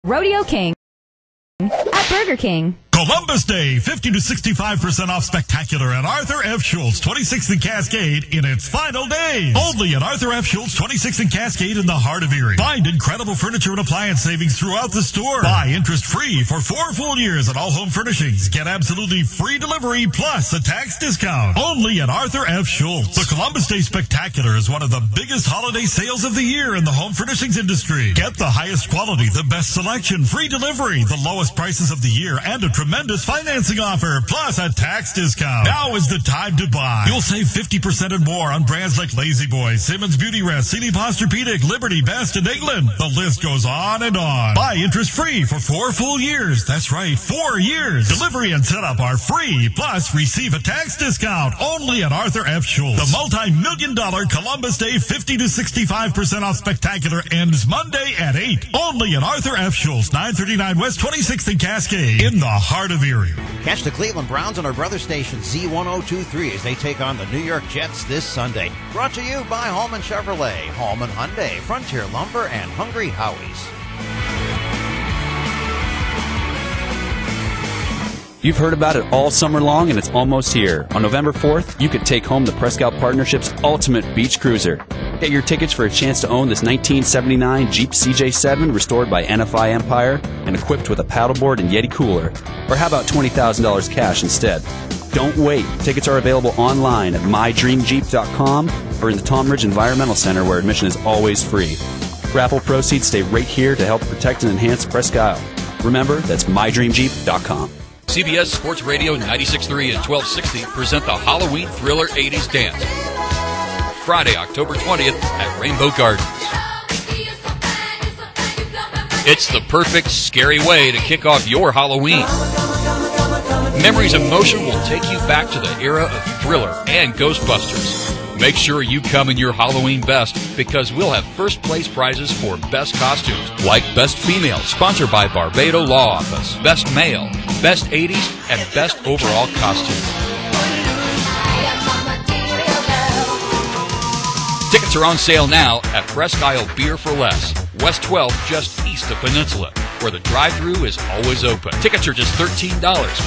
Rodeo King at Burger King. Columbus Day, 50 to 65% off spectacular at Arthur F. Schultz, 26th and Cascade in its final days. Only at Arthur F. Schultz, 26th and Cascade in the heart of Erie. Find incredible furniture and appliance savings throughout the store. Buy interest-free for 4 full years at all home furnishings. Get absolutely free delivery plus a tax discount. Only at Arthur F. Schultz. The Columbus Day Spectacular is one of the biggest holiday sales of the year in the home furnishings industry. Get the highest quality, the best selection, free delivery, the lowest prices of the year, and a tremendous financing offer, plus a tax discount. Now is the time to buy. You'll save 50% and more on brands like Lazy Boy, Simmons Beauty Rest, Sealy Posturepedic, Liberty, Best, and England. The list goes on and on. Buy interest-free for 4 full years. That's right, 4 years. Delivery and setup are free, plus receive a tax discount. Only at Arthur F. Schultz. The multi-million-dollar Columbus Day 50 to 65% off spectacular ends Monday at 8. Only at Arthur F. Schultz, 939 West 26th and Cascade, in the heart of Erie. Catch the Cleveland Browns on our brother station Z1023 as they take on the New York Jets this Sunday. Brought to you by Hallman Chevrolet, Hallman Hyundai, Frontier Lumber, and Hungry Howie's. You've heard about it all summer long, and it's almost here. On November 4th, you could take home the Prescott Partnership's ultimate beach cruiser. Get your tickets for a chance to own this 1979 Jeep CJ7 restored by NFI Empire and equipped with a paddleboard and Yeti cooler. Or how about $20,000 cash instead? Don't wait. Tickets are available online at mydreamjeep.com or in the Tom Ridge Environmental Center, where admission is always free. Raffle proceeds stay right here to help protect and enhance Presque Isle. Remember, that's mydreamjeep.com. CBS Sports Radio 96.3 and 1260 present the Halloween Thriller 80s Dance. Friday, October 20th at Rainbow Gardens. It's the perfect, scary way to kick off your Halloween. Memories of Motion will take you back to the era of Thriller and Ghostbusters. Make sure you come in your Halloween best, because we'll have first place prizes for best costumes, like Best Female, sponsored by Barbado Law Office, Best Male, Best 80s, and Best Overall Costume. Tickets are on sale now at Presque Isle Beer for Less, West 12th, just east of Peninsula, where the drive-thru is always open. Tickets are just $13,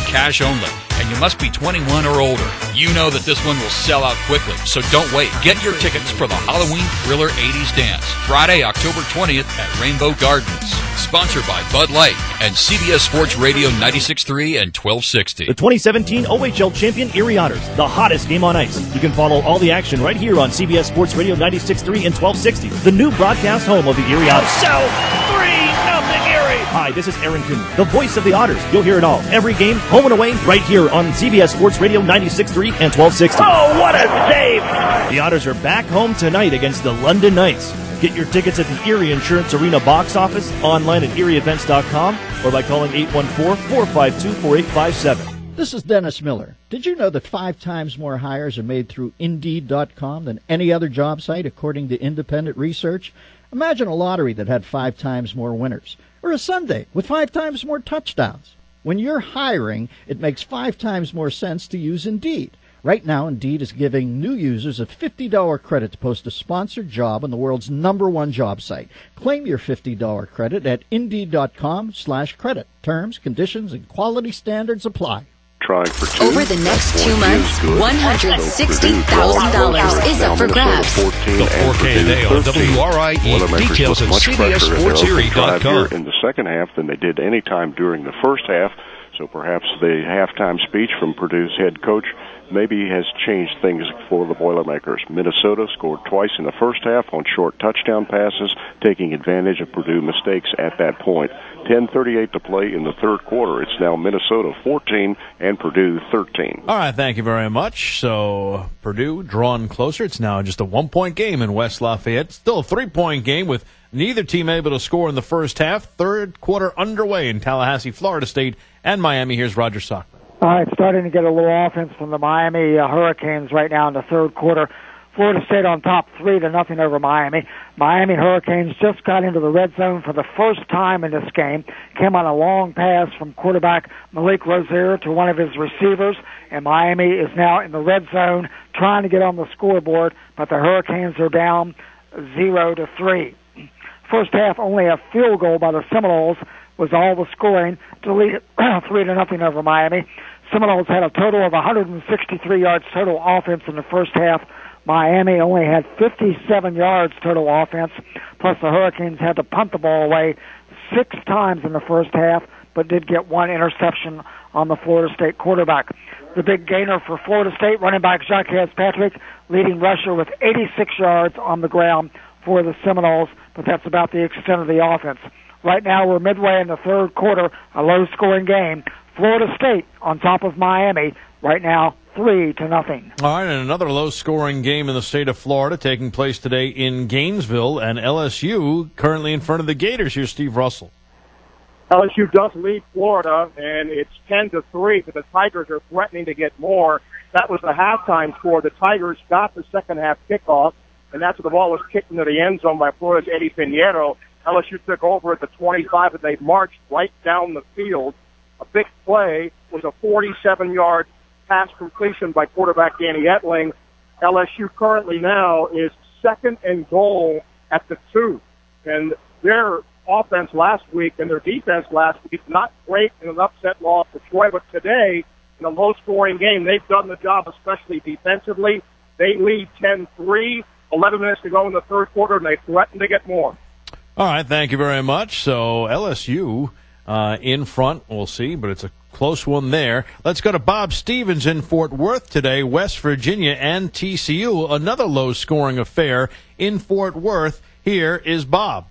cash only, and you must be 21 or older. You know that this one will sell out quickly, so don't wait. Get your tickets for the Halloween Thriller 80s Dance, Friday, October 20th at Rainbow Gardens. Sponsored by Bud Light and CBS Sports Radio 96.3 and 1260. The 2017 OHL champion Erie Otters, the hottest game on ice. You can follow all the action right here on CBS Sports Radio 96.3 and 1260, the new broadcast home of the Erie Otters. South 3-0 Erie. Hi, this is Aaron Coon, the voice of the Otters. You'll hear it all. Every game, home and away, right here on CBS Sports Radio 96.3 and 1260. Oh, what a save! The Otters are back home tonight against the London Knights. Get your tickets at the Erie Insurance Arena box office, online at erieevents.com, or by calling 814-452-4857. This is Dennis Miller. Did you know that 5 times more hires are made through Indeed.com than any other job site, according to independent research? Imagine a lottery that had 5 times more winners, or a Sunday with 5 times more touchdowns. When you're hiring, it makes 5 times more sense to use Indeed. Right now, Indeed is giving new users a $50 credit to post a sponsored job on the world's #1 job site. Claim your $50 credit at Indeed.com/credit. Terms, conditions, and quality standards apply. Trying for 2. Over the next 2 months, $160,000 is up for grabs. The 4K Day on WRIE. Details at CBSSportsErie.com. In the second half than they did any time during the first half, so perhaps the halftime speech from Purdue's head coach maybe has changed things for the Boilermakers. Minnesota scored twice in the first half on short touchdown passes, taking advantage of Purdue mistakes at that point. 10:38 to play in the third quarter. It's now Minnesota 14 and Purdue 13. All right, thank you very much. So Purdue drawn closer. It's now just a 1-point game in West Lafayette. Still a 3-point game with neither team able to score in the first half. Third quarter underway in Tallahassee, Florida State, and Miami. Here's Roger Sockman. All right, starting to get a little offense from the Miami Hurricanes right now in the third quarter. Florida State on top 3-0 over Miami. Miami Hurricanes just got into the red zone for the first time in this game. Came on a long pass from quarterback Malik Rozier to one of his receivers, and Miami is now in the red zone trying to get on the scoreboard, but the Hurricanes are down 0-3. First half, only a field goal by the Seminoles was all the scoring to lead it 3-0 over Miami. Seminoles had a total of 163 yards total offense in the first half. Miami only had 57 yards total offense, plus the Hurricanes had to punt the ball away 6 times in the first half, but did get 1 interception on the Florida State quarterback. The big gainer for Florida State, running back Jacques Patrick, leading rusher with 86 yards on the ground for the Seminoles, but that's about the extent of the offense. Right now we're midway in the third quarter, a low-scoring game. Florida State on top of Miami right now, 3-0. All right, and another low-scoring game in the state of Florida taking place today in Gainesville, and LSU currently in front of the Gators. Here's Steve Russell. LSU does lead Florida, and it's 10-3, but the Tigers are threatening to get more. That was the halftime score. The Tigers got the second-half kickoff, and after the ball was kicked into the end zone by Florida's Eddie Pinheiro, LSU took over at the 25, and they marched right down the field. A big play was a 47-yard pass completion by quarterback Danny Etling. LSU currently now is 2nd and goal at the 2. And their offense last week and their defense last week, not great in an upset loss to Troy, but today, in a low-scoring game, they've done the job, especially defensively. They lead 10-3, 11 minutes to go in the third quarter, and they threaten to get more. All right, thank you very much. So LSU in front, we'll see, but it's a close one there. Let's go to Bob Stevens in Fort Worth today. West Virginia and TCU, another low-scoring affair in Fort Worth. Here is Bob.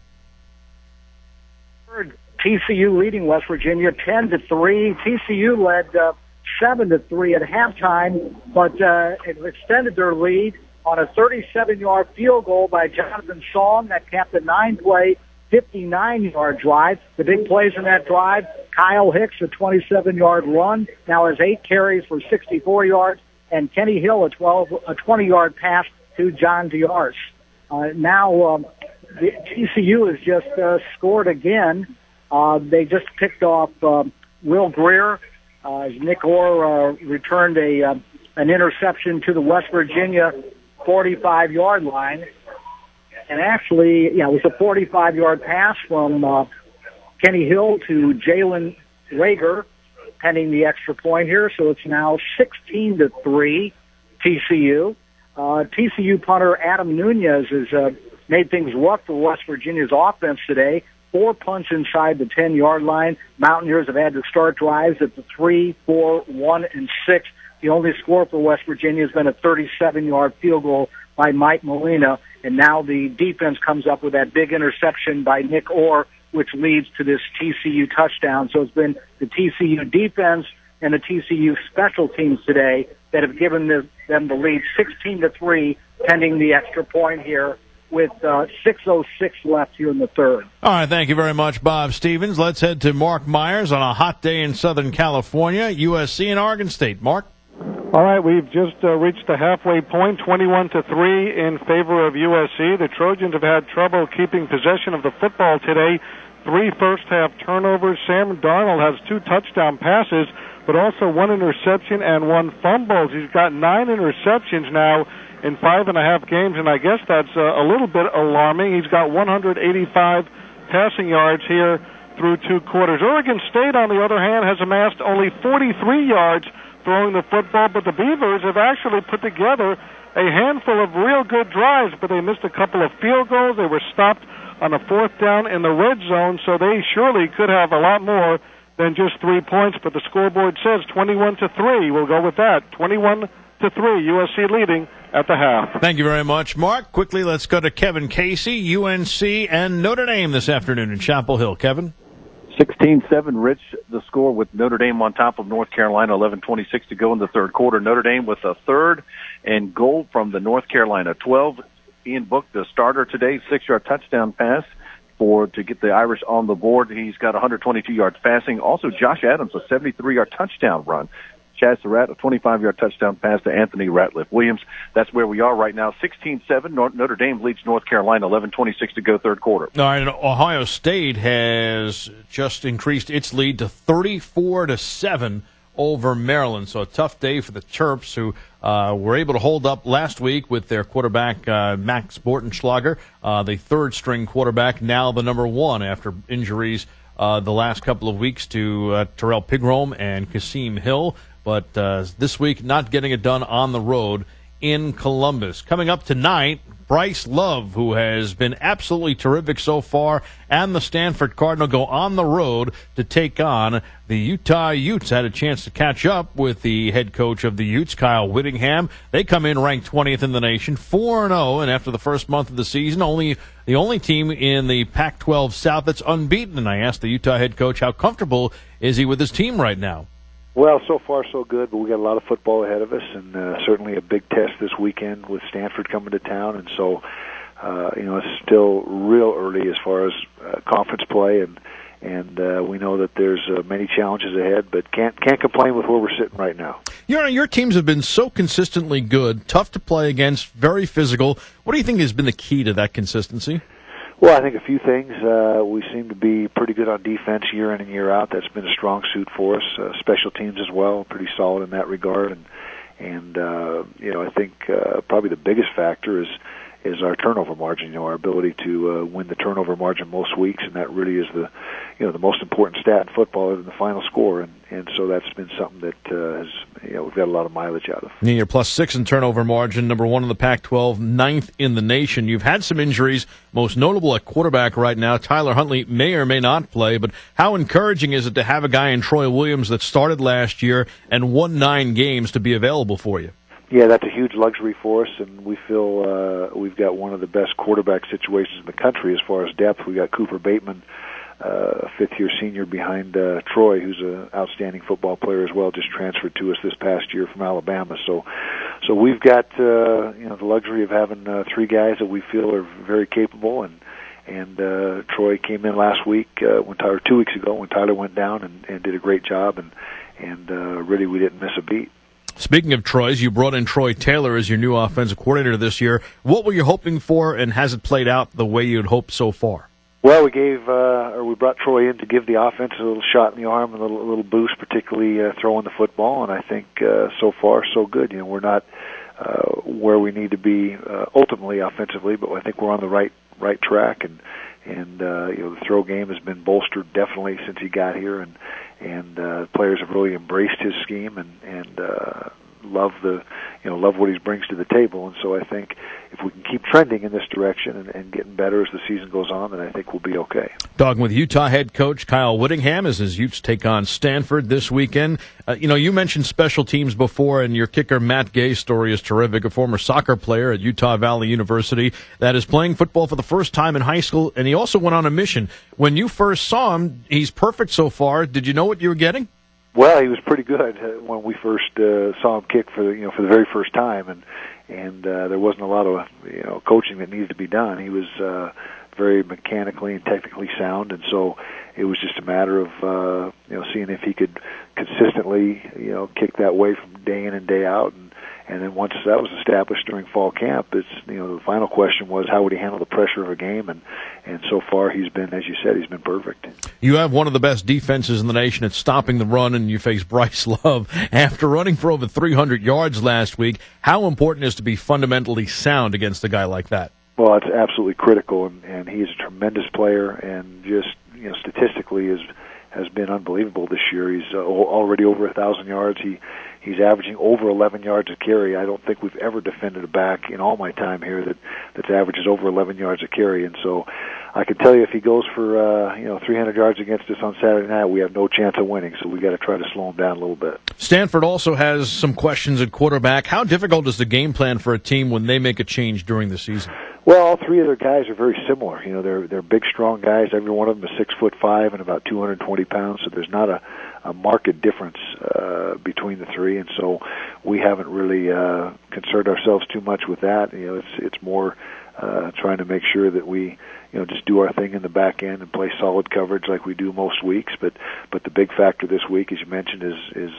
TCU leading West Virginia 10-3. TCU led 7-3 at halftime, but it extended their lead on a 37-yard field goal by Jonathan Song that capped a 9-play, 59-yard drive. The big plays in that drive, Kyle Hicks, a 27-yard run, now has 8 carries for 64 yards, and Kenny Hill, a 20-yard pass to John Diarse. Now the TCU has just scored again. They just picked off Will Greer. Nick Orr returned an interception to the West Virginia 45-yard line. And actually, it was a 45-yard pass from Kenny Hill to Jalen Rager, pending the extra point here. So it's now 16-3 TCU. TCU punter Adam Nunez has made things rough for West Virginia's offense today. 4 punts inside the 10-yard line. Mountaineers have had to start drives at the 3, 4, 1, and 6. The only score for West Virginia has been a 37-yard field goal by Mike Molina. And now the defense comes up with that big interception by Nick Orr, which leads to this TCU touchdown. So it's been the TCU defense and the TCU special teams today that have given them the lead 16-3, pending the extra point here with 6:06 left here in the third. All right, thank you very much, Bob Stevens. Let's head to Mark Myers on a hot day in Southern California, USC and Oregon State. Mark? All right, we've just reached the halfway point, 21-3 in favor of USC. The Trojans have had trouble keeping possession of the football today. 3 first-half turnovers. Sam Darnold has 2 touchdown passes, but also 1 interception and 1 fumble. He's got 9 interceptions now in 5.5 games, and I guess that's a little bit alarming. He's got 185 passing yards here through 2 quarters. Oregon State, on the other hand, has amassed only 43 yards throwing the football, but the Beavers have actually put together a handful of real good drives, but they missed a couple of field goals. They were stopped on a 4th down in the red zone, so they surely could have a lot more than just 3 points, but the scoreboard says 21-3. We'll go with that. 21-3, USC leading at the half. Thank you very much, Mark. Quickly, let's go to Kevin Casey, UNC and Notre Dame this afternoon in Chapel Hill. Kevin? 16-7, Rich, the score with Notre Dame on top of North Carolina, 11:26 to go in the third quarter. Notre Dame with a 3rd and goal from the North Carolina 12. Ian Book, the starter today, 6-yard touchdown pass to get the Irish on the board. He's got 122 yards passing. Also, Josh Adams, a 73-yard touchdown run. Chaz Surratt, a 25-yard touchdown pass to Anthony Ratliff-Williams. That's where we are right now. 16-7. Notre Dame leads North Carolina, 11:26 to go third quarter. All right, and Ohio State has just increased its lead to 34-7 over Maryland. So a tough day for the Terps, who were able to hold up last week with their quarterback, Max Bortenschlager, the 3rd-string quarterback, now the number 1 after injuries the last couple of weeks to Terrell Pigrome and Kasim Hill, but this week not getting it done on the road in Columbus. Coming up tonight, Bryce Love, who has been absolutely terrific so far, and the Stanford Cardinal go on the road to take on the Utah Utes. Had a chance to catch up with the head coach of the Utes, Kyle Whittingham. They come in ranked 20th in the nation, 4-0, and after the first month of the season, the only team in the Pac-12 South that's unbeaten. And I asked the Utah head coach how comfortable is he with his team right now. Well, so far so good, but we got a lot of football ahead of us, and certainly a big test this weekend with Stanford coming to town. And so, it's still real early as far as conference play, and we know that there's many challenges ahead, but can't complain with where we're sitting right now. Your teams have been so consistently good, tough to play against, very physical. What do you think has been the key to that consistency? Well, I think a few things. We seem to be pretty good on defense year in and year out. That's been a strong suit for us. Special teams as well, pretty solid in that regard. And I think probably the biggest factor is our turnover margin. Our ability to win the turnover margin most weeks, and that really is the most important stat in football other than the final score. And so that's been something that we've got a lot of mileage out of. You're +6 in turnover margin, number 1 in the Pac-12, 9th in the nation. You've had some injuries, most notable at quarterback right now. Tyler Huntley may or may not play, but how encouraging is it to have a guy in Troy Williams that started last year and won 9 games to be available for you? Yeah, that's a huge luxury for us, and we feel we've got one of the best quarterback situations in the country as far as depth. We got Cooper Bateman, a fifth-year senior behind Troy, who's an outstanding football player as well, just transferred to us this past year from Alabama. So we've got the luxury of having 3 guys that we feel are very capable, and Troy came in last week, 2 weeks ago, when Tyler went down and did a great job, and really we didn't miss a beat. Speaking of Troy's, you brought in Troy Taylor as your new offensive coordinator this year. What were you hoping for, and has it played out the way you had hoped so far? Well, we brought Troy in to give the offense a little shot in the arm, a little boost, particularly throwing the football. And I think so far so good. We're not where we need to be ultimately offensively, but I think we're on the right track. And the throw game has been bolstered definitely since he got here, and players have really embraced his scheme and love what he brings to the table. And so I think if we can keep trending in this direction and getting better as the season goes on, then I think we'll be okay. Talking with Utah head coach Kyle Whittingham as his Utes take on Stanford this weekend. You mentioned special teams before, and your kicker Matt Gay's story is terrific, a former soccer player at Utah Valley University that is playing football for the first time in high school, and he also went on a mission. When you first saw him, he's perfect so far. Did you know what you were getting? Well, he was pretty good when we first saw him kick for the very first time, and there wasn't a lot of coaching that needed to be done. He was very mechanically and technically sound, and so it was just a matter of seeing if he could consistently kick that way from day in and day out, and then once that was established during fall camp, it's the final question was how would he handle the pressure of a game, and so far he's been, as you said, he's been perfect. You have one of the best defenses in the nation at stopping the run, and you face Bryce Love. After running for over 300 yards last week, how important is to be fundamentally sound against a guy like that? Well, it's absolutely critical, and he's a tremendous player, and just statistically has been unbelievable this year. He's already over 1,000 yards. He's averaging over 11 yards a carry. I don't think we've ever defended a back in all my time here that averages over 11 yards a carry. And so I can tell you if he goes for 300 yards against us on Saturday night, we have no chance of winning. So we got to try to slow him down a little bit. Stanford also has some questions at quarterback. How difficult is the game plan for a team when they make a change during the season? Well, all 3 of their guys are very similar. They're big, strong guys. Every one of them is 6'5" and about 220 pounds. So there's not a marked difference between the 3, and so we haven't really concerned ourselves too much with that. It's more trying to make sure that we just do our thing in the back end and play solid coverage like we do most weeks. But the big factor this week, as you mentioned, is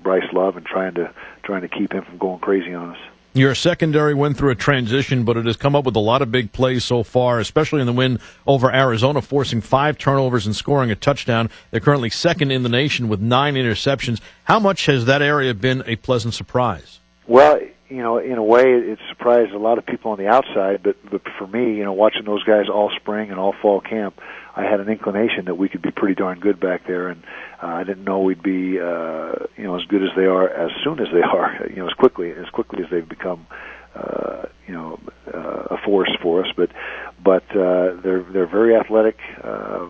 Bryce Love and trying to keep him from going crazy on us. Your secondary went through a transition, but it has come up with a lot of big plays so far, especially in the win over Arizona, forcing 5 turnovers and scoring a touchdown. They're currently second in the nation with 9 interceptions. How much has that area been a pleasant surprise? Well, in a way, it surprised a lot of people on the outside, but for me, watching those guys all spring and all fall camp, I had an inclination that we could be pretty darn good back there, and I didn't know we'd be, as good as they are as soon as they are, as quickly as they've become, a force for us. But they're very athletic.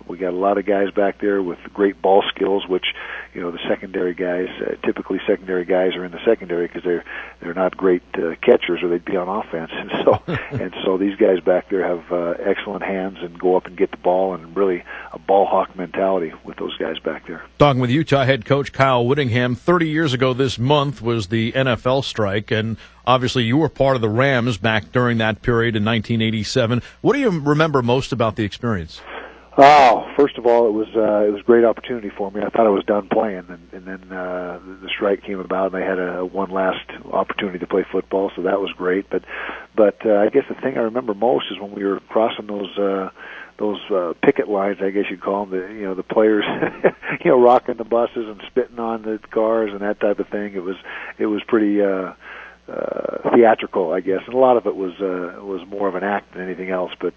We got a lot of guys back there with great ball skills, which the secondary guys, typically secondary guys are in the secondary because they're not great catchers, or they'd be on offense. And so these guys back there have excellent hands and go up and get the ball, and really a ball hawk mentality with those guys back there. Talking with Utah head coach Kyle Whittingham. 30 years ago this month was the NFL strike, and obviously you were part of the Rams back during that period in 1987. What do you remember most about the experience? Oh, first of all, it was a great opportunity for me. I thought I was done playing, and then the strike came about, and I had one last opportunity to play football, so that was great. But I guess the thing I remember most is when we were crossing those picket lines, I guess you'd call them, the players, rocking the buses and spitting on the cars and that type of thing. It was pretty theatrical, I guess, and a lot of it was more of an act than anything else. But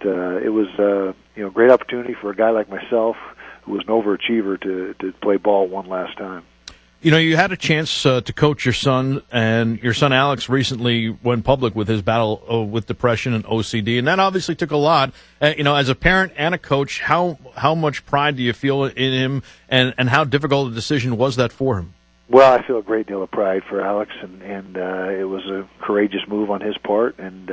it was a great opportunity for a guy like myself, who was an overachiever, to play ball one last time. You had a chance to coach your son, and your son Alex recently went public with his battle with depression and OCD, and that obviously took a lot. As a parent and a coach, how much pride do you feel in him, and how difficult a decision was that for him? Well, I feel a great deal of pride for Alex, and it was a courageous move on his part, and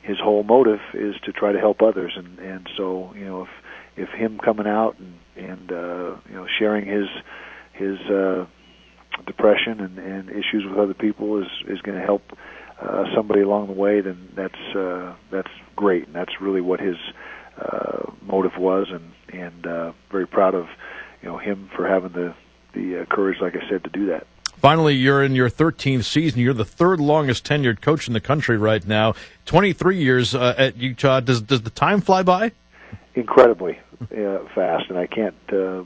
his whole motive is to try to help others, and so if him coming out and sharing his depression and issues with other people is going to help somebody along the way, then that's great, and that's really what his motive was, and very proud of him for having the courage, like I said, to do that. Finally, you're in your 13th season. You're the third longest tenured coach in the country right now. 23 years at Utah. Does the time fly by? Incredibly fast, and I can't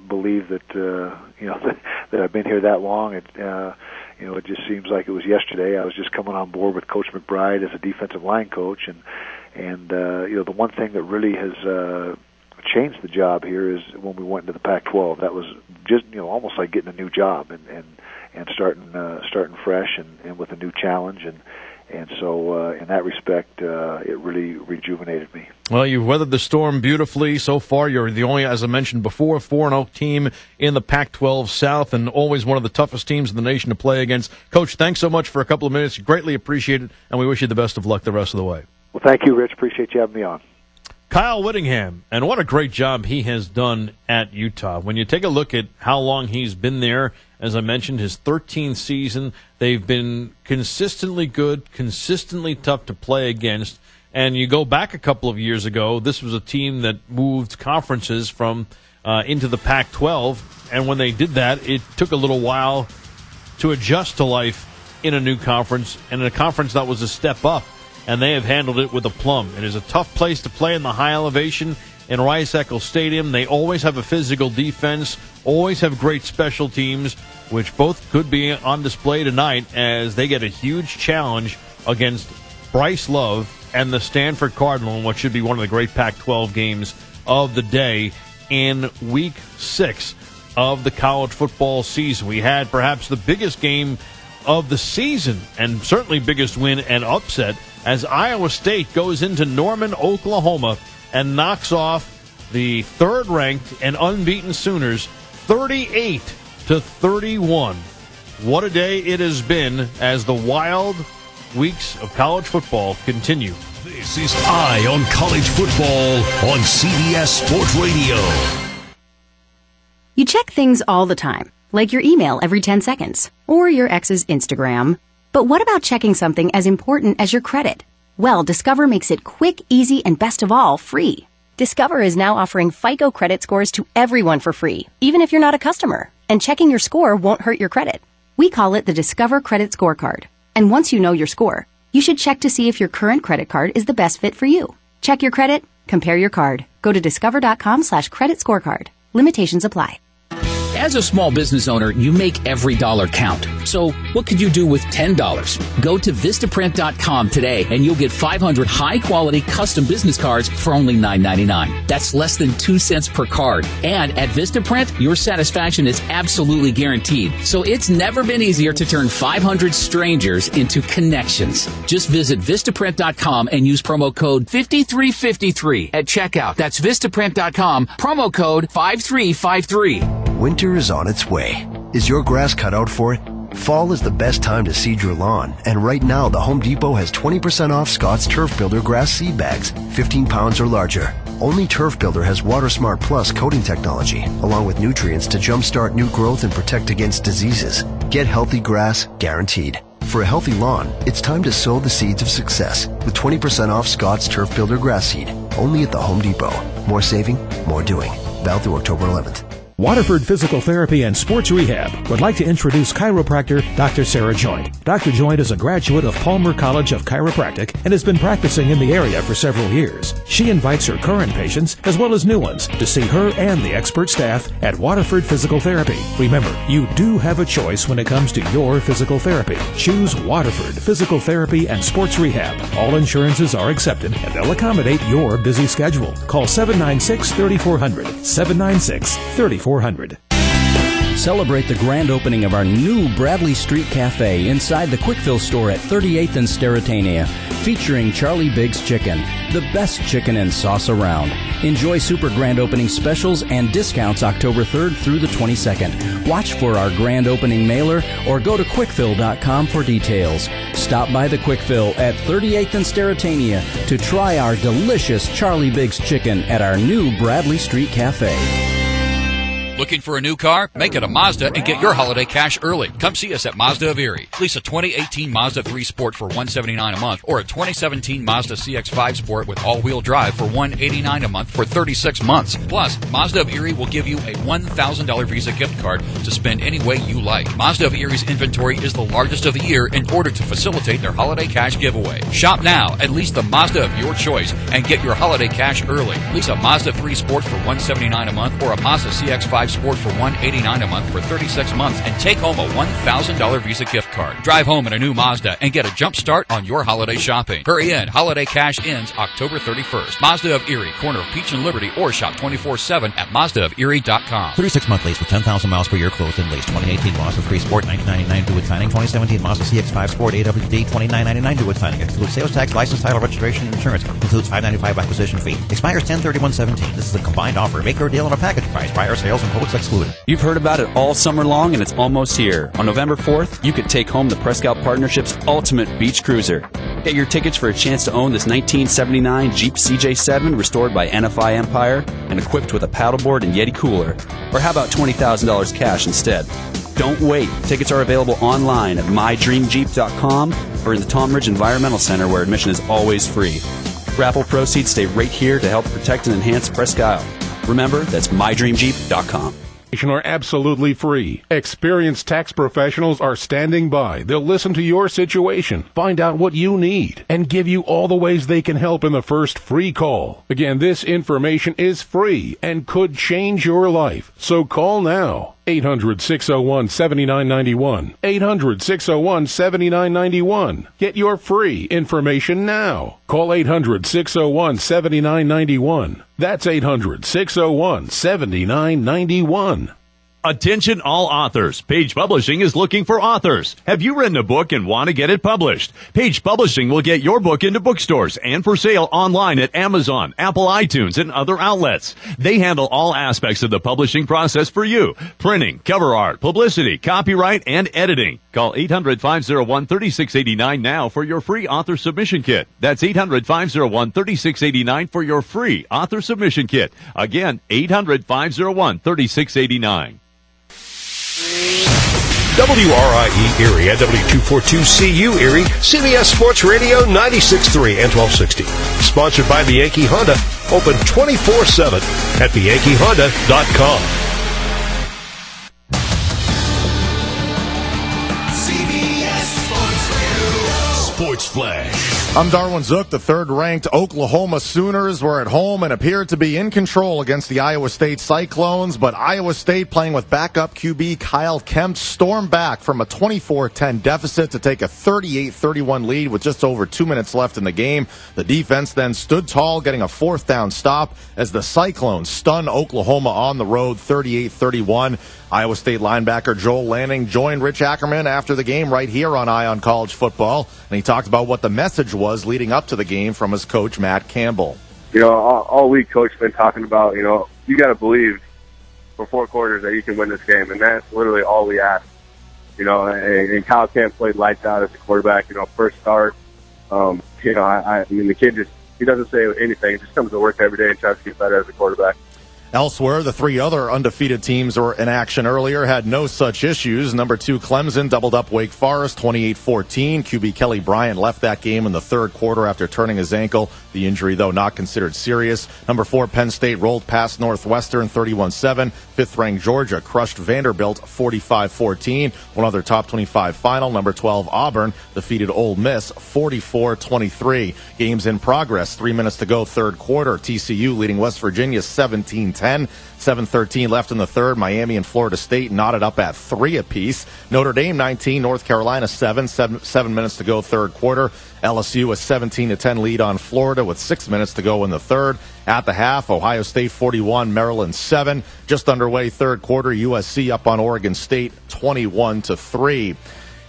believe that that I've been here that long. It just seems like it was yesterday. I was just coming on board with Coach McBride as a defensive line coach, and the one thing that really has changed the job here is when we went into the Pac-12. That was just almost like getting a new job and starting fresh and with a new challenge, and so in that respect, it really rejuvenated me. Well, you've weathered the storm beautifully so far. You're the only, as I mentioned before, 4-0 team in the Pac-12 South, and always one of the toughest teams in the nation to play against. Coach, thanks so much for a couple of minutes. Greatly appreciate it, and we wish you the best of luck the rest of the way. Well, thank you, Rich. Appreciate you having me on. Kyle Whittingham, and what a great job he has done at Utah. When you take a look at how long he's been there, as I mentioned, his 13th season, they've been consistently good, consistently tough to play against. And you go back a couple of years ago, this was a team that moved conferences from into the Pac-12, and when they did that, it took a little while to adjust to life in a new conference, and in a conference that was a step up. And they have handled it with aplomb. It is a tough place to play in the high elevation in Rice-Eccles Stadium. They always have a physical defense, always have great special teams, which both could be on display tonight as they get a huge challenge against Bryce Love and the Stanford Cardinal in what should be one of the great Pac-12 games of the day in Week 6 of the college football season. We had perhaps the biggest game of the season, and certainly biggest win and upset, as Iowa State goes into Norman, Oklahoma, and knocks off the third-ranked and unbeaten Sooners 38-31. What a day it has been as the wild weeks of college football continue. This is Eye on College Football on CBS Sports Radio. You check things all the time, like your email every 10 seconds, or your ex's Instagram. But what about checking something as important as your credit? Well, Discover makes it quick, easy, and best of all, free. Discover is now offering FICO credit scores to everyone for free, even if you're not a customer. And checking your score won't hurt your credit. We call it the Discover Credit Scorecard. And once you know your score, you should check to see if your current credit card is the best fit for you. Check your credit, compare your card. Go to discover.com/credit scorecard. Limitations apply. As a small business owner, you make every dollar count. So what could you do with $10? Go to Vistaprint.com today and you'll get 500 high-quality custom business cards for only $9.99. That's less than 2 cents per card. And at Vistaprint, your satisfaction is absolutely guaranteed. So it's never been easier to turn 500 strangers into connections. Just visit Vistaprint.com and use promo code 5353 at checkout. That's Vistaprint.com, promo code 5353. Winter is on its way. Is your grass cut out for it? Fall is the best time to seed your lawn, and right now the Home Depot has 20% off Scott's Turf Builder grass seed bags, 15 pounds or larger. Only Turf Builder has Water Smart Plus coating technology, along with nutrients to jumpstart new growth and protect against diseases. Get healthy grass, guaranteed. For a healthy lawn, it's time to sow the seeds of success with 20% off Scott's Turf Builder grass seed, only at the Home Depot. More saving, more doing. Valid through October 11th. Waterford Physical Therapy and Sports Rehab would like to introduce chiropractor Dr. Sarah Joint. Dr. Joint is a graduate of Palmer College of Chiropractic and has been practicing in the area for several years. She invites her current patients, as well as new ones, to see her and the expert staff at Waterford Physical Therapy. Remember, you do have a choice when it comes to your physical therapy. Choose Waterford Physical Therapy and Sports Rehab. All insurances are accepted and they'll accommodate your busy schedule. Call 796-3400. 796-3400. Celebrate the grand opening of our new Bradley Street Cafe inside the Quickfill store at 38th and Sterretania, featuring Charlie Biggs Chicken, the best chicken and sauce around. Enjoy super grand opening specials and discounts October 3rd through the 22nd. Watch for our grand opening mailer or go to quickfill.com for details. Stop by the Quickfill at 38th and Sterretania to try our delicious Charlie Biggs Chicken at our new Bradley Street Cafe. Looking for a new car? Make it a Mazda and get your holiday cash early. Come see us at Mazda of Erie. Lease a 2018 Mazda 3 Sport for $179 a month or a 2017 Mazda CX-5 Sport with all-wheel drive for $189 a month for 36 months. Plus, Mazda of Erie will give you a $1,000 Visa gift card to spend any way you like. Mazda of Erie's inventory is the largest of the year in order to facilitate their holiday cash giveaway. Shop now at lease the Mazda of your choice and get your holiday cash early. Lease a Mazda 3 Sport for $179 a month or a Mazda CX-5 Sport for $189 a month for 36 months and take home a $1,000 Visa gift card. Drive home in a new Mazda and get a jump start on your holiday shopping. Hurry in. Holiday cash ends October 31st. Mazda of Erie, corner of Peach and Liberty, or shop 24/7 at MazdaofErie.com. 36-month lease with 10,000 miles per year closed in lease. 2018 Mazda 3 Sport, $19.99 due at signing. 2017 Mazda CX-5 Sport, AWD, $29.99 due at signing. Excludes sales tax, license, title, registration, and insurance. Includes $5.95 acquisition fee. Expires 10/31/17. This is a combined offer. Make or deal on a package price. Prior sales and quotes excluded. You've heard about it all summer long, and it's almost here. On November 4th, you could take home the Prescott Partnership's ultimate beach cruiser. Get your tickets for a chance to own this 1979 Jeep CJ7 restored by NFI Empire and equipped with a paddleboard and Yeti cooler. Or how about $20,000 cash instead? Don't wait. Tickets are available online at mydreamjeep.com or in the Tom Ridge Environmental Center, where admission is always free. Raffle proceeds stay right here to help protect and enhance Presque Isle. Remember, that's mydreamjeep.com. Are absolutely free. Experienced tax professionals are standing by. They'll listen to your situation, find out what you need, and give you all the ways they can help in the first free call. Again, this information is free and could change your life. So call now. 800-601-7991. 800-601-7991. Get your free information now. Call 800-601-7991. That's 800-601-7991. Attention all authors. Page Publishing is looking for authors. Have you written a book and want to get it published? Page Publishing will get your book into bookstores and for sale online at Amazon, Apple iTunes, and other outlets. They handle all aspects of the publishing process for you. Printing, cover art, publicity, copyright, and editing. Call 800-501-3689 now for your free author submission kit. That's 800-501-3689 for your free author submission kit. Again, 800-501-3689. WRIE Erie and W242CU Erie, CBS Sports Radio 96.3 and 1260. Sponsored by Bianchi Honda. Open 24/7 at BianchiHonda.com. CBS Sports Radio. Sports Flash. I'm Darwin Zook. The third-ranked Oklahoma Sooners were at home and appeared to be in control against the Iowa State Cyclones, but Iowa State, playing with backup QB Kyle Kemp, stormed back from a 24-10 deficit to take a 38-31 lead with just over 2 minutes left in the game. The defense then stood tall, getting a fourth down stop as the Cyclones stunned Oklahoma on the road 38-31. Iowa State linebacker Joel Lanning joined Rich Ackerman after the game right here on Eye on College Football, and he talked about what the message was leading up to the game from his coach, Matt Campbell. All week, Coach has been talking about, you got to believe for 4 quarters that you can win this game, and that's literally all we ask. And Kyle Kemp played lights out as a quarterback, first start. I mean, the kid he doesn't say anything. He just comes to work every day and tries to get better as a quarterback. Elsewhere, the 3 other undefeated teams were in action earlier, had no such issues. Number 2, Clemson doubled up Wake Forest 28-14. QB Kelly Bryant left that game in the third quarter after turning his ankle. The injury, though, not considered serious. Number 4, Penn State rolled past Northwestern 31-7. Fifth-ranked Georgia crushed Vanderbilt 45-14. One other top 25 final. Number 12, Auburn defeated Ole Miss 44-23. Games in progress. 3 minutes to go, third quarter. TCU leading West Virginia 17-10. 7:13 left in the third. Miami and Florida State knotted up at 3 apiece. Notre Dame 19, North Carolina 7 minutes to go, third quarter. LSU a 17-10 lead on Florida with 6 minutes to go in the third. At the half, Ohio State 41, Maryland 7. Just underway, third quarter. USC up on Oregon State 21-3.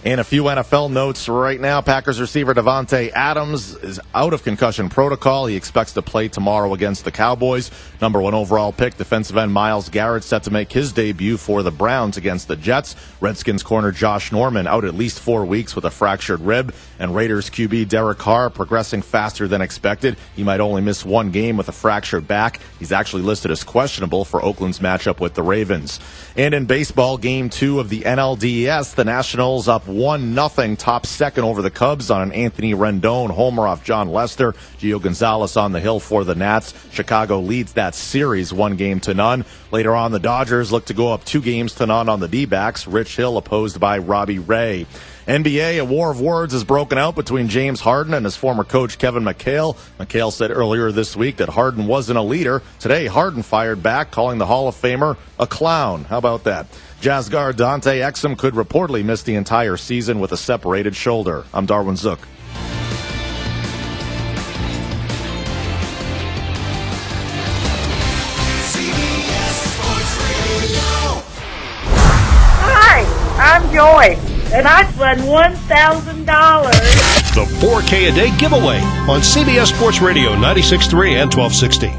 And a few NFL notes right now. Packers receiver Davante Adams is out of concussion protocol. He expects to play tomorrow against the Cowboys. Number 1 overall pick, defensive end Myles Garrett, set to make his debut for the Browns against the Jets. Redskins corner Josh Norman out at least 4 weeks with a fractured rib. And Raiders QB Derek Carr progressing faster than expected. He might only miss 1 game with a fractured back. He's actually listed as questionable for Oakland's matchup with the Ravens. And in baseball, Game 2 of the NLDS, the Nationals up 1-0, top second over the Cubs on an Anthony Rendon homer off John Lester. Gio Gonzalez on the hill for the Nats. Chicago leads that series 1-0. Later on, the Dodgers look to go up 2-0 on the D-backs. Rich Hill opposed by Robbie Ray. NBA, a war of words has broken out between James Harden and his former coach Kevin McHale. McHale said earlier this week that Harden wasn't a leader. Today, Harden fired back, calling the Hall of Famer a clown. How about that? Jazz guard Dante Exum could reportedly miss the entire season with a separated shoulder. I'm Darwin Zook. Hi, I'm Joy, and I won $1,000. The 4K a Day giveaway on CBS Sports Radio 96.3 and 1260.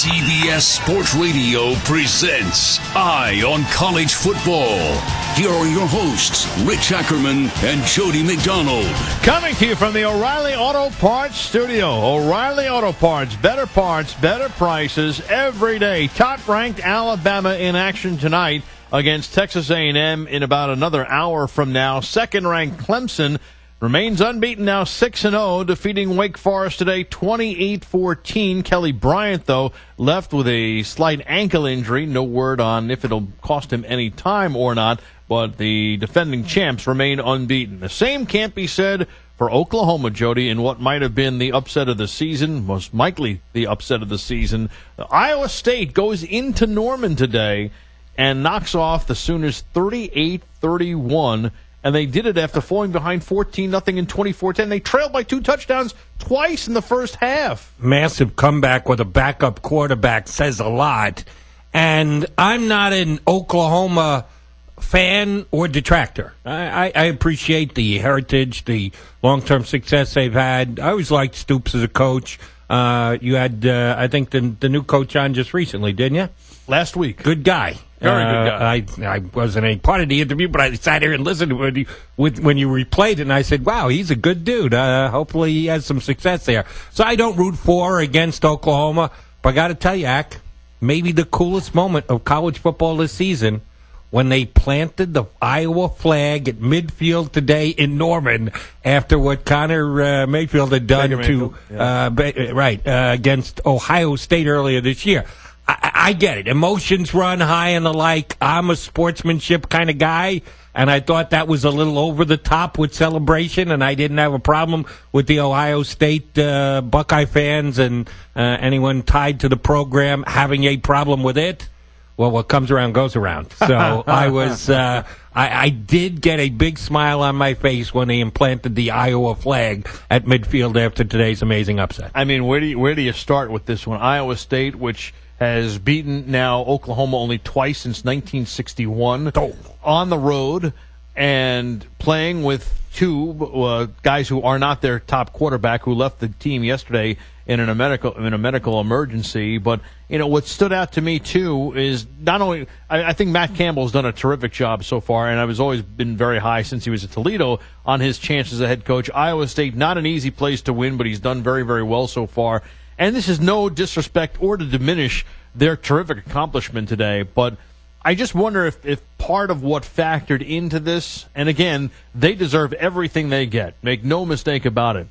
CBS Sports Radio presents Eye on College Football. Here are your hosts, Rich Ackerman and Jody McDonald. Coming to you from the O'Reilly Auto Parts studio. O'Reilly Auto Parts, better prices every day. Top-ranked Alabama in action tonight against Texas A&M in about another hour from now. Second-ranked Clemson remains unbeaten now, 6-0, defeating Wake Forest today 28-14. Kelly Bryant, though, left with a slight ankle injury. No word on if it'll cost him any time or not, but the defending champs remain unbeaten. The same can't be said for Oklahoma, Jody, in what might have been the upset of the season, most likely the upset of the season. Iowa State goes into Norman today and knocks off the Sooners 38-31. And they did it after falling behind 14-0 in 24-10. They trailed by 2 touchdowns twice in the first half. Massive comeback with a backup quarterback says a lot. And I'm not an Oklahoma fan or detractor. I appreciate the heritage, the long-term success they've had. I always liked Stoops as a coach. You had, I think, the new coach on just recently, didn't you? Last week. Good guy. Very good guy. I wasn't a part of the interview, but I sat here and listened when you replayed it, and I said, wow, he's a good dude. Hopefully he has some success there. So I don't root for or against Oklahoma, but I got to tell you, Ak, maybe the coolest moment of college football this season when they planted the Iowa flag at midfield today in Norman after what Connor Mayfield had done against Ohio State earlier this year. I get it. Emotions run high and the like. I'm a sportsmanship kind of guy, and I thought that was a little over the top with celebration, and I didn't have a problem with the Ohio State Buckeye fans and anyone tied to the program having a problem with it. Well, what comes around goes around. So I was, I did get a big smile on my face when they implanted the Iowa flag at midfield after today's amazing upset. I mean, where do you start with this one? Iowa State, which has beaten now Oklahoma only twice since 1961 on the road, and playing with two guys who are not their top quarterback, who left the team yesterday in a medical emergency. But what stood out to me too is not only I think Matt Campbell's done a terrific job so far, and I've always been very high since he was at Toledo on his chances as a head coach. Iowa State, not an easy place to win, but he's done very, very well so far. And this is no disrespect or to diminish their terrific accomplishment today, but I just wonder if part of what factored into this, and again, they deserve everything they get, make no mistake about it,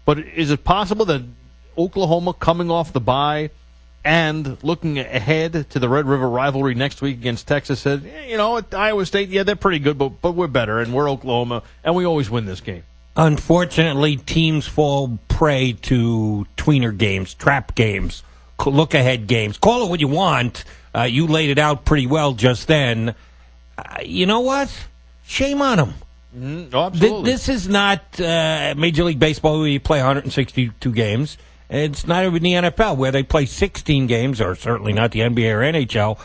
but is it possible that Oklahoma, coming off the bye and looking ahead to the Red River rivalry next week against Texas, said, at Iowa State, yeah, they're pretty good, but we're better, and we're Oklahoma, and we always win this game? Unfortunately, teams fall prey to tweener games, trap games, look-ahead games. Call it what you want. You laid it out pretty well just then. You know what? Shame on them. Oh, absolutely. This is not Major League Baseball where you play 162 games. It's not even the NFL where they play 16 games, or certainly not the NBA or NHL.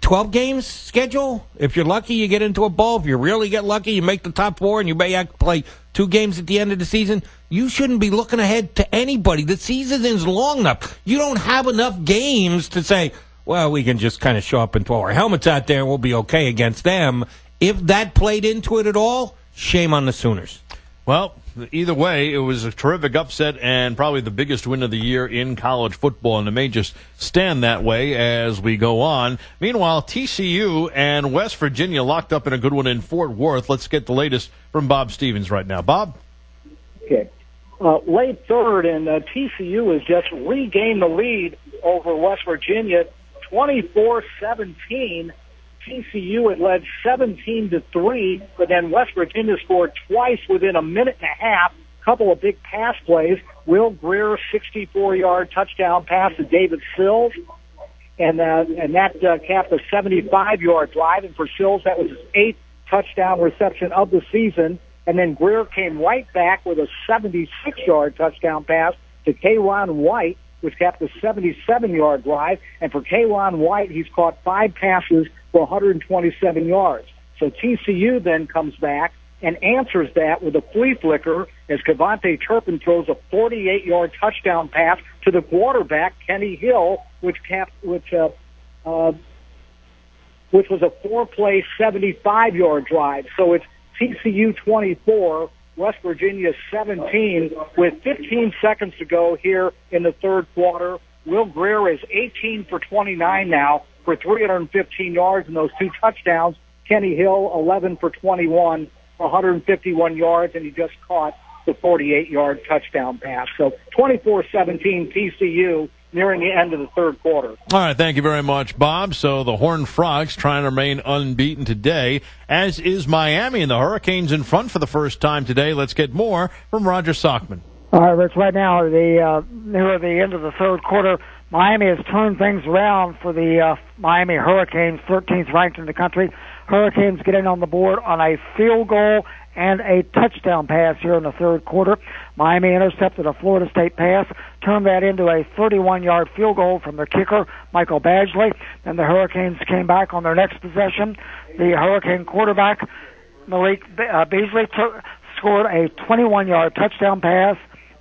12 games schedule. If you're lucky, you get into a bowl. If you really get lucky, you make the top four, and you may have to play 2 games at the end of the season. You shouldn't be looking ahead to anybody. The season is long enough. You don't have enough games to say, well, we can just kind of show up and throw our helmets out there and we'll be okay against them. If that played into it at all, shame on the Sooners. Well, either way, it was a terrific upset and probably the biggest win of the year in college football, and it may just stand that way as we go on. Meanwhile, TCU and West Virginia locked up in a good one in Fort Worth. Let's get the latest from Bob Stevens right now. Bob? Okay. Late third, and TCU has just regained the lead over West Virginia, 24-17. TCU had led 17-3, but then West Virginia scored twice within a minute and a half. A couple of big pass plays. Will Greer, 64-yard touchdown pass to David Sills, and that capped a 75-yard drive. And for Sills, that was his 8th touchdown reception of the season. And then Greer came right back with a 76-yard touchdown pass to K'Ron White, which capped a 77-yard drive. And for K'Ron White, he's caught 5 passes for 127 yards. So TCU then comes back and answers that with a flea flicker as Kevontae Turpin throws a 48-yard touchdown pass to the quarterback, Kenny Hill, which was a 4-play, 75-yard drive. So it's TCU 24, West Virginia 17, with 15 seconds to go here in the third quarter. Will Greer is 18 for 29 now for 315 yards and those 2 touchdowns. Kenny Hill, 11 for 21 for 151 yards, and he just caught the 48-yard touchdown pass. So 24-17 TCU nearing the end of the third quarter. All right, thank you very much, Bob. So the Horned Frogs trying to remain unbeaten today, as is Miami, and the Hurricanes in front for the first time today. Let's get more from Roger Sockman. All right, Rich, right now, near the end of the third quarter, Miami has turned things around for the Miami Hurricanes, 13th ranked in the country. Hurricanes getting on the board on a field goal and a touchdown pass here in the third quarter. Miami intercepted a Florida State pass, turned that into a 31-yard field goal from their kicker, Michael Badgley. Then the Hurricanes came back on their next possession. The Hurricane quarterback, Malik Beasley, scored a 21-yard touchdown pass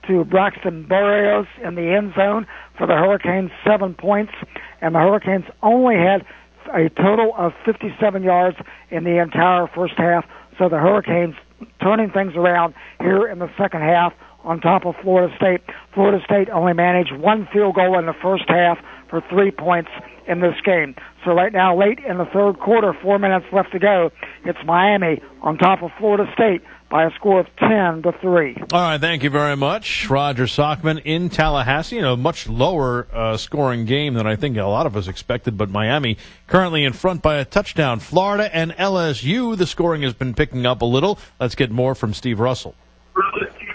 to Braxton Berrios in the end zone for the Hurricanes, 7 points. And the Hurricanes only had a total of 57 yards in the entire first half. So the Hurricanes turning things around here in the second half on top of Florida State. Florida State only managed 1 field goal in the first half. for 3 points in this game. So right now, late in the third quarter, 4 minutes left to go, it's Miami on top of Florida State by a score of 10-3. All right, thank you very much. Roger Sockman in Tallahassee. A much lower scoring game than I think a lot of us expected, but Miami currently in front by a touchdown. Florida and LSU, the scoring has been picking up a little. Let's get more from Steve Russell.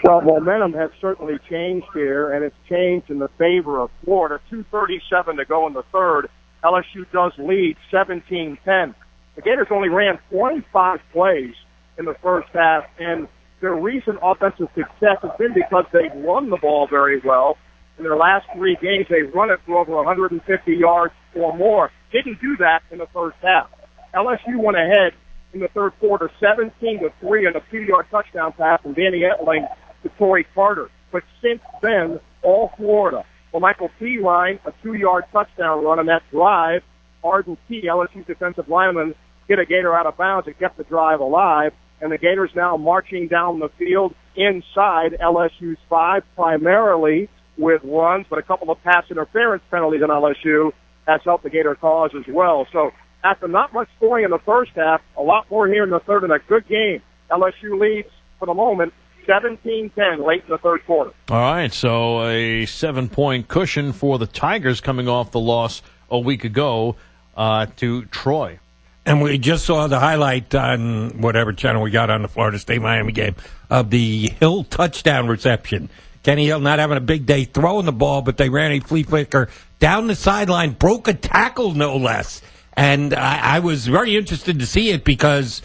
Well, momentum has certainly changed here, and it's changed in the favor of Florida. 2:37 to go in the third. LSU does lead 17-10. The Gators only ran 25 plays in the first half, and their recent offensive success has been because they've run the ball very well. In their last 3 games, they've run it for over 150 yards or more. Didn't do that in the first half. LSU went ahead in the third quarter, 17-3 on a 2-yard touchdown pass from Danny Etling to Torrey Carter. But since then, all Florida. Well, Michael Pirine, a 2-yard touchdown run on that drive. Arden Key, LSU's defensive lineman, hit a Gator out of bounds and kept the drive alive. And the Gators now marching down the field inside LSU's 5, primarily with runs, but a couple of pass interference penalties on LSU has helped the Gator cause as well. So after not much scoring in the first half, a lot more here in the third, and a good game. LSU leads, for the moment, 17-10 late in the third quarter. All right, so a 7-point cushion for the Tigers coming off the loss a week ago to Troy. And we just saw the highlight on whatever channel we got on the Florida State-Miami game of the Hill touchdown reception. Kenny Hill not having a big day throwing the ball, but they ran a flea flicker down the sideline, broke a tackle no less. And I was very interested to see it because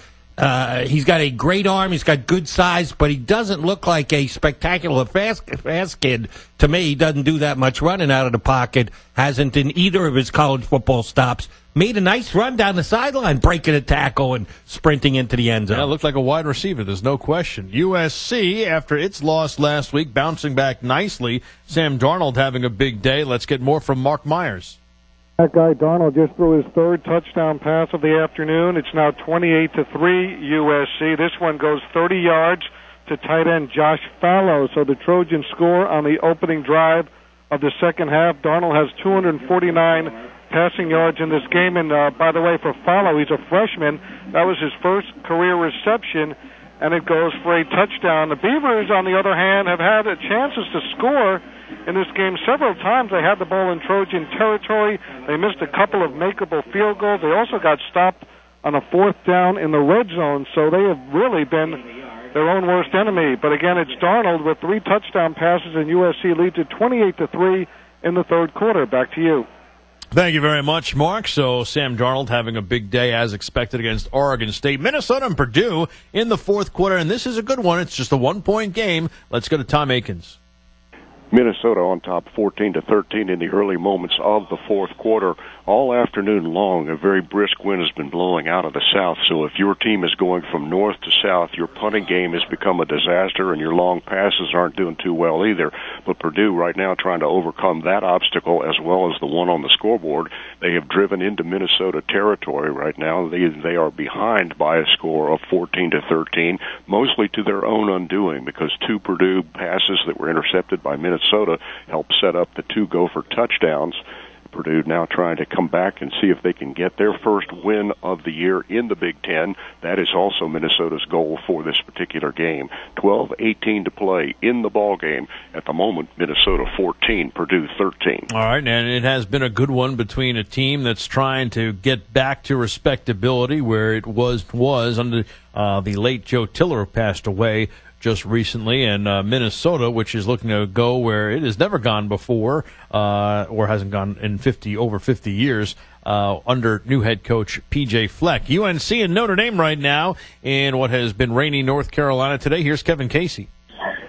he's got a great arm, he's got good size, but he doesn't look like a spectacular fast kid. To me, he doesn't do that much running out of the pocket, hasn't in either of his college football stops. Made a nice run down the sideline, breaking a tackle and sprinting into the end zone. Yeah, looked like a wide receiver, there's no question. USC, after its loss last week, bouncing back nicely. Sam Darnold having a big day. Let's get more from Mark Myers. That guy Darnold just threw his third touchdown pass of the afternoon. It's now 28-3 USC. This one goes 30 yards to tight end Josh Fallow. So the Trojans score on the opening drive of the second half. Darnold has 249 passing yards in this game. And by the way, for Fallow, he's a freshman. That was his first career reception, and it goes for a touchdown. The Beavers, on the other hand, have had chances to score in this game several times. They had the ball in Trojan territory. They missed a couple of makeable field goals. They also got stopped on a 4th down in the red zone, so they have really been their own worst enemy. But again, it's Darnold with 3 touchdown passes, and USC leads it 28-3 in the third quarter. Back to you. Thank you very much, Mark. So Sam Darnold having a big day as expected against Oregon State. Minnesota and Purdue in the fourth quarter, and this is a good one. It's just a 1-point game. Let's go to Tom Akins. Minnesota on top 14-13 in the early moments of the fourth quarter. All afternoon long, a very brisk wind has been blowing out of the south. So if your team is going from north to south, your punting game has become a disaster and your long passes aren't doing too well either. But Purdue right now trying to overcome that obstacle as well as the one on the scoreboard. They have driven into Minnesota territory right now. They are behind by a score of 14-13, mostly to their own undoing because 2 Purdue passes that were intercepted by Minnesota helped set up the 2 Gopher touchdowns. Purdue now trying to come back and see if they can get their first win of the year in the Big Ten. That is also Minnesota's goal for this particular game. 12:18 to play in the ball game. At the moment, Minnesota 14, Purdue 13. All right, and it has been a good one between a team that's trying to get back to respectability where it was under the late Joe Tiller who passed away just recently, and Minnesota, which is looking to go where it has never gone before, or hasn't gone in over 50 years, under new head coach P.J. Fleck. UNC and Notre Dame right now in what has been rainy North Carolina today. Here's Kevin Casey.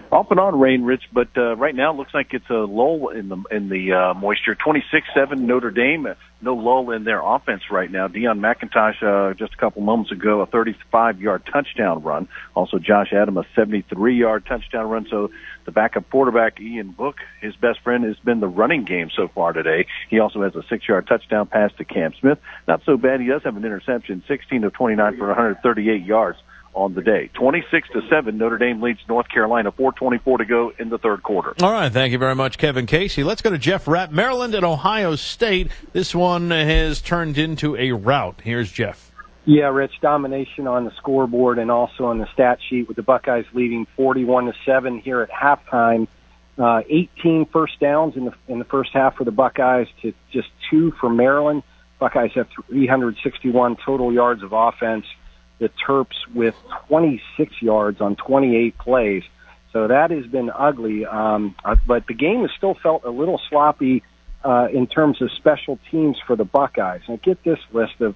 Off and on rain, Rich, but right now it looks like it's a lull in the moisture. 26-7 Notre Dame. No lull in their offense right now. Deion McIntosh, just a couple moments ago, a 35-yard touchdown run. Also, Josh Adam, a 73-yard touchdown run. So the backup quarterback, Ian Book, his best friend has been the running game so far today. He also has a 6-yard touchdown pass to Cam Smith. Not so bad. He does have an interception, 16 of 29 for 138 yards. on the day. 26-7, Notre Dame leads North Carolina. 4:24 to go in the third quarter. All right, thank you very much, Kevin Casey. Let's go to Jeff Rapp. Maryland and Ohio State. This one has turned into a rout. Here's Jeff. Yeah, Rich, domination on the scoreboard and also on the stat sheet with the Buckeyes leading 41-7 here at halftime. 18 first downs in the first half for the Buckeyes to just 2 for Maryland. Buckeyes have 361 total yards of offense. The Terps with 26 yards on 28 plays. So that has been ugly. But the game has still felt a little sloppy in terms of special teams for the Buckeyes. And get this list of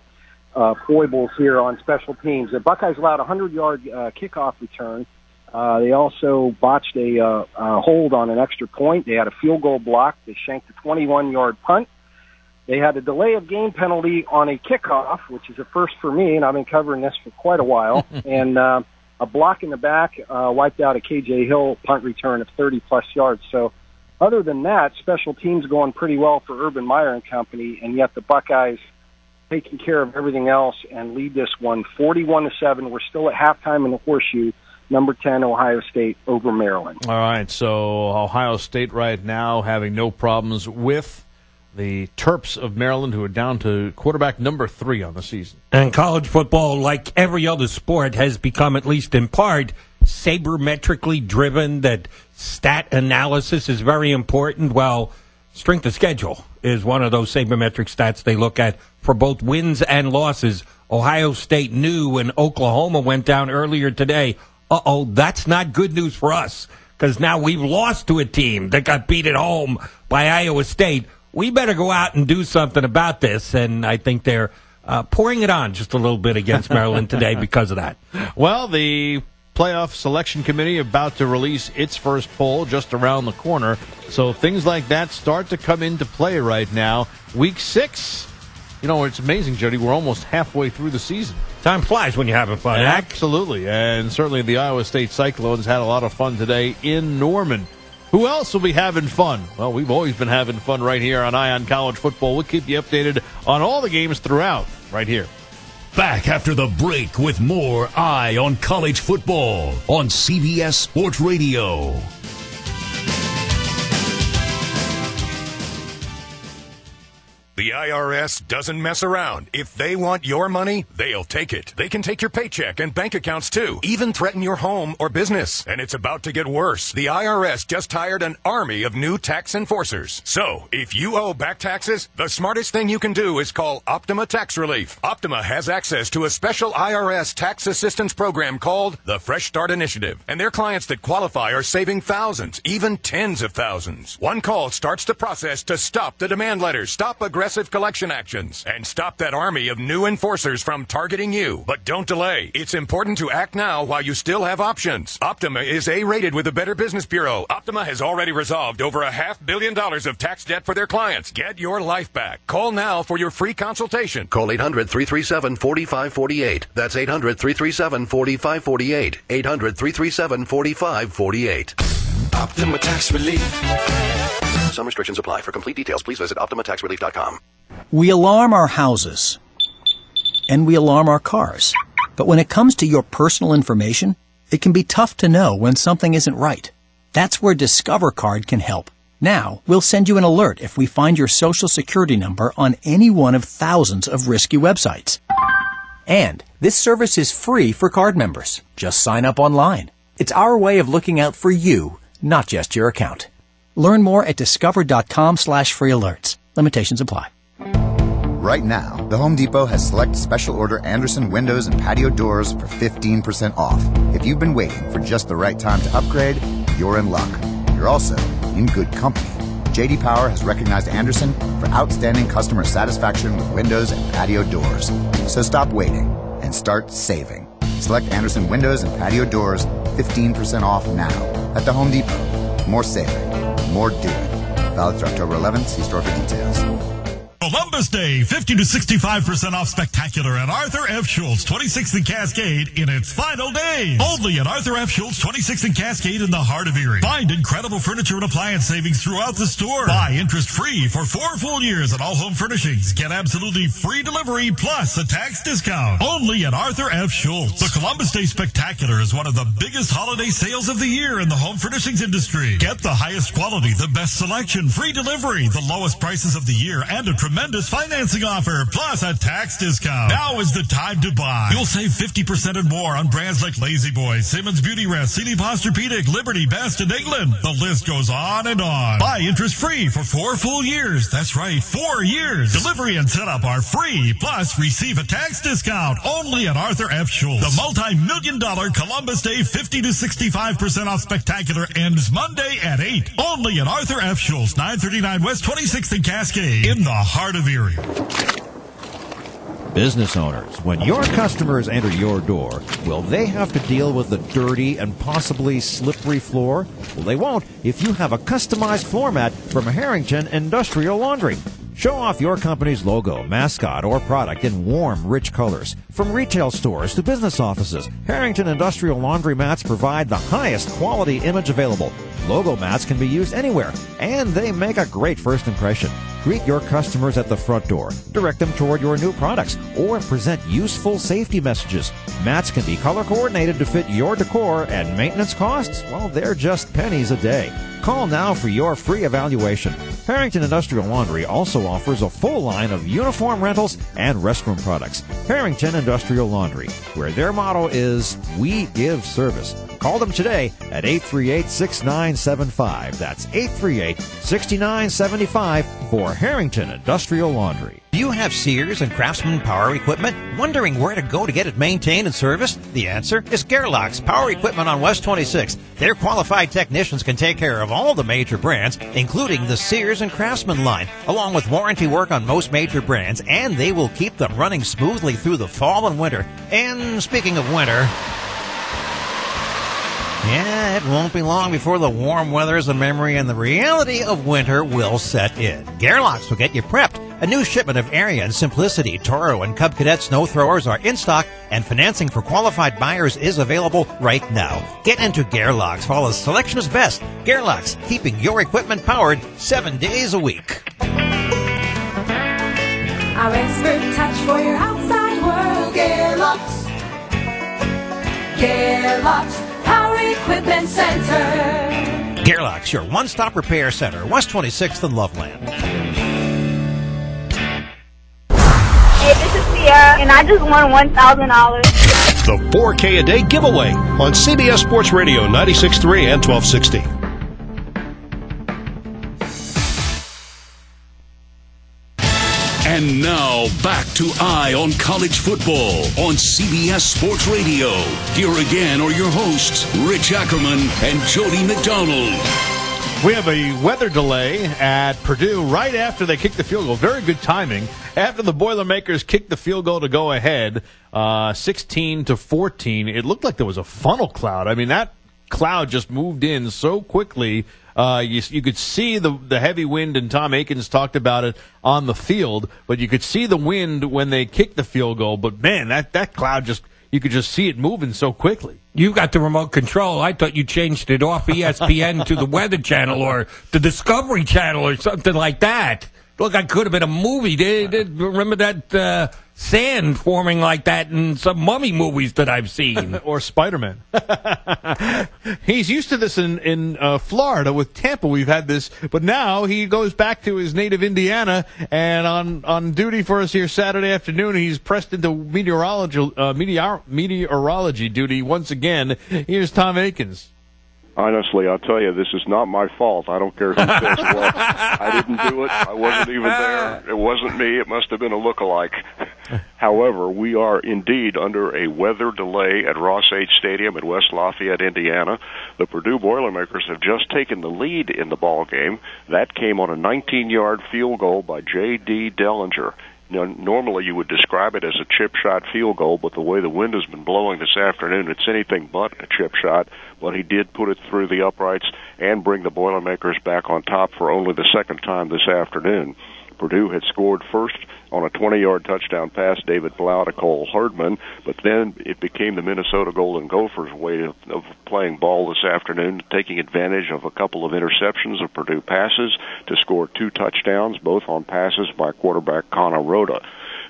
foibles here on special teams. The Buckeyes allowed a 100-yard kickoff return. They also botched a hold on an extra point. They had a field goal block. They shanked a 21-yard punt. They had a delay of game penalty on a kickoff, which is a first for me, and I've been covering this for quite a while. And a block in the back wiped out a K.J. Hill punt return of 30-plus yards. So other than that, special teams going pretty well for Urban Meyer and company, and yet the Buckeyes taking care of everything else and lead this one 41-7. We're still at halftime in the Horseshoe. Number 10, Ohio State over Maryland. All right, so Ohio State right now having no problems with the Terps of Maryland, who are down to quarterback number 3 on the season. And college football, like every other sport, has become, at least in part, sabermetrically driven, that stat analysis is very important. Well, strength of schedule is one of those sabermetric stats they look at for both wins and losses. Ohio State knew when Oklahoma went down earlier today, that's not good news for us, because now we've lost to a team that got beat at home by Iowa State. We better go out and do something about this, and I think they're pouring it on just a little bit against Maryland today because of that. Well, the playoff selection committee about to release its first poll just around the corner, so things like that start to come into play right now. Week 6, you know, it's amazing, Jody, we're almost halfway through the season. Time flies when you're having fun. Absolutely, and certainly the Iowa State Cyclones had a lot of fun today in Norman. Who else will be having fun? Well, we've always been having fun right here on Eye on College Football. We'll keep you updated on all the games throughout, right here. Back after the break with more Eye on College Football on CBS Sports Radio. The IRS doesn't mess around. If they want your money, they'll take it. They can take your paycheck and bank accounts too, even threaten your home or business. And it's about to get worse. The IRS just hired an army of new tax enforcers. So, if you owe back taxes, the smartest thing you can do is call Optima Tax Relief. Optima has access to a special IRS tax assistance program called the Fresh Start Initiative. And their clients that qualify are saving thousands, even tens of thousands. One call starts the process to stop the demand letters, stop aggressive collection actions, and stop that army of new enforcers from targeting you. But don't delay. It's important to act now while you still have options. Optima is A-rated with the Better Business Bureau. Optima has already resolved over $500 million of tax debt for their clients. Get your life back. Call now for your free consultation. Call 800-337-4548. That's 800-337-4548. 800-337-4548. Optima Tax Relief. Some restrictions apply. For complete details, please visit OptimaTaxRelief.com. We alarm our houses, and we alarm our cars. But when it comes to your personal information, it can be tough to know when something isn't right. That's where Discover Card can help. Now, we'll send you an alert if we find your Social Security number on any one of thousands of risky websites. And this service is free for card members. Just sign up online. It's our way of looking out for you, not just your account. Learn more at discover.com/free alerts. Limitations apply. Right now, the Home Depot has select special order Anderson windows and patio doors for 15% off. If you've been waiting for just the right time to upgrade, you're in luck. You're also in good company. J.D. Power has recognized Anderson for outstanding customer satisfaction with windows and patio doors. So stop waiting and start saving. Select Anderson windows and patio doors 15% off now at the Home Depot. More saving. More doing. Valid through October 11th. See store for details. Columbus Day, 50 to 65% off spectacular at Arthur F. Schultz, 26th and Cascade in its final days. Only at Arthur F. Schultz, 26th and Cascade in the heart of Erie. Find incredible furniture and appliance savings throughout the store. Buy interest-free for 4 full years at all home furnishings. Get absolutely free delivery plus a tax discount. Only at Arthur F. Schultz. The Columbus Day Spectacular is one of the biggest holiday sales of the year in the home furnishings industry. Get the highest quality, the best selection, free delivery, the lowest prices of the year, and a tremendous financing offer, plus a tax discount. Now is the time to buy. You'll save 50% and more on brands like Lazy Boy, Simmons Beauty Rest, CD Posturepedic, Liberty, Best, and England. The list goes on and on. Buy interest-free for 4 full years. That's right, 4 years. Delivery and setup are free, plus receive a tax discount. Only at Arthur F. Schultz. The multi-million-dollar Columbus Day 50 to 65% off spectacular ends Monday at 8. Only at Arthur F. Schultz, 939 West 26th and Cascade, in the heart of Erie. Business owners, when your customers enter your door, will they have to deal with the dirty and possibly slippery floor? Well, they won't if you have a customized floor mat from Harrington Industrial Laundry. Show off your company's logo, mascot, or product in warm, rich colors. From retail stores to business offices, Harrington Industrial Laundry mats provide the highest quality image available. Logo mats can be used anywhere, and they make a great first impression. Greet your customers at the front door, direct them toward your new products, or present useful safety messages. Mats can be color coordinated to fit your decor, and maintenance costs, well, they're just pennies a day. Call now for your free evaluation. Harrington Industrial Laundry also offers a full line of uniform rentals and restroom products. Harrington Industrial Laundry, where their motto is, we give service. Call them today at 838-6975. That's 838-6975 for Harrington Industrial Laundry. Do you have Sears and Craftsman power equipment? Wondering where to go to get it maintained and serviced? The answer is Gerlach's Power Equipment on West 26th. Their qualified technicians can take care of all the major brands, including the Sears and Craftsman line, along with warranty work on most major brands, and they will keep them running smoothly through the fall and winter. And speaking of winter, yeah, it won't be long before the warm weather is a memory and the reality of winter will set in. Gerlach's will get you prepped. A new shipment of Arian, Simplicity, Toro, and Cub Cadet snow throwers are in stock, and financing for qualified buyers is available right now. Get into Gerlach's while the selection is best. Gerlach's, keeping your equipment powered 7 days a week. Our expert touch for your outside world. Gerlach's. Gerlach's Power Equipment Center. Gerlach's, your one-stop repair center, West 26th and Loveland. Hey, this is Sierra, and I just won $1,000. The 4K a day giveaway on CBS Sports Radio 96.3 and 1260. And now, back to Eye on College Football on CBS Sports Radio. Here again are your hosts, Rich Ackerman and Jody McDonald. We have a weather delay at Purdue right after they kicked the field goal. Very good timing. After the Boilermakers kicked the field goal to go ahead, 16-14, it looked like there was a funnel cloud. I mean, that cloud just moved in so quickly. You could see the heavy wind, and Tom Akins talked about it on the field, but you could see the wind when they kicked the field goal. But, man, that cloud you could just see it moving so quickly. You got the remote control. I thought you changed it off ESPN to the Weather Channel or the Discovery Channel or something like that. Look, I could have been a movie. Remember that sand forming like that in some mummy movies that I've seen. Or Spider-Man. He's used to this in Florida with Tampa. We've had this, but now he goes back to his native Indiana, and on duty for us here Saturday afternoon, he's pressed into meteorology duty once again. Here's Tom Akins. Honestly, I'll tell you, this is not my fault. I don't care who says what. I didn't do it. I wasn't even there. It wasn't me. It must have been a lookalike. However, we are indeed under a weather delay at Ross H. Stadium in West Lafayette, Indiana. The Purdue Boilermakers have just taken the lead in the ball game. That came on a 19-yard field goal by J.D. Dellinger. Now, normally you would describe it as a chip shot field goal, but the way the wind has been blowing this afternoon, it's anything but a chip shot. But he did put it through the uprights and bring the Boilermakers back on top for only the second time this afternoon. Purdue had scored first on a 20-yard touchdown pass, David Blau to Cole Herdman, but then it became the Minnesota Golden Gophers' way of playing ball this afternoon, taking advantage of a couple of interceptions of Purdue passes to score 2 touchdowns, both on passes by quarterback Connor Rhoda.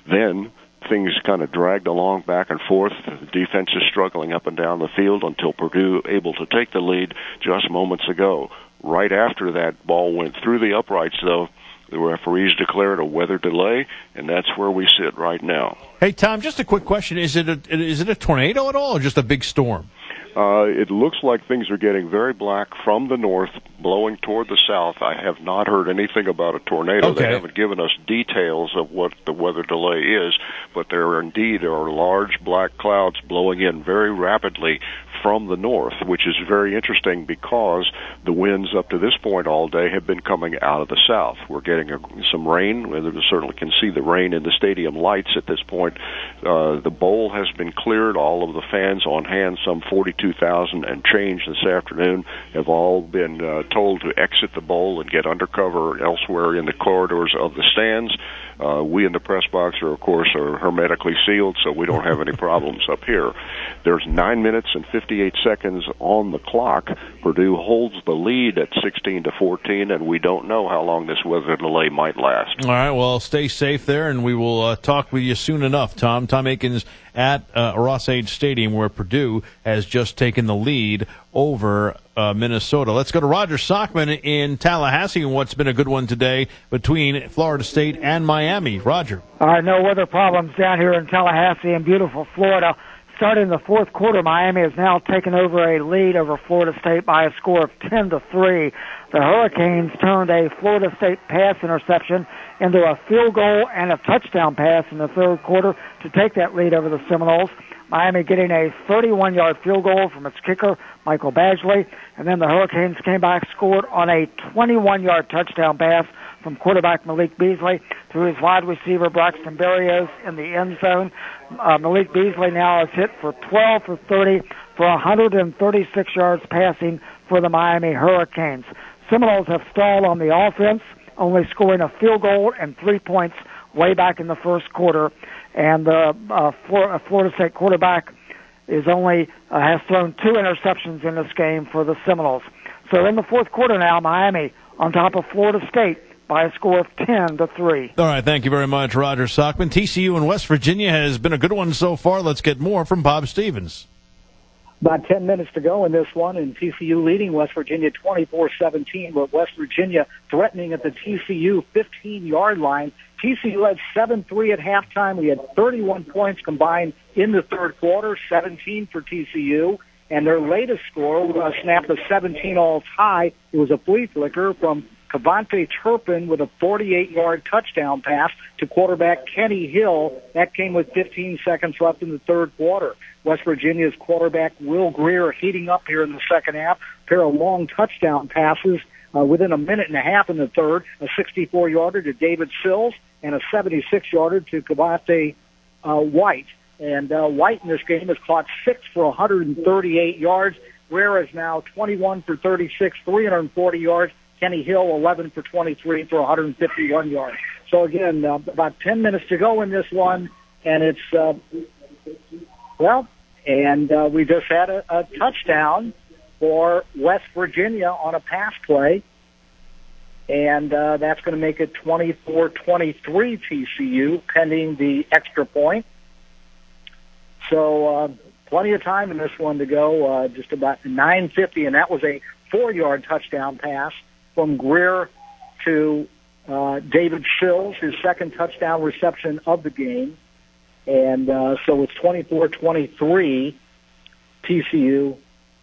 Then things kind of dragged along back and forth. The defense is struggling up and down the field until Purdue able to take the lead just moments ago. Right after that ball went through the uprights, though, the referees declared a weather delay, and that's where we sit right now. Hey, Tom, just a quick question. Is it a tornado at all or just a big storm? It looks like things are getting very black from the north, blowing toward the south. I have not heard anything about a tornado. Okay. They haven't given us details of what the weather delay is, but there are large black clouds blowing in very rapidly from the north, which is very interesting because the winds up to this point all day have been coming out of the south. We're getting some rain. We certainly can see the rain in the stadium lights at this point. The bowl has been cleared. All of the fans on hand, some 42,000 and change this afternoon, have all been told to exit the bowl and get undercover elsewhere in the corridors of the stands. We in the press box are hermetically sealed, so we don't have any problems up here. There's 9 minutes and 58 seconds on the clock. Purdue holds the lead at 16-14, and we don't know how long this weather delay might last. All right, well, stay safe there, and we will talk with you soon enough, Tom. Tom Aikens at Ross-Age Stadium, where Purdue has just taken the lead over Minnesota. Let's go to Roger Sockman in Tallahassee, and what's been a good one today between Florida State and Miami. Roger. All right, no weather problems down here in Tallahassee in beautiful Florida. Starting the fourth quarter, Miami has now taken over a lead over Florida State by a score of 10-3. The Hurricanes turned a Florida State pass interception into a field goal and a touchdown pass in the third quarter to take that lead over the Seminoles. Miami getting a 31-yard field goal from its kicker, Michael Badgley, and then the Hurricanes came back, scored on a 21-yard touchdown pass from quarterback Malik Beasley to his wide receiver Braxton Berrios in the end zone. Malik Beasley now is hit for 12 for 30 for 136 yards passing for the Miami Hurricanes. Seminoles have stalled on the offense, only scoring a field goal and 3 points way back in the first quarter. And the Florida State quarterback is has thrown 2 interceptions in this game for the Seminoles. So in the fourth quarter now, Miami on top of Florida State by a score of 10-3. All right, thank you very much, Roger Sockman. TCU in West Virginia has been a good one so far. Let's get more from Bob Stevens. About 10 minutes to go in this one, and TCU leading West Virginia 24-17, with West Virginia threatening at the TCU 15-yard line. TCU had 7-3 at halftime. We had 31 points combined in the third quarter, 17 for TCU. And their latest score snapped a 17-all tie. It was a flea flicker from Cavante Turpin with a 48-yard touchdown pass to quarterback Kenny Hill. That came with 15 seconds left in the third quarter. West Virginia's quarterback Will Greer heating up here in the second half. A pair of long touchdown passes within a minute and a half in the third. A 64-yarder to David Sills and a 76-yarder to Cavante White. And White in this game has caught 6 for 138 yards. Greer is now 21 for 36, 340 yards. Kenny Hill, 11 for 23 for 151 yards. So, again, about 10 minutes to go in this one, and it's, we just had a touchdown for West Virginia on a pass play, and that's going to make it 24-23 TCU, pending the extra point. So, plenty of time in this one to go, just about 9:50, and that was a 4-yard touchdown pass from Greer to David Sills, his second touchdown reception of the game. And so it's 24-23 TCU.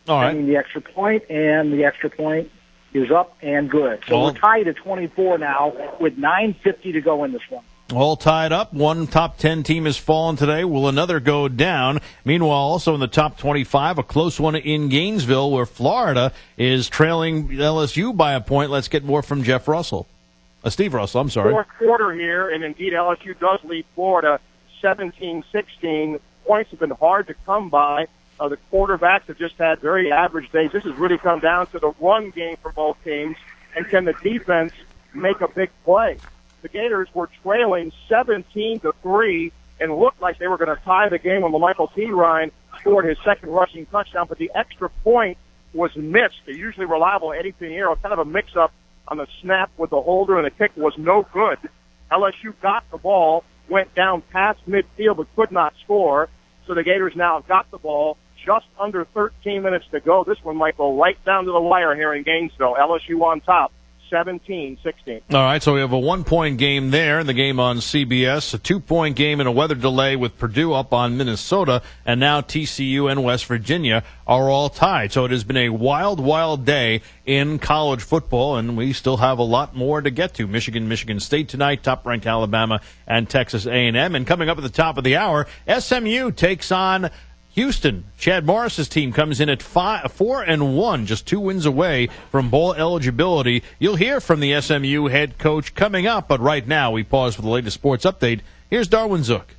All right. The extra point, and the extra point is up and good. So we're tied at 24 now with 9:50 to go in this one. All tied up. One top 10 team has fallen today. Will another go down? Meanwhile, also in the top 25, a close one in Gainesville where Florida is trailing LSU by a point. Let's get more from Steve Russell, I'm sorry. Fourth quarter here, and indeed LSU does lead Florida 17-16. Points have been hard to come by. The quarterbacks have just had very average days. This has really come down to the run game for both teams, and can the defense make a big play? the Gators were trailing 17-3 and looked like they were going to tie the game when Michael T. Ryan scored his second rushing touchdown, but the extra point was missed. The usually reliable Eddie Pinheiro, kind of a mix-up on the snap with the holder, and the kick was no good. LSU got the ball, went down past midfield, but could not score. So the Gators now got the ball. Just under 13 minutes to go. This one might go right down to the wire here in Gainesville. LSU on top, 17-16. All right, so we have a 1-point game there in the game on CBS, a 2-point game and a weather delay with Purdue up on Minnesota, and now TCU and West Virginia are all tied. So it has been a wild, wild day in college football, and we still have a lot more to get to. Michigan State tonight, top-ranked Alabama and Texas A&M. And coming up at the top of the hour, SMU takes on Houston. Chad Morris's team comes in at 4-1, just 2 wins away from bowl eligibility. You'll hear from the SMU head coach coming up, but right now we pause for the latest sports update. Here's Darwin Zook.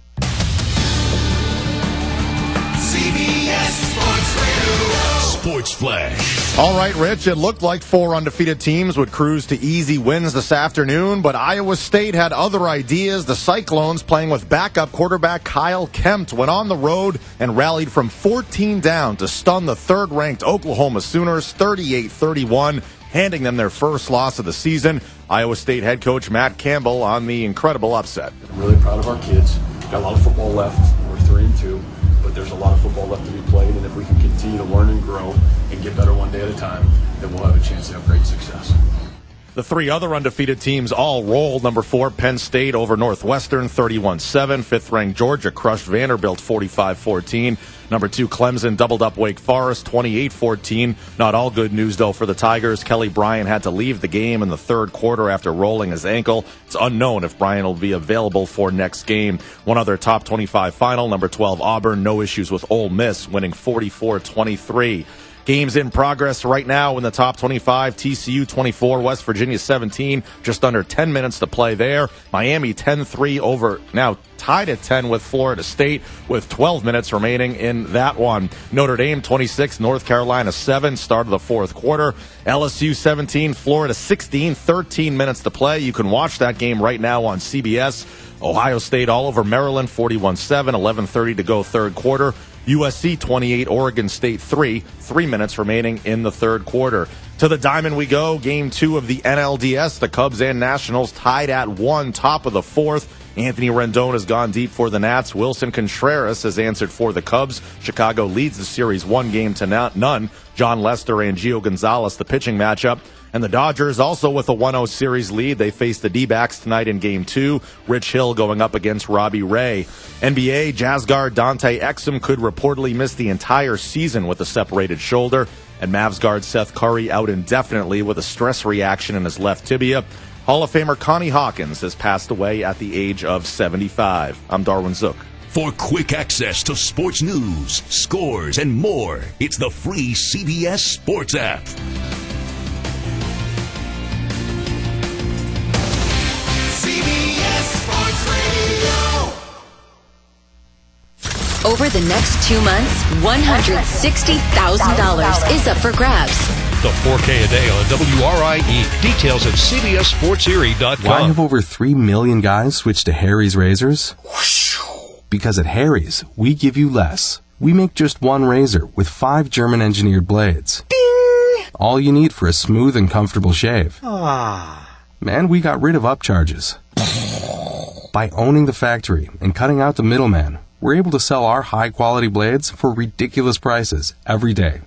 CBS Sports Radio. Sports Flash. All right, Rich, it looked like 4 undefeated teams would cruise to easy wins this afternoon, but Iowa State had other ideas. The Cyclones, playing with backup quarterback Kyle Kempt, went on the road and rallied from 14 down to stun the third-ranked Oklahoma Sooners 38-31, handing them their first loss of the season. Iowa State head coach Matt Campbell on the incredible upset. I'm really proud of our kids. Got a lot of football left. We're 3-2. But there's a lot of football left to be played, and if we can continue to learn and grow and get better one day at a time, then we'll have a chance to have great success. The 3 other undefeated teams all rolled. Number 4, Penn State over Northwestern 31-7. 5th-ranked Georgia crushed Vanderbilt 45-14. Number 2, Clemson doubled up Wake Forest 28-14. Not all good news, though, for the Tigers. Kelly Bryant had to leave the game in the third quarter after rolling his ankle. It's unknown if Bryant will be available for next game. One other top 25 final, number 12, Auburn, no issues with Ole Miss, winning 44-23. Games in progress right now in the top 25. TCU 24, West Virginia 17. Just under 10 minutes to play there. Miami 10-3 over, now tied at 10 with Florida State with 12 minutes remaining in that one. Notre Dame 26, North Carolina 7, start of the fourth quarter. LSU 17, Florida 16, 13 minutes to play. You can watch that game right now on CBS. Ohio State all over Maryland 41-7, 11:30 to go third quarter. USC 28, Oregon State 3 minutes remaining in the third quarter. To the diamond we go, game 2 of the NLDS. The Cubs and Nationals tied at 1, top of the fourth. Anthony Rendon has gone deep for the Nats. Wilson Contreras has answered for the Cubs. Chicago leads the series 1-0 John Lester and Gio Gonzalez, the pitching matchup. And the Dodgers also with a 1-0 series lead. They face the D-backs tonight in Game 2. Rich Hill going up against Robbie Ray. NBA, Jazz guard Dante Exum could reportedly miss the entire season with a separated shoulder. And Mavs guard Seth Curry out indefinitely with a stress reaction in his left tibia. Hall of Famer Connie Hawkins has passed away at the age of 75. I'm Darwin Zook. For quick access to sports news, scores, and more, it's the free CBS Sports app. Over the next 2 months, $160,000 is up for grabs. The 4K a day on WRIE. Details at CBSSportsErie.com. Why have over 3 million guys switched to Harry's razors? Because at Harry's, we give you less. We make just one razor with 5 German-engineered blades. Ding! All you need for a smooth and comfortable shave. And we got rid of upcharges. By owning the factory and cutting out the middleman, we're able to sell our high-quality blades for ridiculous prices every day.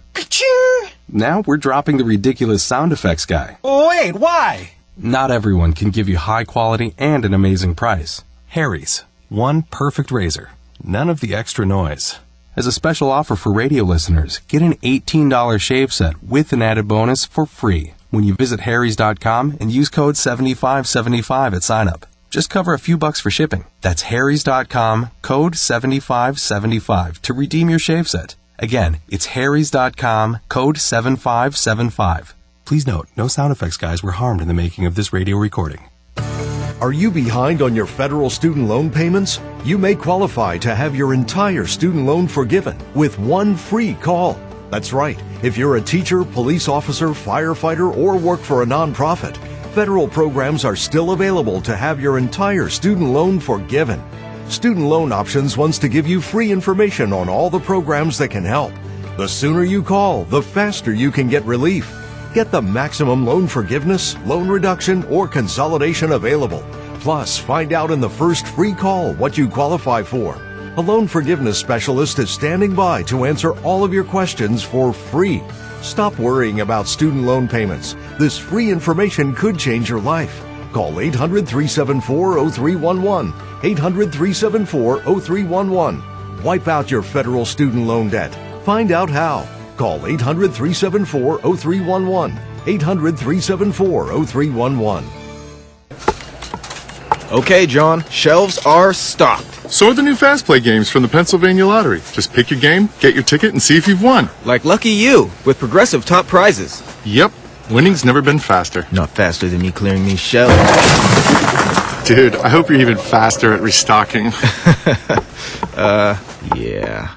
Now we're dropping the ridiculous sound effects guy. Wait, why? Not everyone can give you high quality and an amazing price. Harry's. One perfect razor. None of the extra noise. As a special offer for radio listeners, get an $18 shave set with an added bonus for free when you visit harrys.com and use code 7575 at sign-up. Just cover a few bucks for shipping. That's harrys.com, code 7575 to redeem your shave set. Again, it's harrys.com, code 7575. Please note, no sound effects guys were harmed in the making of this radio recording. Are you behind on your federal student loan payments? You may qualify to have your entire student loan forgiven with one free call. That's right. If you're a teacher, police officer, firefighter, or work for a nonprofit, federal programs are still available to have your entire student loan forgiven. Student Loan Options wants to give you free information on all the programs that can help. The sooner you call, the faster you can get relief. Get the maximum loan forgiveness, loan reduction, or consolidation available. Plus, find out in the first free call what you qualify for. A loan forgiveness specialist is standing by to answer all of your questions for free. Stop worrying about student loan payments. This free information could change your life. Call 800-374-0311. 800-374-0311. Wipe out your federal student loan debt. Find out how. Call 800-374-0311. 800-374-0311. Okay, John, shelves are stocked. So are the new Fast Play games from the Pennsylvania Lottery. Just pick your game, get your ticket, and see if you've won. Like Lucky You, with progressive top prizes. Yep, winning's never been faster. Not faster than me clearing these shelves. Dude, I hope you're even faster at restocking. Yeah.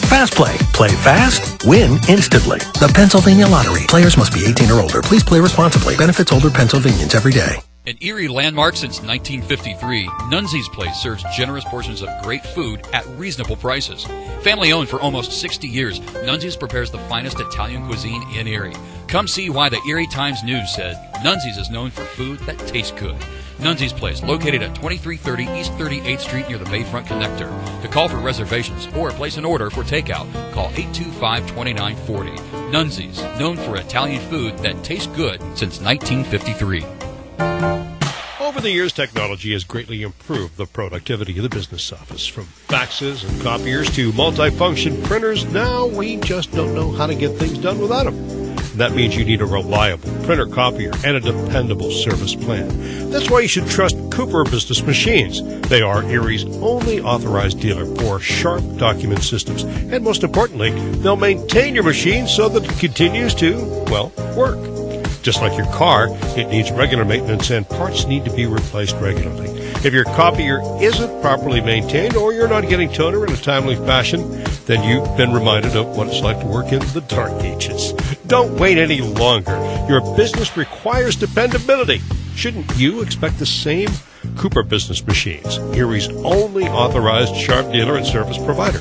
Fast Play. Play fast, win instantly. The Pennsylvania Lottery. Players must be 18 or older. Please play responsibly. Benefits older Pennsylvanians every day. An Erie landmark since 1953, Nunzi's Place serves generous portions of great food at reasonable prices. Family owned for almost 60 years, Nunzi's prepares the finest Italian cuisine in Erie. Come see why the Erie Times News said Nunzi's is known for food that tastes good. Nunzi's Place, located at 2330 East 38th Street near the Bayfront Connector. To call for reservations or place an order for takeout, call 825-2940. Nunzi's, known for Italian food that tastes good since 1953. Over the years, technology has greatly improved the productivity of the business office. From faxes and copiers to multifunction printers, now we just don't know how to get things done without them. That means you need a reliable printer copier and a dependable service plan. That's why you should trust Cooper Business Machines. They are Erie's only authorized dealer for sharp document systems. And most importantly, they'll maintain your machine so that it continues to, well, work. Just like your car, it needs regular maintenance and parts need to be replaced regularly. If your copier isn't properly maintained or you're not getting toner in a timely fashion, then you've been reminded of what it's like to work in the dark ages. Don't wait any longer. Your business requires dependability. Shouldn't you expect the same? Cooper Business Machines, Erie's only authorized sharp dealer and service provider,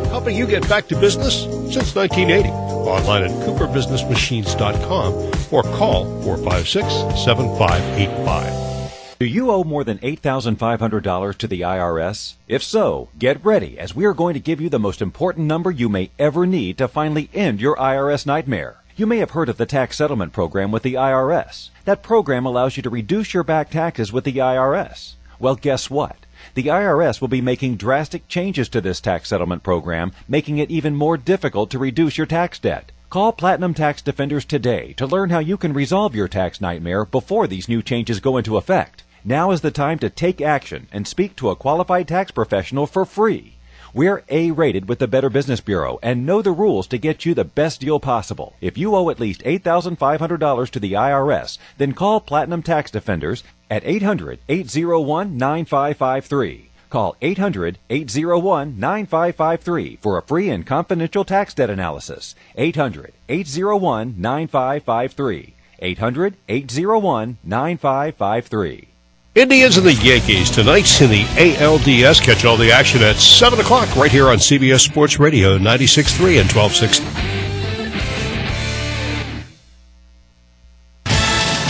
helping you get back to business since 1980. Online at cooperbusinessmachines.com or call 456-7585. Do you owe more than $8,500 to the IRS? If so, get ready, as we are going to give you the most important number you may ever need to finally end your IRS nightmare. You may have heard of the tax settlement program with the IRS. That program allows you to reduce your back taxes with the IRS. Well, guess what? The IRS will be making drastic changes to this tax settlement program, making it even more difficult to reduce your tax debt. Call Platinum Tax Defenders today to learn how you can resolve your tax nightmare before these new changes go into effect. Now is the time to take action and speak to a qualified tax professional for free. We're A-rated with the Better Business Bureau and know the rules to get you the best deal possible. If you owe at least $8,500 to the IRS, then call Platinum Tax Defenders at 800-801-9553. Call 800-801-9553 for a free and confidential tax debt analysis. 800-801-9553. 800-801-9553. Indians and the Yankees tonight in the ALDS. Catch all the action at 7 o'clock right here on CBS Sports Radio 96.3 and 1260.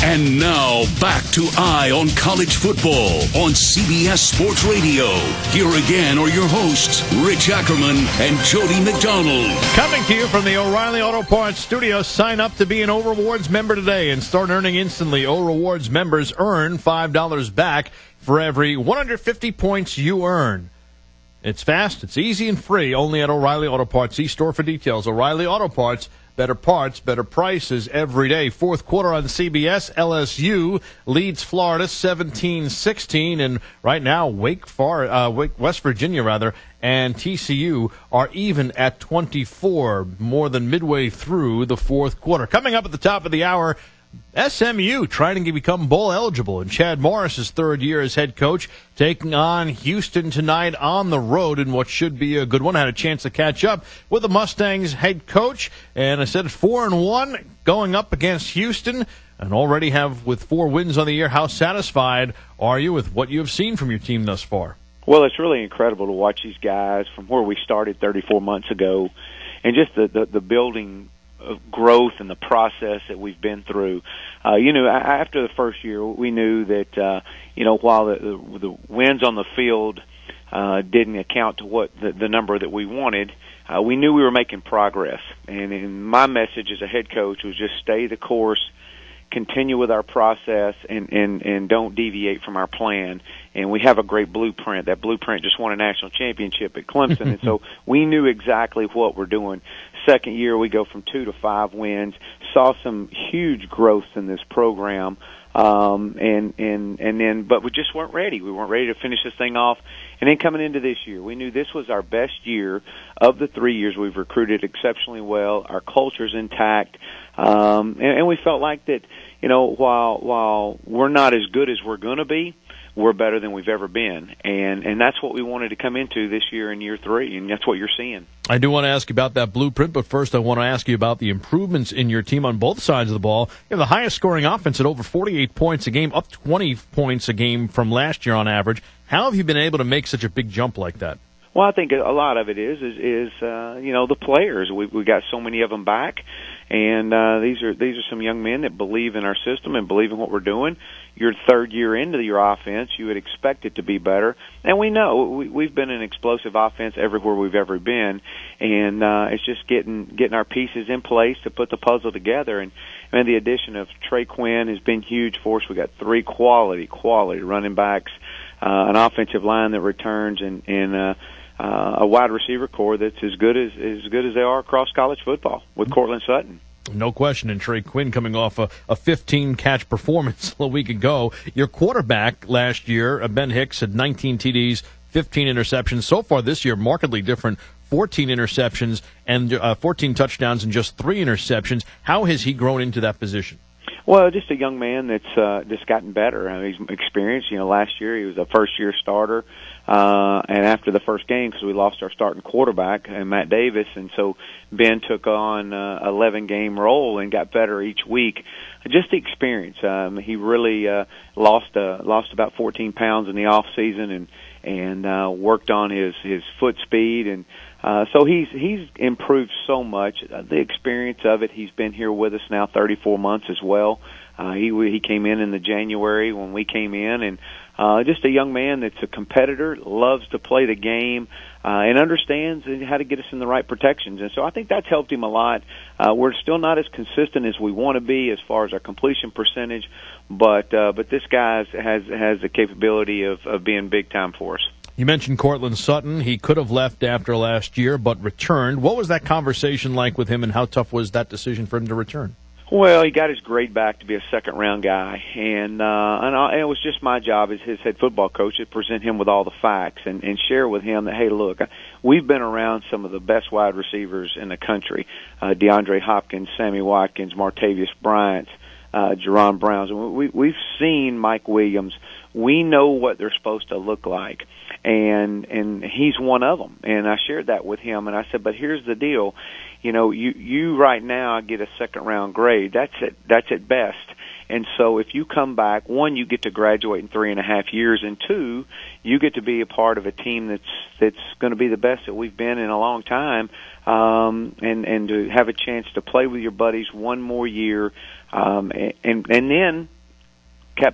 And now, back to Eye on College Football on CBS Sports Radio. Here again are your hosts, Rich Ackerman and Jody McDonald. Coming to you from the O'Reilly Auto Parts studio. Sign up to be an O Rewards member today and start earning instantly. O Rewards members earn $5 back for every 150 points you earn. It's fast, it's easy, and free. Only at O'Reilly Auto Parts. See store for details. O'Reilly Auto Parts. Better parts, better prices every day. Fourth quarter on CBS. LSU leads Florida 17-16, and right now West Virginia and TCU are even at 24, more than midway through the fourth quarter. Coming up at the top of the hour, SMU trying to become bowl eligible, and Chad Morris's third year as head coach taking on Houston tonight on the road in what should be a good one. I had a chance to catch up with the Mustangs head coach, and I said 4-1 going up against Houston. and already have with 4 wins on the year. How satisfied are you with what you have seen from your team thus far? Well, it's really incredible to watch these guys from where we started 34 months ago, and just the building of growth and the process that we've been through. After the first year, we knew that while the wins on the field didn't account to what the number that we wanted, we knew we were making progress. And my message as a head coach was just stay the course, continue with our process, and don't deviate from our plan. And we have a great blueprint. That blueprint just won a national championship at Clemson, and so we knew exactly what we're doing. Second year, we go from 2 to 5 wins. Saw some huge growth in this program, but we just weren't ready. We weren't ready to finish this thing off. And then coming into this year, we knew this was our best year of the 3 years. We've recruited exceptionally well. Our culture's intact, and we felt like that. While we're not as good as we're going to be, we're better than we've ever been. And that's what we wanted to come into this year in year 3, and that's what you're seeing. I do want to ask you about that blueprint, but first I want to ask you about the improvements in your team on both sides of the ball. You have the highest scoring offense at over 48 points a game, up 20 points a game from last year on average. How have you been able to make such a big jump like that? Well, I think a lot of it is the players. We got so many of them back, and these are some young men that believe in our system and believe in what we're doing. Your third year into your offense, you would expect it to be better, and we know we've been an explosive offense everywhere we've ever been, and it's just getting our pieces in place to put the puzzle together. And the addition of Trey Quinn has been huge for us. We got 3 quality running backs, an offensive line that returns, and a wide receiver core that's as good as they are across college football with Cortland Sutton. No question, and Trey Quinn coming off a 15-catch performance a week ago. Your quarterback last year, Ben Hicks, had 19 TDs, 15 interceptions. So far this year, markedly different, 14 interceptions and 14 touchdowns and just 3 interceptions. How has he grown into that position? Well, just a young man that's just gotten better. I mean, he's experienced. Last year he was a first-year starter, and after the first game, because we lost our starting quarterback, Matt Davis, and so Ben took on a 11-game role and got better each week. Just the experience. He really lost about 14 pounds in the off season and worked on his foot speed, and so he's improved so much. The experience of it, he's been here with us now 34 months as well. He came in the January when we came in, and just a young man that's a competitor, loves to play the game, and understands how to get us in the right protections. And so I think that's helped him a lot. We're still not as consistent as we want to be as far as our completion percentage, but this guy has the capability of being big time for us. You mentioned Cortland Sutton. He could have left after last year, but returned. What was that conversation like with him, and how tough was that decision for him to return? Well, he got his grade back to be a second-round guy, and it was just my job as his head football coach to present him with all the facts and share with him that, hey, look, we've been around some of the best wide receivers in the country, DeAndre Hopkins, Sammy Watkins, Martavius Bryant, Jerron Browns. We've seen Mike Williams. We know what they're supposed to look like, and he's one of them. And I shared that with him, and I said, but here's the deal. You right now get a second-round grade. That's at best. And so if you come back, 1, you get to graduate in 3.5 years, and 2, you get to be a part of a team that's going to be the best that we've been in a long time, and to have a chance to play with your buddies one more year, and then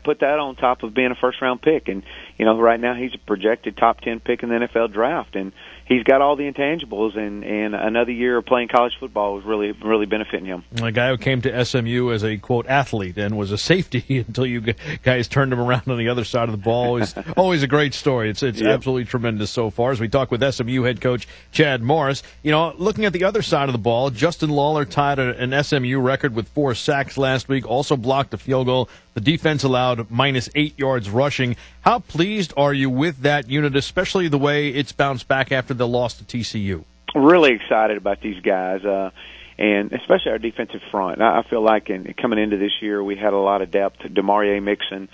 put that on top of being a first-round pick. And, right now he's a projected top 10 pick in the NFL draft, and he's got all the intangibles, and another year of playing college football was really, really benefiting him. A guy who came to SMU as a, quote, athlete and was a safety until you guys turned him around on the other side of the ball. Always a great story. It's absolutely tremendous so far. As we talk with SMU head coach Chad Morris, looking at the other side of the ball, Justin Lawler tied an SMU record with 4 sacks last week, also blocked a field goal. The defense allowed -8 yards rushing. How pleased are you with that unit, especially the way it's bounced back after the loss to TCU? Really excited about these guys, and especially our defensive front. I feel like coming into this year, we had a lot of depth. DeMarie Mixon,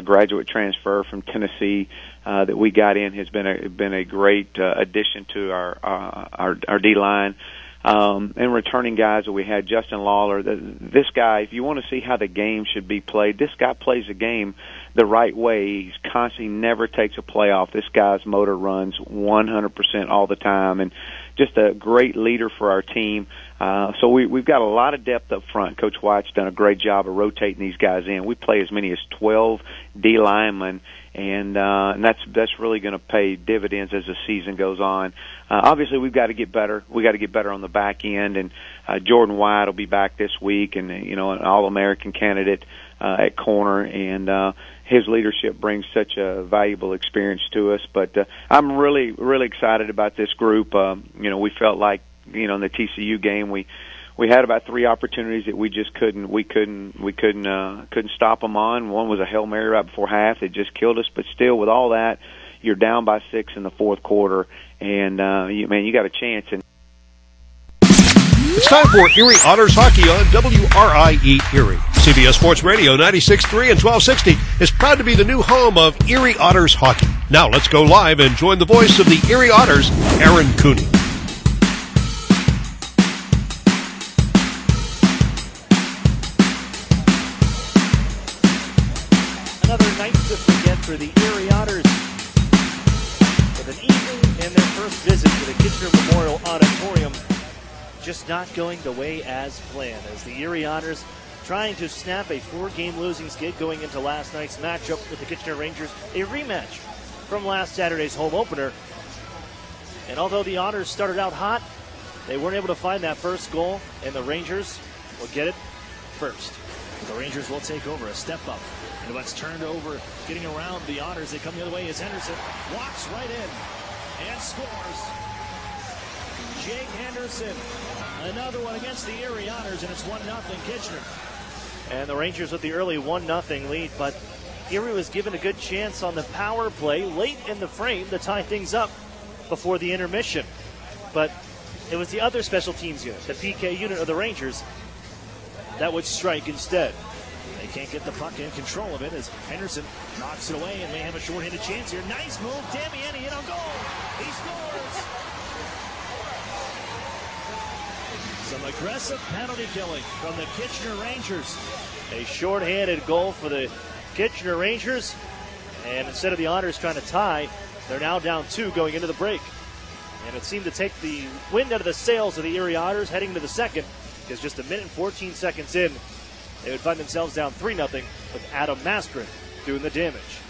graduate transfer from Tennessee, that we got in, has been a great addition to our D-line. and returning guys that we had, Justin Lawler. This guy, if you want to see how the game should be played, this guy plays the game the right way. He's constantly never takes a play off. This guy's motor runs 100% all the time, and just a great leader for our team. So we've got a lot of depth up front. Coach White's done a great job of rotating these guys in. We play as many as 12 D linemen, and that's really going to pay dividends as the season goes on. Obviously, we've got to get better. We got to get better on the back end, and Jordan White will be back this week, and an All-American candidate at corner, and his leadership brings such a valuable experience to us. But I'm really, really excited about this group. We felt like in the TCU game we had about 3 opportunities that we just couldn't stop them on. One was a Hail Mary right before half. It just killed us. But still, with all that, you're down by 6 in the fourth quarter, and you got a chance. And it's time for Erie Otters Hockey on WRIE Erie. CBS Sports Radio 96.3 and 1260 is proud to be the new home of Erie Otters Hockey. Now let's go live and join the voice of the Erie Otters, Aaron Cooney. Another night to forget for the Erie Otters, with an evening and their first visit to the Kitchener Memorial Auditorium just not going the way as planned, as the Erie Otters trying to snap a 4-game losing skid going into last night's matchup with the Kitchener Rangers, a rematch from last Saturday's home opener. And although the Otters started out hot, they weren't able to find that first goal, and the Rangers will get it first. The Rangers will take over, a step up. And what's turned over, getting around the Otters. They come the other way as Henderson walks right in and scores. Jake Henderson, another one against the Erie Otters, and it's 1-0 Kitchener. And the Rangers with the early 1-0 lead, but Erie was given a good chance on the power play late in the frame to tie things up before the intermission. But it was the other special teams unit, the PK unit of the Rangers, that would strike instead. They can't get the puck in control of it as Henderson knocks it away and may have a short-handed chance here. Nice move, Damiani in on goal. He scores. Some aggressive penalty killing from the Kitchener Rangers. A short-handed goal for the Kitchener Rangers. And instead of the Otters trying to tie, they're now down 2 going into the break. And it seemed to take the wind out of the sails of the Erie Otters heading to the second, because just 1 minute and 14 seconds in, they would find themselves down 3-0 with Adam Maskrin doing the damage.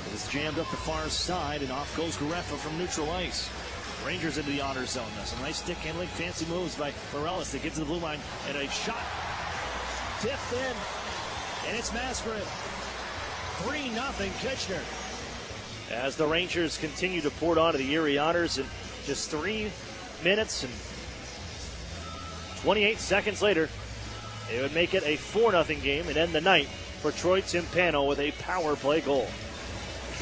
It is jammed up the far side, and off goes Gareffa from neutral ice. Rangers into the Otters zone. Now some nice stick handling, fancy moves by Morales. They get to the blue line, and a shot tipped in, and it's Maskrin. 3-0 Kitchener. As the Rangers continue to pour it on to the Erie Otters, and just 3 minutes and 28 seconds later, it would make it a 4-0 game and end the night for Troy Timpano with a power play goal.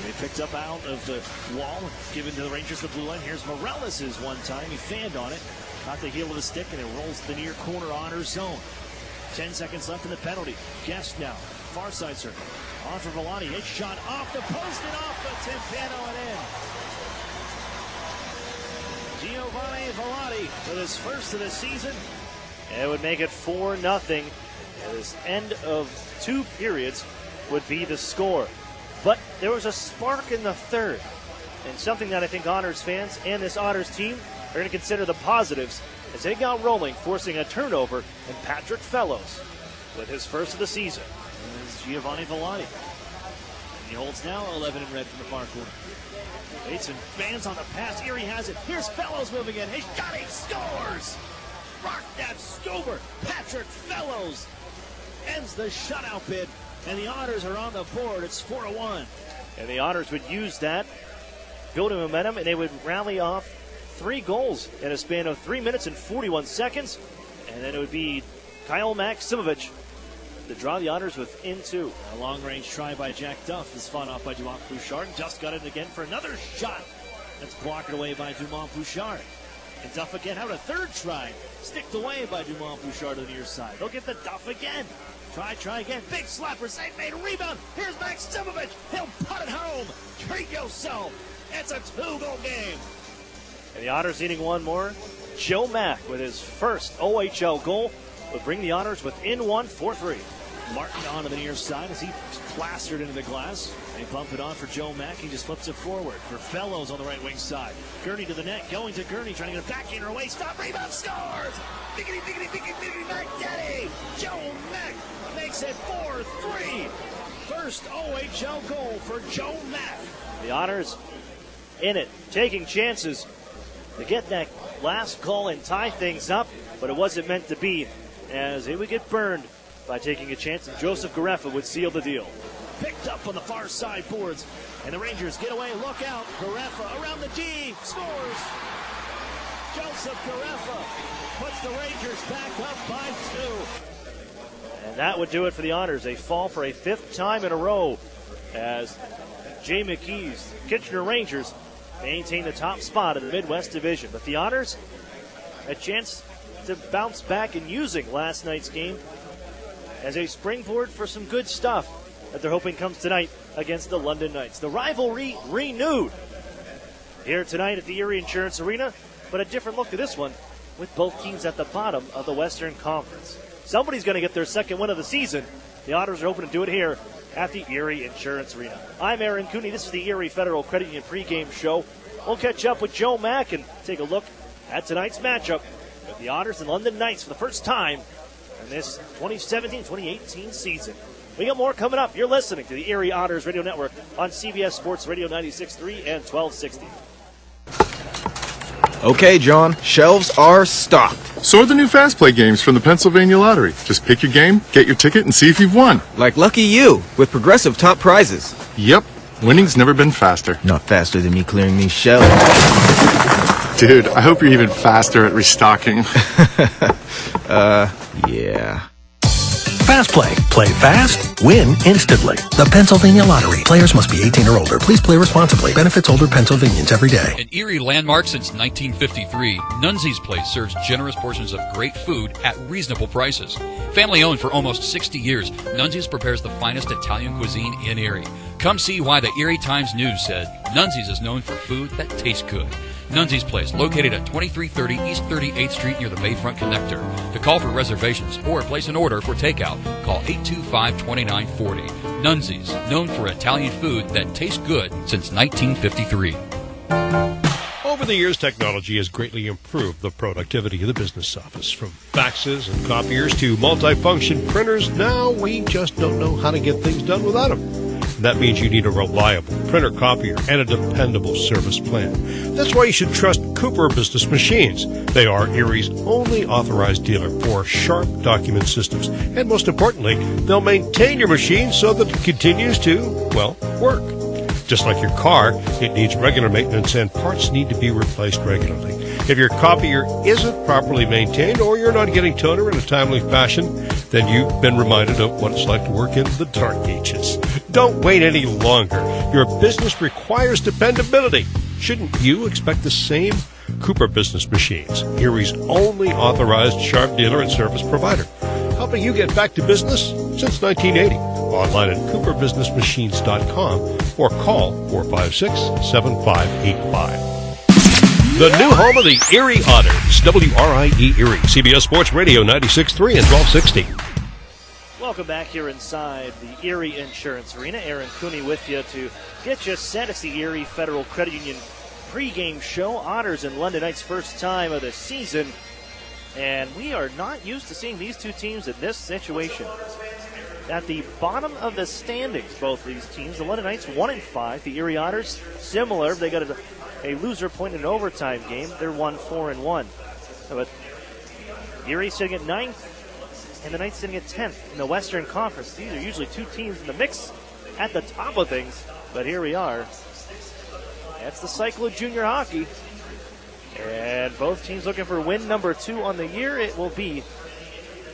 They picked up out of the wall, given to the Rangers the blue line. Here's Morales' one time. He fanned on it, caught the heel of the stick, and it rolls to the near corner Otters zone. 10 seconds left in the penalty. Guest now, far side circle. On for Velani, his shot off the post and off the Timpano and in. Giovanni Velani with his first of the season. It would make it 4-0. This end of 2 periods would be the score. But there was a spark in the third, and something that I think Otters fans and this Otters team are going to consider the positives as they got rolling, forcing a turnover, and Patrick Fellows with his first of the season. This is Giovanni Velani. He holds now 11 in red from the far corner. Bateson bands on the pass. Erie has it. Here's Fellows moving in. His shot, he scores! Rock that scober. Patrick Fellows ends the shutout bid, and the Otters are on the board. It's 4-1. And the Otters would use that, build a momentum, and they would rally off 3 goals in a span of 3 minutes and 41 seconds. And then it would be Kyle Maximovich to draw the Otters within 2. A long-range try by Jack Duff is fought off by Dumont Bouchard. Duff got it again for another shot. That's blocked away by Dumont Bouchard. And Duff again, out a third try. Sticked away by Dumont Bouchard on the near side. They'll get the Duff again. Try again. Big slapper, save made, rebound. Here's Maximovich. He'll put it home. Treat yourself. It's a 2-goal game. And the Otters needing one more Joe Mack with his first OHL goal will bring the Otters within one, 4-3. Martin on to the near side as he plastered into the glass. They bump it on for Joe Mack. He just flips it forward for Fellows on the right wing side. Gurney to the net, going to Gurney, trying to get a backhand away. Stop, rebound, scores! Biggity, biggity, biggity, biggity, Mack Daddy! Joe Mack makes it 4-3. First OHL goal for Joe Mack. The Otters in it, taking chances to get that last goal and tie things up, but it wasn't meant to be, as they would get burned by taking a chance, and Joseph Garefa would seal the deal. Picked up on the far side boards, and the Rangers get away. Look out. Garefa around the D. Scores. Joseph Garefa puts the Rangers back up by 2. And that would do it for the Otters. They fall for a 5th time in a row as Jay McKee's Kitchener Rangers maintain the top spot in the Midwest Division. But the Otters, a chance to bounce back and using last night's game as a springboard for some good stuff that they're hoping comes tonight against the London Knights. The rivalry renewed here tonight at the Erie Insurance Arena, but a different look to this one with both teams at the bottom of the Western Conference. Somebody's going to get their second win of the season. The Otters are hoping to do it here at the Erie Insurance Arena. I'm Aaron Cooney. This is the Erie Federal Credit Union pregame show. We'll catch up with Joe Mack and take a look at tonight's matchup with the Otters and London Knights for the first time in this 2017-2018 season. We got more coming up. You're listening to the Erie Otters Radio Network on CBS Sports Radio 96.3 and 1260. Okay, John, shelves are stocked. So are the new Fast Play games from the Pennsylvania Lottery. Just pick your game, get your ticket, and see if you've won. Like Lucky You, with progressive top prizes. Yep, winning's never been faster. Not faster than me clearing these shelves. Dude, I hope you're even faster at restocking. Yeah. Fast Play. Play fast, win instantly. The Pennsylvania Lottery. Players must be 18 or older. Please play responsibly. Benefits older Pennsylvanians every day. An Erie landmark since 1953, Nunzi's Place serves generous portions of great food at reasonable prices. Family owned for almost 60 years, Nunzi's prepares the finest Italian cuisine in Erie. Come see why the Erie Times News said Nunzi's is known for food that tastes good. Nunzi's Place, located at 2330 East 38th Street near the Bayfront Connector. To call for reservations or place an order for takeout, call 825-2940. Nunzi's, known for Italian food that tastes good since 1953. Over the years, technology has greatly improved the productivity of the business office. From faxes and copiers to multifunction printers, now we just don't know how to get things done without them. That means you need a reliable printer copier and a dependable service plan. That's why you should trust Cooper Business Machines. They are Erie's only authorized dealer for sharp document systems. And most importantly, they'll maintain your machine so that it continues to, well, work. Just like your car, it needs regular maintenance and parts need to be replaced regularly. If your copier isn't properly maintained or you're not getting toner in a timely fashion, then you've been reminded of what it's like to work in the dark ages. Don't wait any longer. Your business requires dependability. Shouldn't you expect the same? Cooper Business Machines, Erie's only authorized sharp dealer and service provider, helping you get back to business since 1980. Online at cooperbusinessmachines.com or call 456-7585. The new home of the Erie Otters, WRIE Erie, CBS Sports Radio 96.3 and 1260. Welcome back here inside the Erie Insurance Arena. Aaron Cooney with you to get you set. It's the Erie Federal Credit Union pregame show. Otters and London Knights' first time of the season. And we are not used to seeing these two teams in this situation. At the bottom of the standings, both these teams. The London Knights 1-5. The Erie Otters, similar. They got a loser point in an overtime game. They're 1-4-1. But Erie sitting at 9th, and the Knights sitting at 10th in the Western Conference. These are usually two teams in the mix at the top of things, but here we are. That's the cycle of junior hockey. And both teams looking for win number 2 on the year. It will be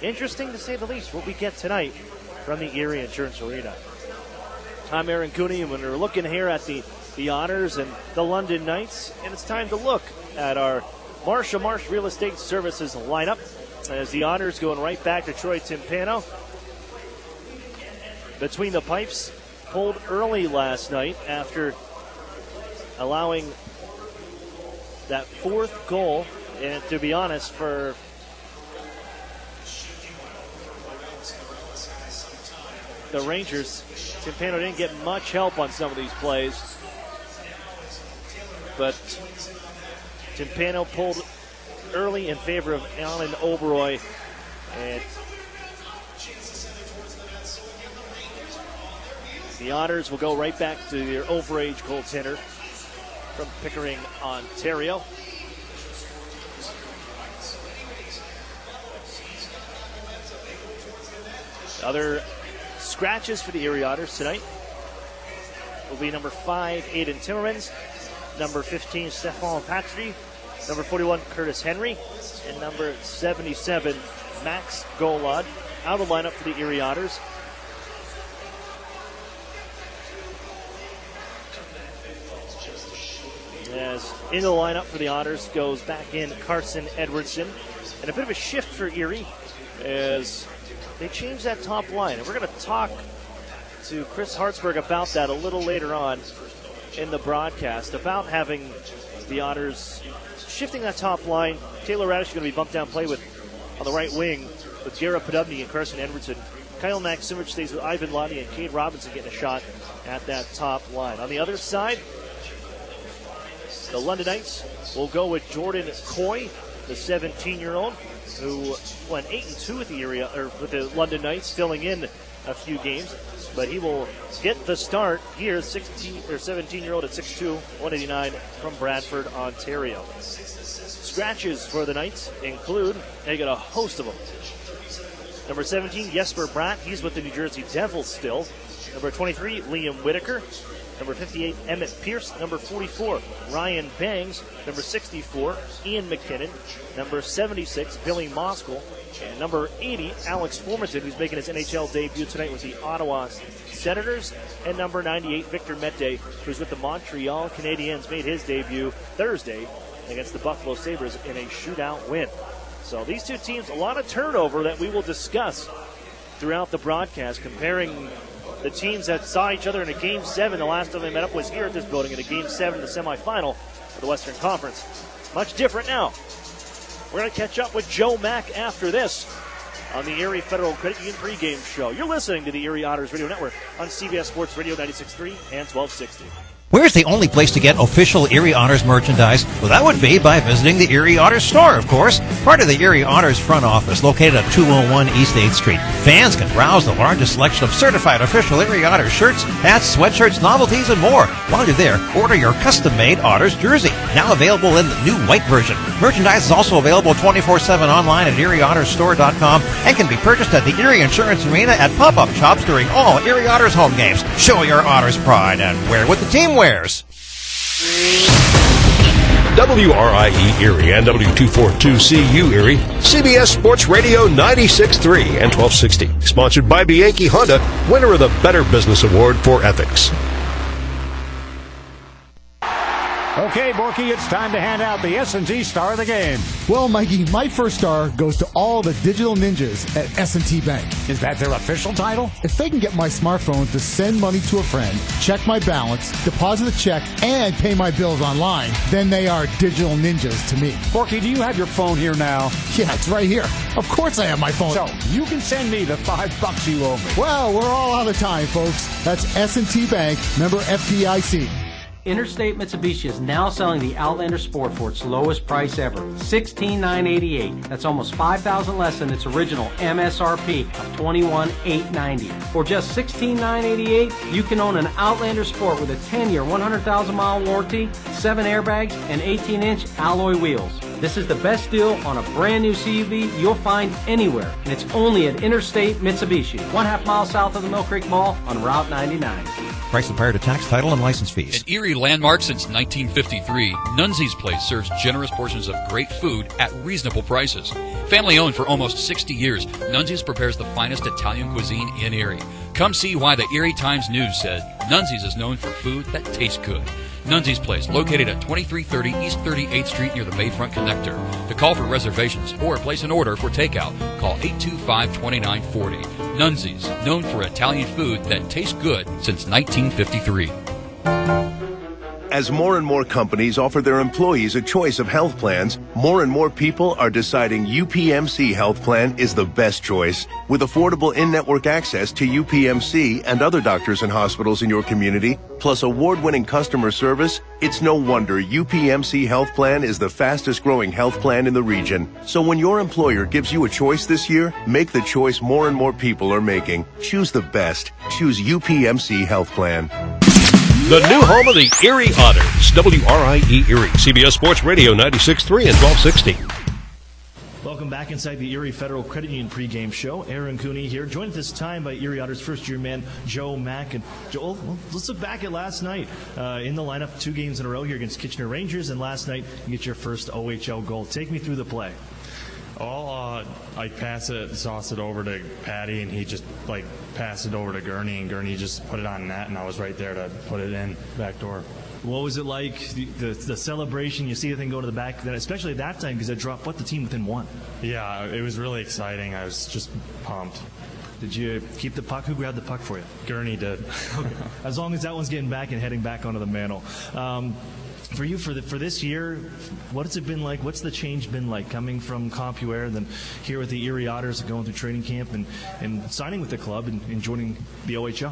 interesting, to say the least, what we get tonight from the Erie Insurance Arena. I'm Aaron Cooney, and when we're looking here at the Otters and the London Knights, and it's time to look at our Marsh Real Estate Services lineup as the Otters going right back to Troy Timpano. Between the pipes, pulled early last night after allowing that 4th goal And to be honest, for the Rangers, Timpano didn't get much help on some of these plays. But Timpano pulled early in favor of Alan Oberoi. And the Otters will go right back to their overage goaltender from Pickering, Ontario. Other scratches for the Erie Otters tonight will be number 5, Aiden Timmermans, number 15, Stefan Patry, number 41, Curtis Henry, and number 77, Max Golod, out of the lineup for the Erie Otters. As into the lineup for the Otters goes back in Carson Edwardson. And a bit of a shift for Erie as they changed that top line. And we're going to talk to Chris Hartsburg about that a little later on in the broadcast, about having the Otters shifting that top line. Taylor Radish is going to be bumped down play with on the right wing with Gara Podubny and Carson Edwardson. Kyle Maximich stays with Ivan Lottie and Cade Robinson getting a shot at that top line. On the other side, the London Knights will go with Jordan Coy, the 17-year-old, who went 8-2 with with the London Knights, filling in a few games. But he will get the start here, 17-year-old at 6'2", 189 from Bradford, Ontario. Scratches for the Knights include, they got a host of them. Number 17, Jesper Bratt. He's with the New Jersey Devils still. Number 23, Liam Whitaker. Number 58, Emmett Pierce. Number 44, Ryan Bangs. Number 64, Ian McKinnon. Number 76, Billy Moskal. And number 80, Alex Formanton, who's making his NHL debut tonight with the Ottawa Senators. And number 98, Victor Mete, who's with the Montreal Canadiens, made his debut Thursday against the Buffalo Sabres in a shootout win. So these two teams, a lot of turnover that we will discuss throughout the broadcast, comparing the teams that saw each other in a Game 7. The last time they met up was here at this building in a Game 7, the semifinal of the Western Conference. Much different now. We're going to catch up with Joe Mack after this on the Erie Federal Credit Union pregame show. You're listening to the Erie Otters Radio Network on CBS Sports Radio 96.3 and 1260. Where's the only place to get official Erie Otters merchandise? Well, that would be by visiting the Erie Otters store, of course. Part of the Erie Otters front office, located at 201 East 8th Street. Fans can browse the largest selection of certified official Erie Otters shirts, hats, sweatshirts, novelties, and more. While you're there, order your custom-made Otters jersey, now available in the new white version. Merchandise is also available 24/7 online at ErieOttersStore.com and can be purchased at the Erie Insurance Arena at pop-up shops during all Erie Otters home games. Show your Otters pride and wear what the team wears. WRIE Erie and W242CU Erie, CBS Sports Radio 96.3 and 1260. Sponsored by Bianchi Honda, winner of the Better Business Award for Ethics. Okay, Borky, it's time to hand out the S&T Star of the Game. Well, Mikey, my first star goes to all the digital ninjas at S&T Bank. Is that their official title? If they can get my smartphone to send money to a friend, check my balance, deposit a check, and pay my bills online, then they are digital ninjas to me. Borky, do you have your phone here now? Yeah, it's right here. Of course I have my phone. So, you can send me the $5 you owe me. Well, we're all out of time, folks. That's S&T Bank, member FDIC. Interstate Mitsubishi is now selling the Outlander Sport for its lowest price ever, $16,988. That's almost $5,000 less than its original MSRP of $21,890. For just $16,988, you can own an Outlander Sport with a 10-year, 100,000-mile warranty, 7 airbags, and 18-inch alloy wheels. This is the best deal on a brand new CUV you'll find anywhere, and it's only at Interstate Mitsubishi, 1/2 mile south of the Mill Creek Mall on Route 99. Price and prior to tax, title, and license fees. An Erie landmark since 1953, Nunzi's Place serves generous portions of great food at reasonable prices. Family owned for almost 60 years, Nunzi's prepares the finest Italian cuisine in Erie. Come see why the Erie Times News said Nunzi's is known for food that tastes good. Nunzi's Place, located at 2330 East 38th Street near the Bayfront Connector. To call for reservations or place an order for takeout, call 825-2940. Nunzi's, known for Italian food that tastes good since 1953. As more and more companies offer their employees a choice of health plans, more and more people are deciding UPMC Health Plan is the best choice. With affordable in-network access to UPMC and other doctors and hospitals in your community, plus award-winning customer service, it's no wonder UPMC Health Plan is the fastest-growing health plan in the region. So when your employer gives you a choice this year, make the choice more and more people are making. Choose the best. Choose UPMC Health Plan. The new home of the Erie Otters, WRIE Erie, CBS Sports Radio 96.3 and 1260. Welcome back inside the Erie Federal Credit Union pregame show. Aaron Cooney here, joined at this time by Erie Otters first-year man Joe Mack. And Joel, let's look back at last night. In the lineup, 2 games in a row here against Kitchener Rangers, and last night you get your first OHL goal. Take me through the play. Well, I pass it, sauce it over to Patty, and he just passed it over to Gurney, and Gurney just put it on net, and I was right there to put it in back door. What was it like, the celebration? You see the thing go to the back, then especially at that time because it dropped the team within 1. Yeah, it was really exciting. I was just pumped. Did you keep the puck? Who grabbed the puck for you? Gurney did. Okay. As long as that one's getting back and heading back onto the mantle. For you, for this year, what has it been like? What's the change been like coming from CompuAir, then here with the Erie Otters, going through training camp and signing with the club and joining the OHL?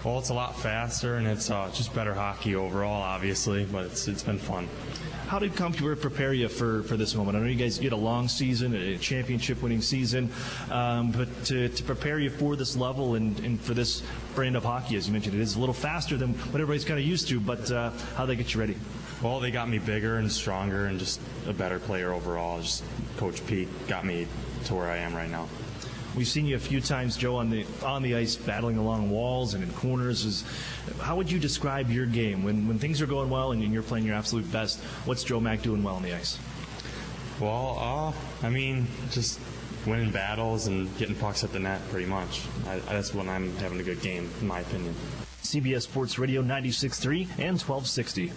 Well, it's a lot faster, and it's just better hockey overall, obviously, but it's been fun. How did CompuAir prepare you for this moment? I know you guys get a long season, a championship-winning season, but to prepare you for this level and for this brand of hockey, as you mentioned, it is a little faster than what everybody's kind of used to, but how they get you ready? Well, they got me bigger and stronger and just a better player overall. Just Coach Pete got me to where I am right now. We've seen you a few times, Joe, on the ice battling along walls and in corners. How would you describe your game when things are going well and you're playing your absolute best? What's Joe Mack doing well on the ice? Well, just winning battles and getting pucks at the net, pretty much. That's when I'm having a good game, in my opinion. CBS Sports Radio 96.3 and 1260.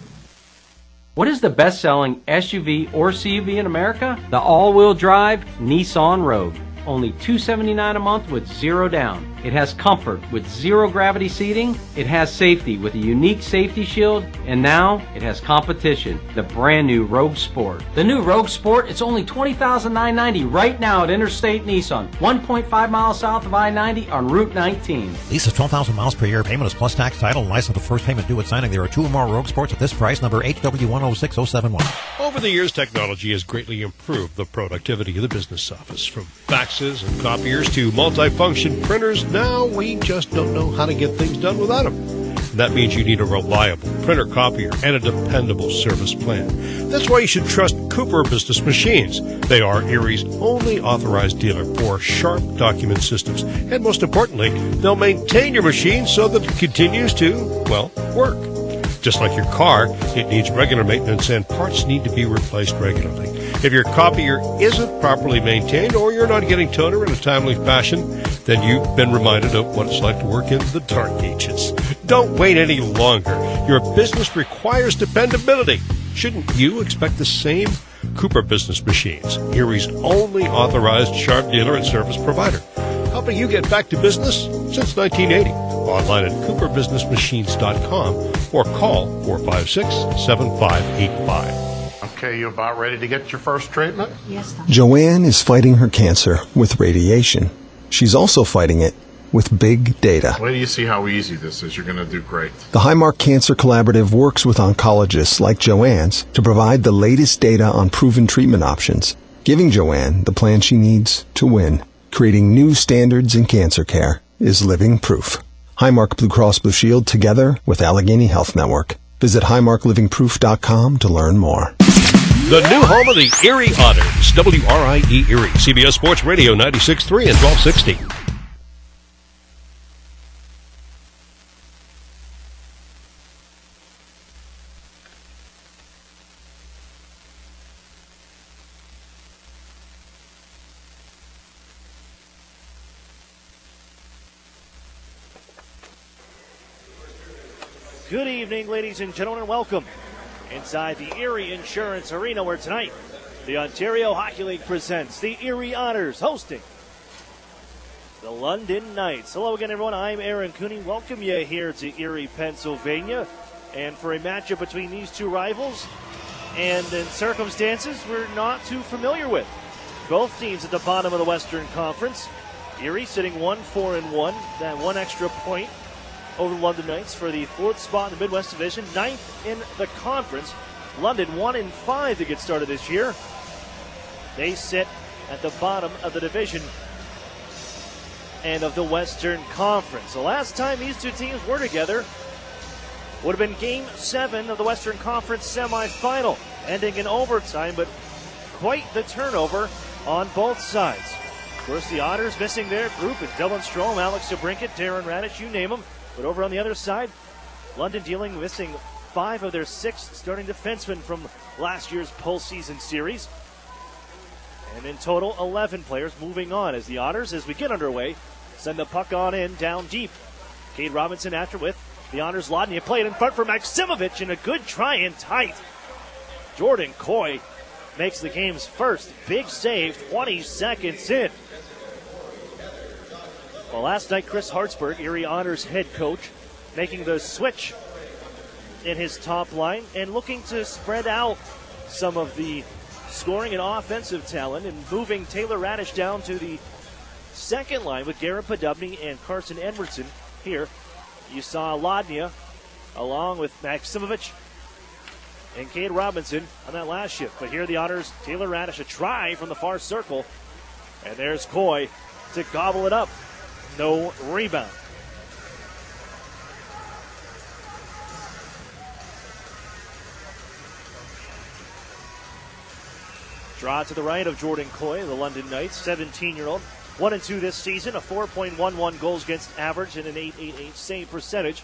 What is the best-selling SUV or CUV in America? The all-wheel drive Nissan Rogue. Only $279 a month with 0 down. It has comfort with 0 gravity seating. It has safety with a unique safety shield. And now it has competition, the brand new Rogue Sport. The new Rogue Sport, it's only $20,990 right now at Interstate Nissan. 1.5 miles south of I-90 on Route 19. Lease is 12,000 miles per year. Payment is plus tax, title, and license. The first payment due at signing. There are 2 or more Rogue Sports at this price. Number HW106071. Over the years, technology has greatly improved the productivity of the business office. From faxes and copiers to multifunction printers, now we just don't know how to get things done without them. That means you need a reliable printer copier and a dependable service plan. That's why you should trust Cooper Business Machines. They are Erie's only authorized dealer for sharp document systems. And most importantly, they'll maintain your machine so that it continues to, work. Just like your car, it needs regular maintenance and parts need to be replaced regularly. If your copier isn't properly maintained or you're not getting toner in a timely fashion, then you've been reminded of what it's like to work in the dark ages. Don't wait any longer. Your business requires dependability. Shouldn't you expect the same? Cooper Business Machines, Erie's only authorized sharp dealer and service provider. Helping you get back to business since 1980. Online at cooperbusinessmachines.com or call 456-7585. Okay, you about ready to get your first treatment? Yes, Doctor. Joanne is fighting her cancer with radiation. She's also fighting it with big data. Wait till you see how easy this is. You're going to do great. The Highmark Cancer Collaborative works with oncologists like Joanne's to provide the latest data on proven treatment options, giving Joanne the plan she needs to win. Creating new standards in cancer care is living proof. Highmark Blue Cross Blue Shield together with Allegheny Health Network. Visit highmarklivingproof.com to learn more. The new home of the Erie Otters, WRIE Erie, CBS Sports Radio 96.3 and 1260. Good evening, ladies and gentlemen, and welcome inside the Erie Insurance Arena, where tonight the Ontario Hockey League presents the Erie Otters hosting the London Knights. Hello again, everyone. I'm Aaron Cooney. Welcome you here to Erie, Pennsylvania. And for a matchup between these two rivals, and in circumstances we're not too familiar with. Both teams at the bottom of the Western Conference. Erie sitting 1-4-1, that one extra point over the London Knights for the 4th spot in the Midwest Division, 9th in the conference. London 1-5 to get started this year. They sit at the bottom of the division and of the Western Conference. The last time these two teams were together would have been Game 7 of the Western Conference semifinal, ending in overtime, but quite the turnover on both sides. Of course, the Otters missing their group is Dylan Strom, Alex DeBrincat, Darren Radich, you name them. But over on the other side, London missing 5 of their 6 starting defensemen from last year's postseason series. And in total, 11 players moving on as the Otters, as we get underway, send the puck on in, down deep. Cade Robinson after with the Otters. Lodnia played in front for Maximovich, and a good try in tight. Jordan Coy makes the game's first big save 20 seconds in. Well, last night, Chris Hartsburg, Erie Otters head coach, making the switch in his top line and looking to spread out some of the scoring and offensive talent and moving Taylor Radich down to the second line with Garrett Podubny and Carson Edwardson here. You saw Lodnia along with Maximovich and Cade Robinson on that last shift. But here the Otters, Taylor Radich, a try from the far circle. And there's Coy to gobble it up. No rebound. Draw to the right of Jordan Coy, the London Knights, 17-year-old. 1-2 this season, a 4.11 goals against average and an .888 save percentage.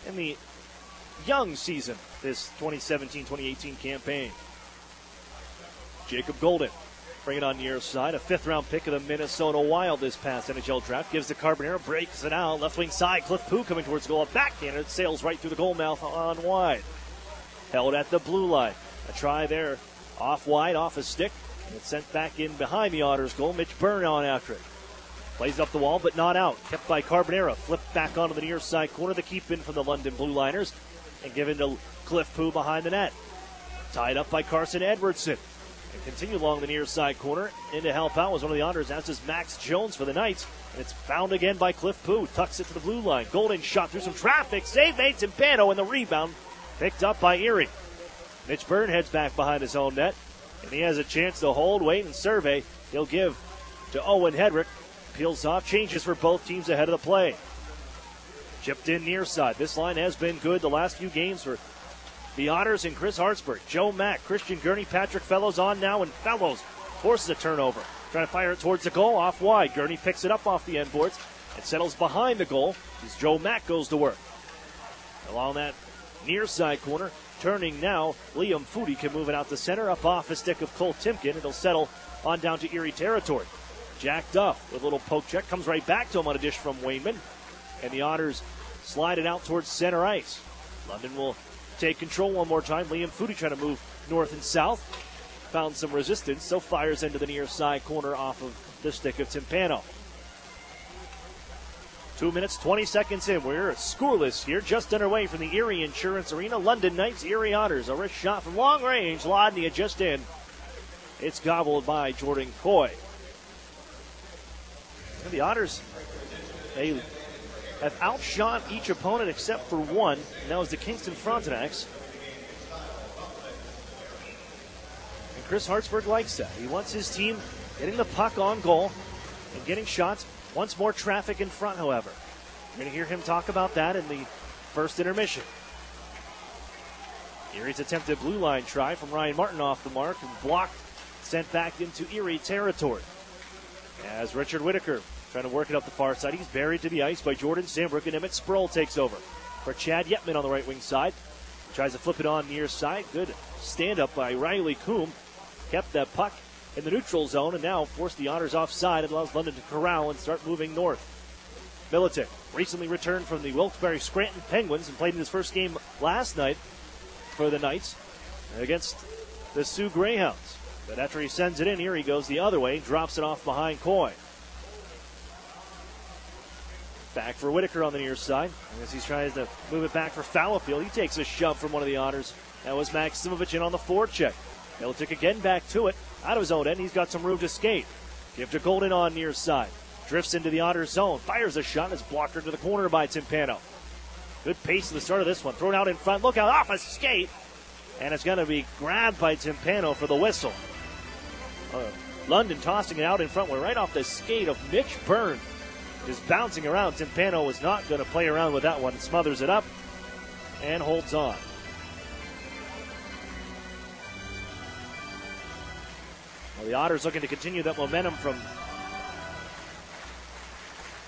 In the young season, this 2017-2018 campaign. Jacob Golden, bring it on near side. A 5th-round pick of the Minnesota Wild this past NHL draft. Gives to Carbonero, breaks it out. Left wing side, Cliff Pooh coming towards the goal. A backhand, it sails right through the goal mouth on wide. Held at the blue line. A try there, off wide, off a stick. And it's sent back in behind the Otters goal. Mitch Byrne on after it. Plays up the wall, but not out. Kept by Carbonero. Flipped back onto the near side corner. The keep in from the London Blue Liners. And given to Cliff Pooh behind the net. Tied up by Carson Edwardson. And continue along the near side corner. In to help out was one of the Otters. That's is Max Jones for the Knights. And it's found again by Cliff Pooh. Tucks it to the blue line. Golden shot through some traffic. Save made Timpano, and the rebound picked up by Erie. Mitch Byrne heads back behind his own net. And he has a chance to hold, wait, and survey. He'll give to Owen Hedrick. Peels off, changes for both teams ahead of the play. Chipped in near side. This line has been good the last few games for the Otters and Chris Hartsburg. Joe Mack, Christian Gurney, Patrick Fellows on now, and Fellows forces a turnover. Trying to fire it towards the goal, off wide. Gurney picks it up off the end boards and settles behind the goal as Joe Mack goes to work. Along that near side corner, turning now, Liam Foodie can move it out the center, up off a stick of Cole Timken. It'll settle on down to Erie territory. Jack Duff with a little poke check, comes right back to him on a dish from Wainman. And the Otters slide it out towards center ice. London will take control one more time. Liam Foodie trying to move north and south. Found some resistance, so fires into the near side corner off of the stick of Timpano. 2 minutes, 20 seconds in. We're scoreless here, just underway from the Erie Insurance Arena. London Knights, Erie Otters. A wrist shot from long range. Lodnia just in. It's gobbled by Jordan Coy. And the Otters, they have outshot each opponent except for one, and that was the Kingston Frontenacs. And Chris Hartsburg likes that. He wants his team getting the puck on goal and getting shots. Wants more traffic in front, however. You're going to hear him talk about that in the first intermission. Erie's attempted blue line try from Ryan Martin off the mark and blocked, sent back into Erie territory. As Richard Whitaker trying to work it up the far side. He's buried to the ice by Jordan Sandbrook, and Emmett Sproul takes over for Chad Yetman on the right wing side. Tries to flip it on near side. Good stand up by Riley Coombe. Kept that puck in the neutral zone and now forced the Otters offside. It allows London to corral and start moving north. Militic recently returned from the Wilkes-Barre Scranton Penguins and played in his first game last night for the Knights against the Sioux Greyhounds. But after he sends it in, here he goes the other way, drops it off behind Coy. Back for Whitaker on the near side. As he's trying to move it back for Fallowfield, he takes a shove from one of the Otters. That was Maksimovic in on the forecheck. Militic again back to it. Out of his own end, he's got some room to skate. Give to Golden on near side. Drifts into the Otters zone. Fires a shot. Is blocked into the corner by Timpano. Good pace at the start of this one. Thrown out in front. Look out. Off a skate. And it's going to be grabbed by Timpano for the whistle. London tossing it out in front. We're right off the skate of Mitch Byrne. Just bouncing around. Timpano was not going to play around with that one. Smothers it up and holds on. Well, the Otters looking to continue that momentum from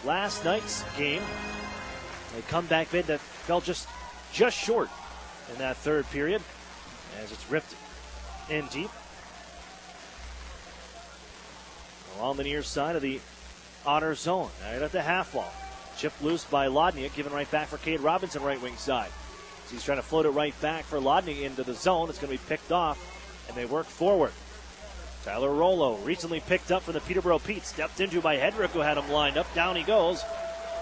last night's game. A comeback bid that fell just short in that third period as it's ripped in deep. Along the near side of the Otter zone, right at the half wall. Chipped loose by Lodniak, given right back for Cade Robinson, right wing side. So he's trying to float it right back for Lodniak into the zone. It's going to be picked off, and they work forward. Tyler Rollo, recently picked up from the Peterborough Pete, stepped into by Hedrick, who had him lined up. Down he goes,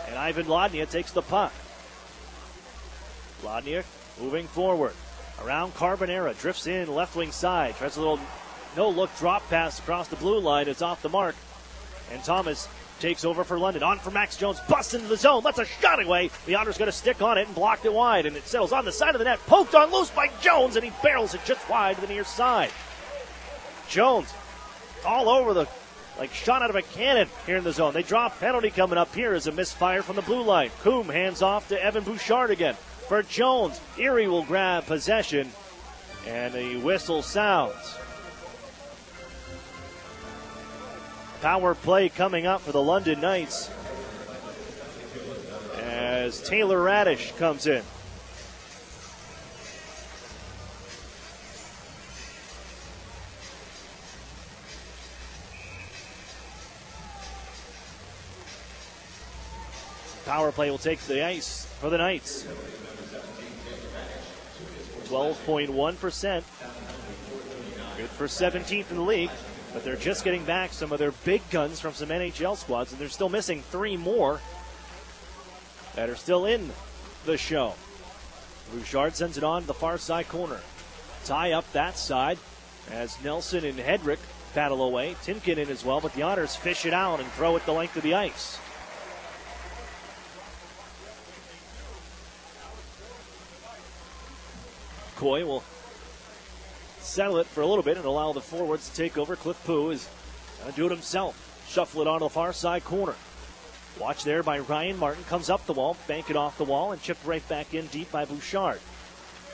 and Ivan Lodniak takes the puck. Lodniak moving forward. Around Carbonera, drifts in left wing side. Tries a little no-look drop pass across the blue line. It's off the mark, and Thomas takes over for London. On for Max Jones, busts into the zone, lets a shot away. The Otters got a stick on it and blocked it wide, and it settles on the side of the net. Poked on loose by Jones, and he barrels it just wide to the near side. Jones all over like shot out of a cannon here in the zone. They draw a penalty coming up here as a misfire from the blue line. Coombe hands off to Evan Bouchard again. For Jones, Erie will grab possession, and the whistle sounds. Power play coming up for the London Knights as Taylor Radish comes in. Power play will take the ice for the Knights. 12.1%. Good for 17th in the league. But they're just getting back some of their big guns from some NHL squads, and they're still missing 3 more that are still in the show. Bouchard sends it on to the far side corner. Tie up that side as Nelson and Hedrick paddle away. Timken in as well, but the Otters fish it out and throw it the length of the ice. Coy will settle it for a little bit and allow the forwards to take over. Cliff Pooh is going to do it himself. Shuffle it onto the far side corner. Watch there by Ryan Martin. Comes up the wall, bank it off the wall, and chipped right back in deep by Bouchard.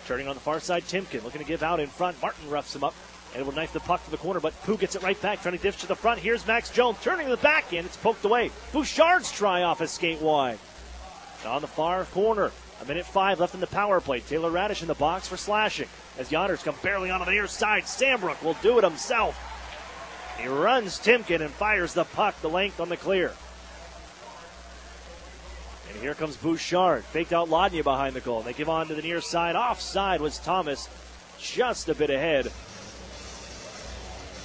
Turning on the far side, Timken looking to give out in front. Martin roughs him up and will knife the puck to the corner, but Pooh gets it right back, trying to dish to the front. Here's Max Jones turning to the back end. It's poked away. Bouchard's try off his skate wide. On the far corner. 1:05 left in the power play. Taylor Radish in the box for slashing. As the Otters come barely onto the near side, Sambrook will do it himself. He runs Timken and fires the puck the length on the clear. And here comes Bouchard. Faked out Lodnia behind the goal. They give on to the near side. Offside was Thomas, just a bit ahead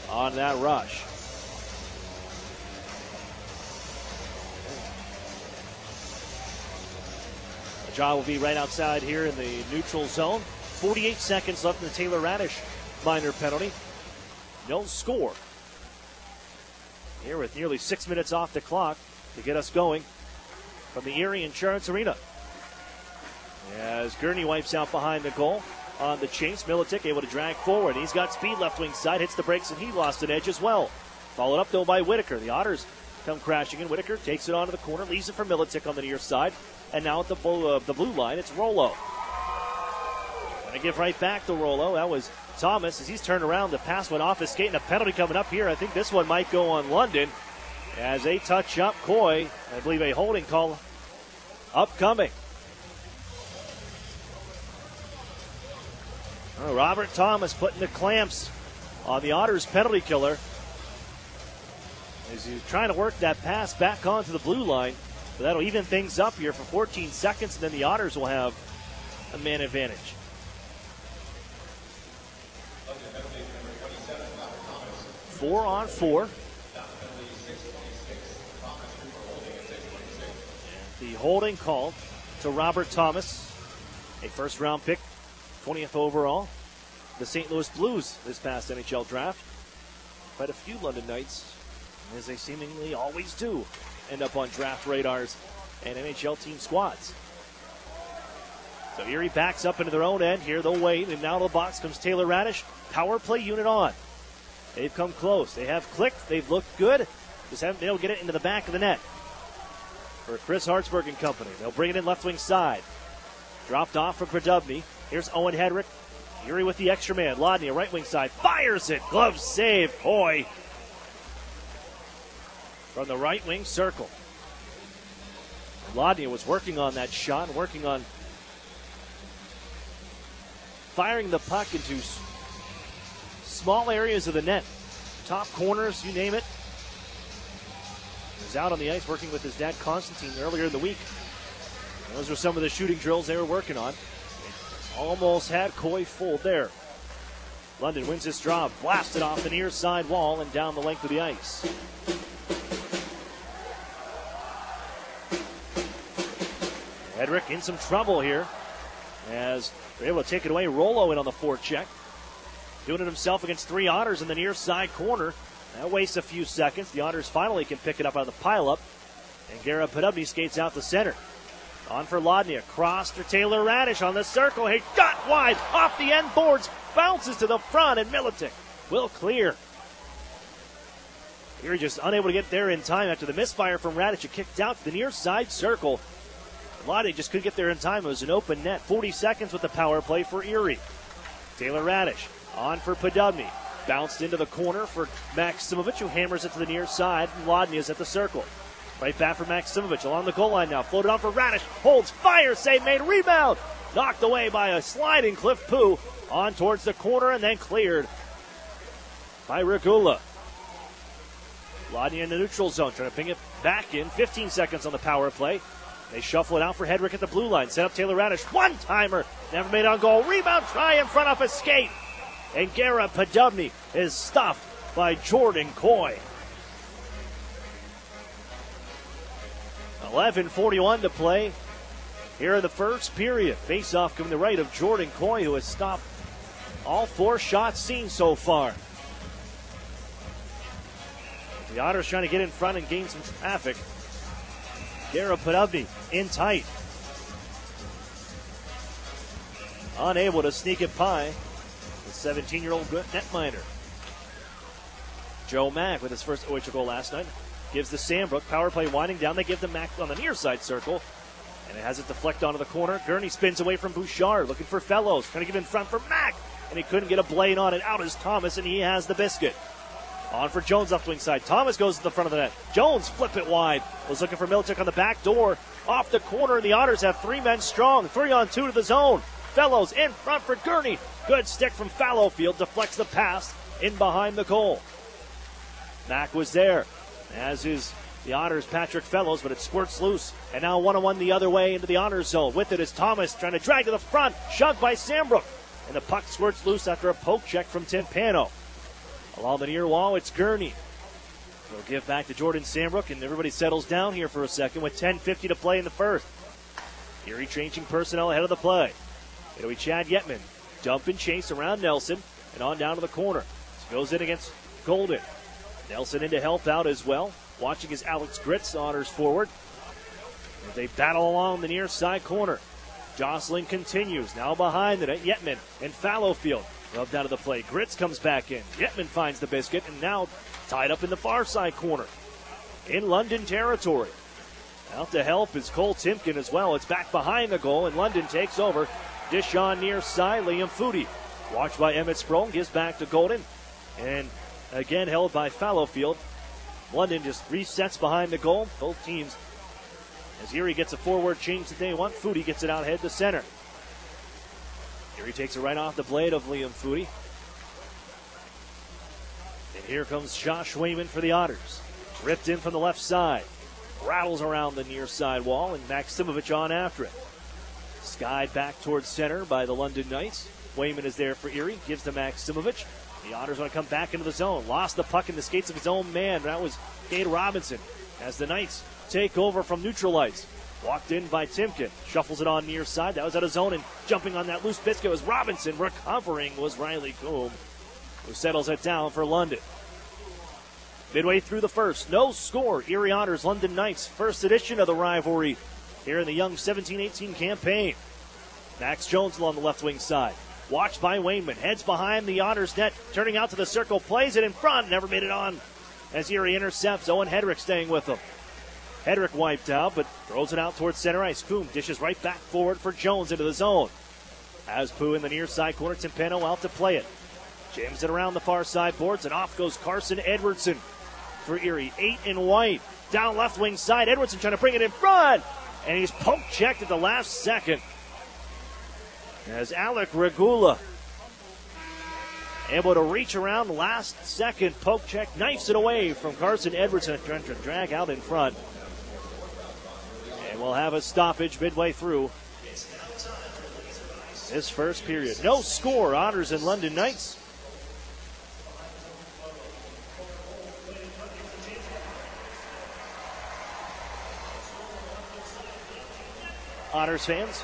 on that rush. The draw will be right outside here in the neutral zone. 48 seconds left in the Taylor Radish minor penalty. No score. Here with nearly 6 minutes off the clock to get us going from the Erie Insurance Arena. As Gurney wipes out behind the goal on the chase. Militic able to drag forward. He's got speed left wing side, hits the brakes, and he lost an edge as well. Followed up, though, by Whitaker. The Otters come crashing in. Whitaker takes it onto the corner, leaves it for Militic on the near side. And now at the blue line, it's Rollo. Going to give right back to Rollo. That was Thomas as he's turned around. The pass went off his skate, and a penalty coming up here. I think this one might go on London as they touch up Coy. I believe a holding call upcoming. Robert Thomas putting the clamps on the Otters penalty killer as he's trying to work that pass back onto the blue line. But that'll even things up here for 14 seconds, and then the Otters will have a man advantage. Four on four. The holding called to Robert Thomas, a first-round pick, 20th overall. The St. Louis Blues this past NHL draft. Quite a few London Knights, as they seemingly always do, end up on draft radars and NHL team squads. So Erie backs up into their own end here. They'll wait, and now to the box comes Taylor Radish. Power play unit on. They've come close. They have clicked. They've looked good. Just haven't been able to get it into the back of the net. For Chris Hartsburg and company. They'll bring it in left wing side. Dropped off from Produbny. Here's Owen Hedrick. Erie with the extra man. Lodnia, right wing side. Fires it. Glove save. Coy. From the right wing circle. Lodnia was working on that shot. Working on firing the puck into small areas of the net. Top corners, you name it. He was out on the ice working with his dad, Constantine, earlier in the week. Those were some of the shooting drills they were working on. Almost had Coy fooled there. London wins this draw, blasted off the near side wall and down the length of the ice. Hedrick in some trouble here as they're able to take it away. Rollo in on the forecheck. Doing it himself against 3 Otters in the near side corner. That wastes a few seconds. The Otters finally can pick it up out of the pileup. And Garrett Podubny skates out the center. On for Lodnia. Cross to Taylor Radish on the circle. He got wide off the end boards. Bounces to the front, and Militic will clear. Erie just unable to get there in time after the misfire from Radish. It kicked out to the near side circle. Lodnia just couldn't get there in time. It was an open net. 40 seconds with the power play for Erie. Taylor Radish on for Podubny. Bounced into the corner for Maximovich, who hammers it to the near side. And Lodnia's at the circle. Right back for Maximovich along the goal line now. Floated on for Radish. Holds, fire, save made, rebound. Knocked away by a sliding Cliff Poo. On towards the corner and then cleared by Regula. Lodnia in the neutral zone, trying to ping it back in. 15 seconds on the power play. They shuffle it out for Hedrick at the blue line. Set up Taylor Radish. One-timer. Never made on goal. Rebound try in front off a skate. And Garrett Podubny is stuffed by Jordan Coy. 11:41 to play here in the first period. Face-off coming to the right of Jordan Coy, who has stopped all 4 shots seen so far. The Otters trying to get in front and gain some traffic. Garrett Podubny in tight. Unable to sneak it by the 17-year-old netminder. Joe Mack with his first OHL goal last night. Gives the Sandbrook. Power play winding down. They give the Mack on the near side circle. And it has it deflect onto the corner. Gurney spins away from Bouchard. Looking for Fellows. Trying to get in front for Mack. And he couldn't get a blade on it. Out is Thomas, and he has the biscuit. On for Jones left wing side. Thomas goes to the front of the net. Jones flip it wide. Was looking for Militic on the back door. Off the corner, and the Otters have 3 men strong. 3-on-2 to the zone. Fellows in front for Gurney. Good stick from Fallowfield. Deflects the pass in behind the goal. Mack was there, as is the Otters' Patrick Fellows, but it squirts loose. And now 1-on-1 the other way into the Otters zone. With it is Thomas trying to drag to the front. Shoved by Sambrook. And the puck squirts loose after a poke check from Timpano. Along the near wall, it's Gurney. They'll give back to Jordan Sambrook, and everybody settles down here for a second with 10:50 to play in the first. Erie changing personnel ahead of the play. It'll be Chad Yetman. Dump and chase around Nelson and on down to the corner. Goes in against Golden. Nelson in to help out as well. Watching is Alex Gritz, Otters forward. As they battle along the near side corner. Jostling continues. Now behind the net, Yetman and Fallowfield. Rubbed out of the play. Gritz comes back in. Yetman finds the biscuit and now tied up in the far side corner. In London territory. Out to help is Cole Timken as well. It's back behind the goal and London takes over. Dish on near side, Liam Foudy. Watched by Emmett Sprong, gives back to Golden. And again held by Fallowfield. London just resets behind the goal. Both teams, as Erie gets a forward change that they want, Foudy gets it out ahead to center. Erie takes it right off the blade of Liam Foudy. And here comes Josh Wayman for the Otters. Ripped in from the left side. Rattles around the near side wall, and Maximovich on after it. Skied back towards center by the London Knights. Wayman is there for Erie. Gives to Maximovich. The Otters want to come back into the zone. Lost the puck in the skates of his own man. That was Cade Robinson as the Knights take over from neutral ice. Walked in by Timken. Shuffles it on near side. That was out of zone, and jumping on that loose biscuit was Robinson. Recovering was Riley Coombe, who settles it down for London. Midway through the first, no score. Erie Otters, London Knights, first edition of the rivalry here in the young 17-18 campaign. Max Jones along the left wing side. Watched by Wainman. Heads behind the Otters net. Turning out to the circle. Plays it in front. Never made it on as Erie intercepts. Owen Hedrick staying with him. Hedrick wiped out, but throws it out towards center ice. Coombe dishes right back forward for Jones into the zone. Has Pooh in the near side corner. Timpano out to play it. Jams it around the far side boards, and off goes Carson Edwardson for Erie. 8 in white. Down left wing side. Edwardson trying to bring it in front. And he's poke checked at the last second. As Alec Regula able to reach around last second, poke check, knifes it away from Carson Edwardson, trying to drag out in front. And we'll have a stoppage midway through this first period. No score, Otters and London Knights. Otters fans,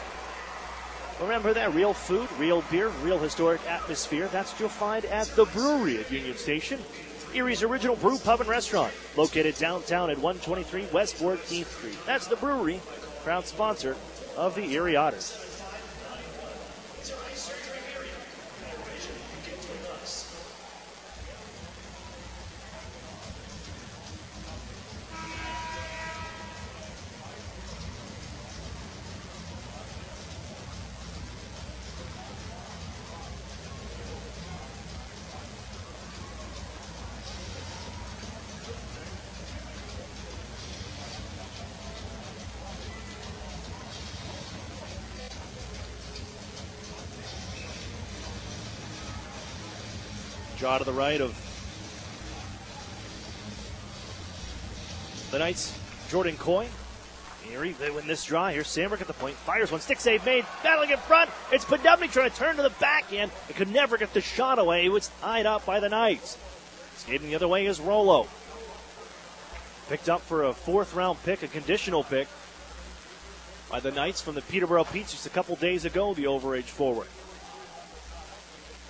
remember that real food, real beer, real historic atmosphere. That's what you'll find at the brewery at Union Station. Erie's original brew pub and restaurant, located downtown at 123 West 14th Street. That's the brewery, proud sponsor of the Erie Otters. Draw to the right of the Knights, Jordan Coy. Erie, they win this draw. Here's Sandberg at the point. Fires one. Stick save made. Battling in front. It's Podubny trying to turn to the backhand. It could never get the shot away. It was tied up by the Knights. Skating the other way is Rollo. Picked up for a fourth-round pick, a conditional pick by the Knights from the Peterborough Peach just a couple days ago, the overage forward.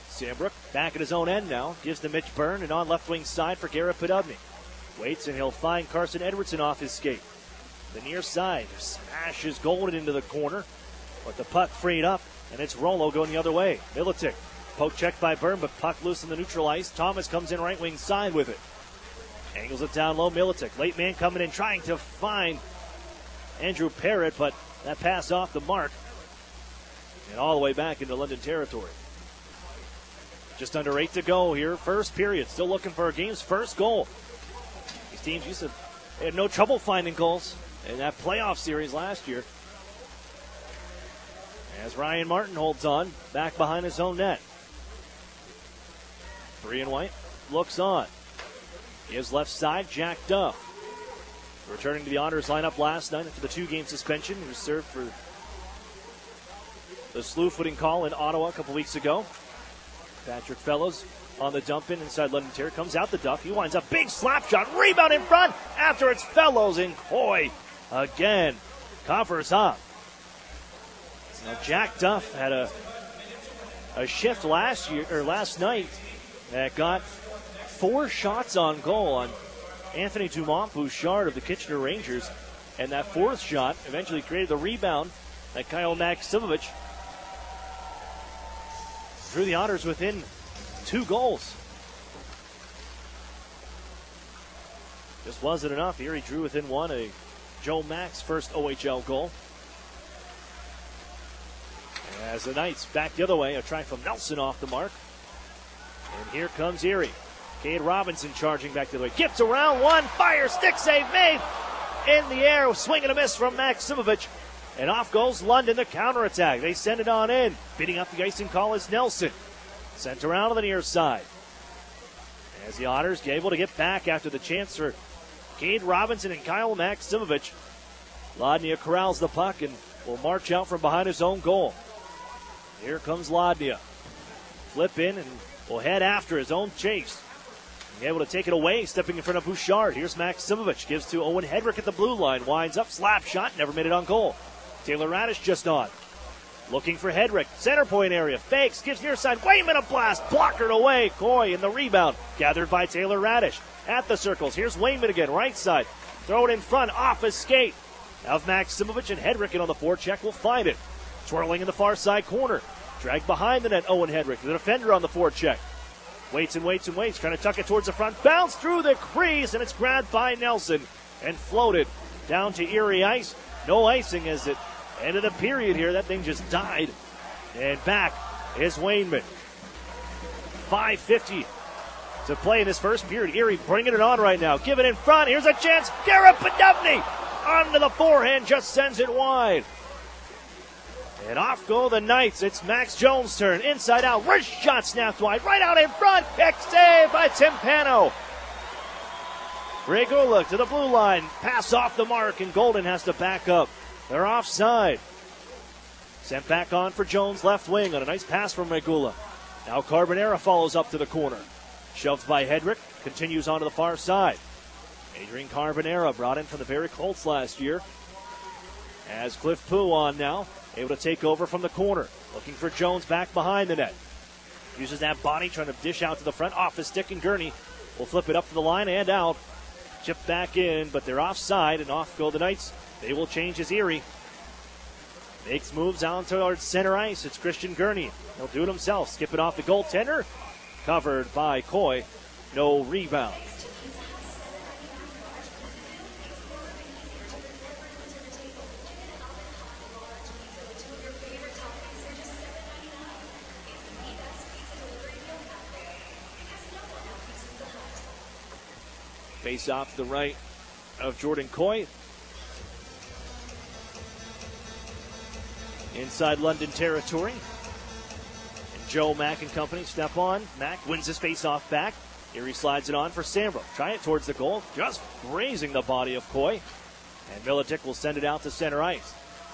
Sandbrook back at his own end now. Gives to Mitch Byrne, and on left wing side for Garrett Podubny. Waits, and he'll find Carson Edwardson off his skate. The near side smashes Golden into the corner, but the puck freed up, and it's Rollo going the other way. Militic, poke checked by Byrne, but puck loose on the neutral ice. Thomas comes in right wing side with it. Angles it down low. Militic, late man coming in, trying to find Andrew Parrott, but that pass off the mark, and all the way back into London territory. Just under 8 to go here. First period. Still looking for a game's first goal. These teams used to they had no trouble finding goals in that playoff series last year. As Ryan Martin holds on back behind his own net. 3 in white. Looks on. Gives left side. Jack Duff. Returning to the Otters lineup last night after the 2-game suspension. He was served for the slew footing call in Ottawa a couple weeks ago. Patrick Fellows on the dump in inside London Territory. Comes out the Duff. He winds up. Big slap shot. Rebound in front. After it's Fellows, and Coy again covers up. Now Jack Duff had a shift last night that got 4 shots on goal on Anthony Dumont-Bouchard of the Kitchener Rangers. And that 4th shot eventually created the rebound that Kyle Maksimovic drew the Otters within 2 goals. Just wasn't enough. Erie drew within 1, a Joe Max first OHL goal. As the Knights back the other way, a try from Nelson off the mark. And here comes Erie. Cade Robinson charging back the other way. Gets around one, fire, stick save made. In the air, swing and a miss from Maksimovic. And off goes London, the counterattack. They send it on in. Beating up the icing call is Nelson. Sent around to the near side. As the Otters get able to get back after the chance for Cade Robinson and Kyle Maksimovic. Lodnia corrals the puck and will march out from behind his own goal. Here comes Lodnia. Flip in and will head after his own chase. Able to take it away, stepping in front of Bouchard. Here's Maximovich, gives to Owen Hedrick at the blue line, winds up, slap shot, never made it on goal. Taylor Radish just on. Looking for Hedrick, center point area, fakes, gives near side, Wayman a blast, blockered away. Coy in the rebound, gathered by Taylor Radish. At the circles, here's Wayman again, right side. Throw it in front, off his skate. Now Maximovich and Hedrick, and on the forecheck will find it. Twirling in the far side corner. Dragged behind the net, Owen Hedrick, the defender on the forecheck. Waits and waits and waits, trying to tuck it towards the front. Bounce through the crease, and it's grabbed by Nelson and floated down to Erie ice. No icing as it ended the period here. That thing just died. And back is Wayman. 5:50 to play in this first period. Erie bringing it on right now. Give it in front. Here's a chance. Garrett Podubny onto the forehand, just sends it wide. And off go the Knights. It's Max Jones' turn. Inside out. Wrist shot snapped wide. Right out in front. Kick save by Timpano. Regula to the blue line. Pass off the mark, and Golden has to back up. They're offside. Sent back on for Jones, left wing, on a nice pass from Regula. Now Carbonera follows up to the corner. Shoved by Hedrick. Continues onto the far side. Adrian Carbonera, brought in from the Barrie Colts last year. As Cliff Pooh on now. Able to take over from the corner. Looking for Jones back behind the net. Uses that body, trying to dish out to the front. Off his stick, and Gurney will flip it up to the line and out. Chipped back in, but they're offside, and off go the Knights. They will change as Erie makes moves out towards center ice. It's Christian Gurney. He'll do it himself. Skip it off the goaltender. Covered by Coy. No rebound. Face off to the right of Jordan Coy. Inside London territory. And Joe Mack and company step on. Mack wins his face-off back. Erie slides it on for Sambro. Try it towards the goal. Just grazing the body of Coy. And Militic will send it out to center ice.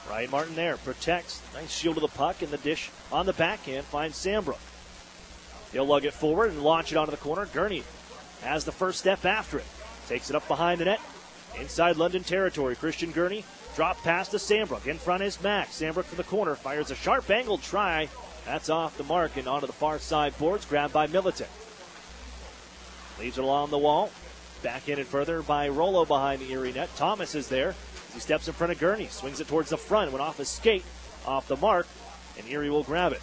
Ryan Martin there. Protects. Nice shield of the puck. And the dish on the backhand finds Sambro. He'll lug it forward and launch it onto the corner. Gurney has the first step after it. Takes it up behind the net. Inside London territory. Christian Gurney. Drop pass to Sandbrook. In front is Mack. Sandbrook from the corner. Fires a sharp angled try. That's off the mark and onto the far side boards. Grabbed by Militic. Leaves it along the wall. Back in and further by Rollo behind the Erie net. Thomas is there as he steps in front of Gurney. Swings it towards the front. Went off his skate. Off the mark. And Erie will grab it.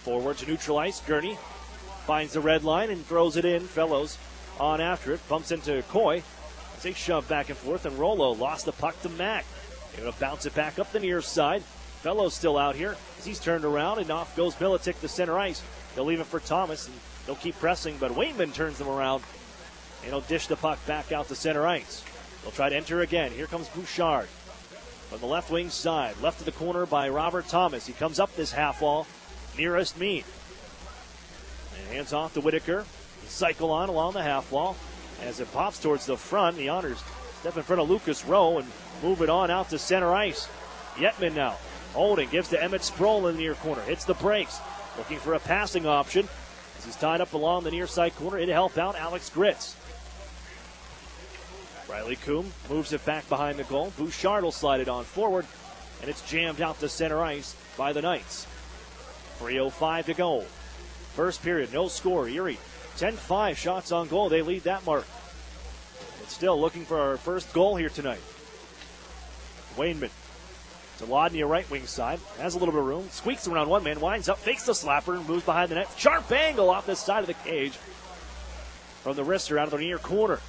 Forward to neutral ice. Gurney finds the red line and throws it in. Fellows on after it. Bumps into Coy. As they shove back and forth, and Rollo lost the puck to Mack. Able to bounce it back up the near side. Fellows still out here as he's turned around, and off goes Militic to center ice. They'll leave it for Thomas, and they'll keep pressing, but Wayman turns them around, and he'll dish the puck back out to center ice. They'll try to enter again. Here comes Bouchard from the left wing side. Left to the corner by Robert Thomas. He comes up this half wall nearest me. And hands off to Whitaker. Cycle on along the half wall. As it pops towards the front, the Otters step in front of Lucas Rowe and move it on out to center ice. Yetman now holding, gives to Emmett Sproul in the near corner. Hits the brakes, looking for a passing option. As he's tied up along the near side corner, it'll help out Alex Gritz. Riley Coombe moves it back behind the goal. Bouchard will slide it on forward, and it's jammed out to center ice by the Knights. 3:05 to go. First period, no score. Erie 10-5 shots on goal. They lead that mark. It's still looking for our first goal here tonight. Wainman to Lodnia, right wing side. Has a little bit of room. Squeaks around one man. Winds up. Fakes the slapper. And moves behind the net. Sharp angle off the side of the cage. From the wrister out of the near corner.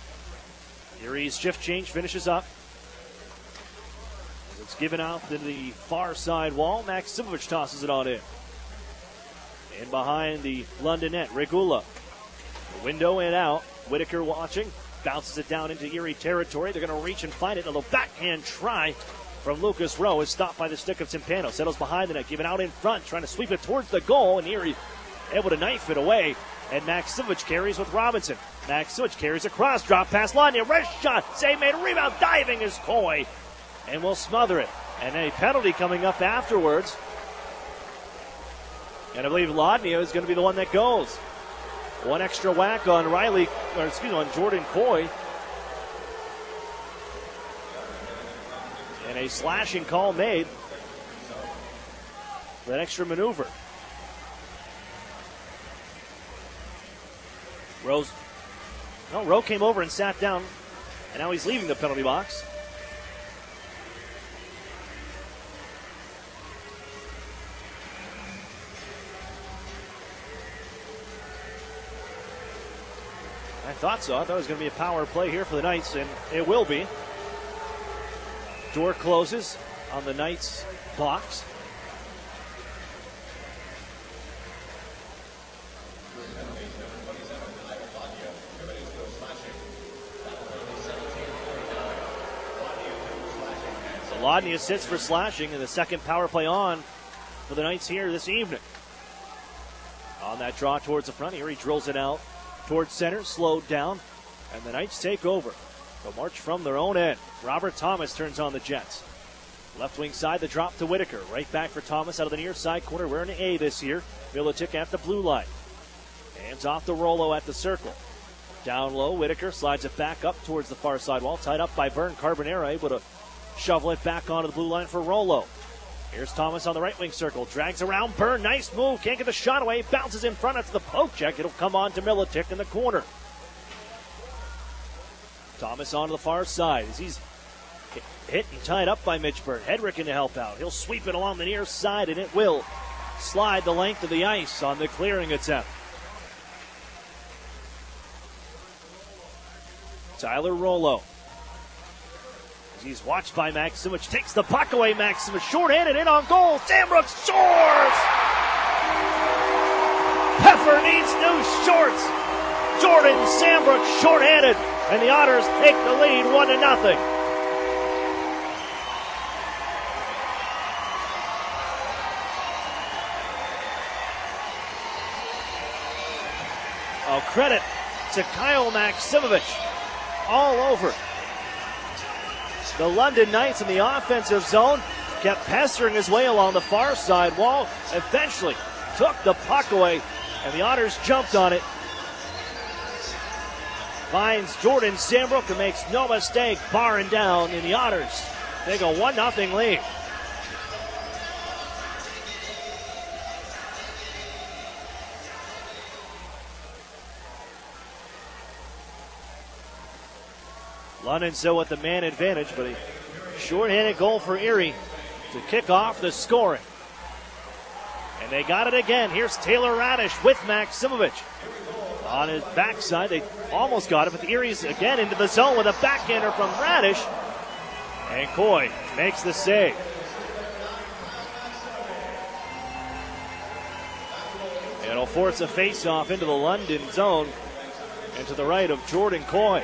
Erie's shift change finishes up. As it's given out to the far side wall. Maximovich tosses it on in. In behind the London net. Regula. The window and out. Whitaker watching. Bounces it down into Erie territory. They're going to reach and find it. A little backhand try from Lucas Rowe is stopped by the stick of Timpano. Settles behind the net. Given out in front. Trying to sweep it towards the goal. And Erie able to knife it away. And Maximovich carries with Robinson. Maximovich carries across. Drop pass. Lania. Wrist shot. Save made. Rebound. Diving is Coy. And will smother it. And a penalty coming up afterwards. And I believe Lodnia is going to be the one that goes. One extra whack on on Jordan Coy. And a slashing call made. That extra maneuver. Rowe came over and sat down, and now he's leaving the penalty box. I thought so. I thought it was going to be a power play here for the Knights, and it will be. Door closes on the Knights box. Lodnia sits for slashing, and the second power play on for the Knights here this evening. On that draw towards the front, Erie drills it out towards center, slowed down, and the Knights take over. They'll march from their own end. Robert Thomas turns on the Jets. Left wing side, the drop to Whitaker. Right back for Thomas out of the near side corner. We're in A this year. Miletic at the blue line. Hands off to Rollo at the circle. Down low, Whitaker slides it back up towards the far side wall. Tied up by Byrne. Carbonera able to shovel it back onto the blue line for Rollo. Here's Thomas on the right wing circle. Drags around Byrne. Nice move. Can't get the shot away. Bounces in front after the poke check. It'll come on to Miletic in the corner. Thomas onto the far side as he's hit and tied up by Mitch Byrne. Hedrick in to help out. He'll sweep it along the near side, and it will slide the length of the ice on the clearing attempt. Tyler Rollo. He's watched by Maximich. Takes the puck away. Maximich short-handed in on goal. Sambrook scores! Peffer needs new shorts. Jordan Sambrook short-handed, and the Otters take the lead 1-0. Oh, credit to Kyle Maximich all over. The London Knights in the offensive zone kept pestering his way along the far side wall. Eventually took the puck away, and the Otters jumped on it. Finds Jordan Sambrook, who makes no mistake, barring down, and the Otters take a 1-0 lead. London still with the man advantage, but a short-handed goal for Erie to kick off the scoring. And they got it again. Here's Taylor Radish with Maximich. On his backside, they almost got it, but the Erie's again into the zone with a backhander from Radish. And Coy makes the save. It'll force a face-off into the London zone and to the right of Jordan Coy.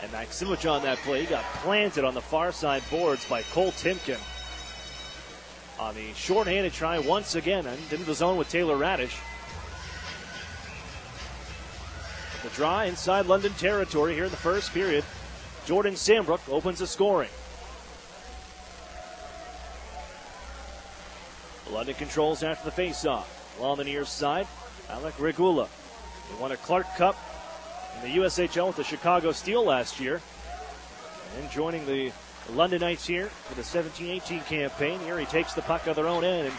And Maximich on that play got planted on the far side boards by Cole Timken. On the short-handed try once again, and into the zone with Taylor Radish. The draw inside London territory here in the first period. Jordan Sambrook opens the scoring. London controls after the face-off. Along the near side, Alec Regula. He won a Clark Cup in the USHL with the Chicago Steel last year. And joining the London Knights here for the 17-18 campaign. Erie takes the puck on their own end and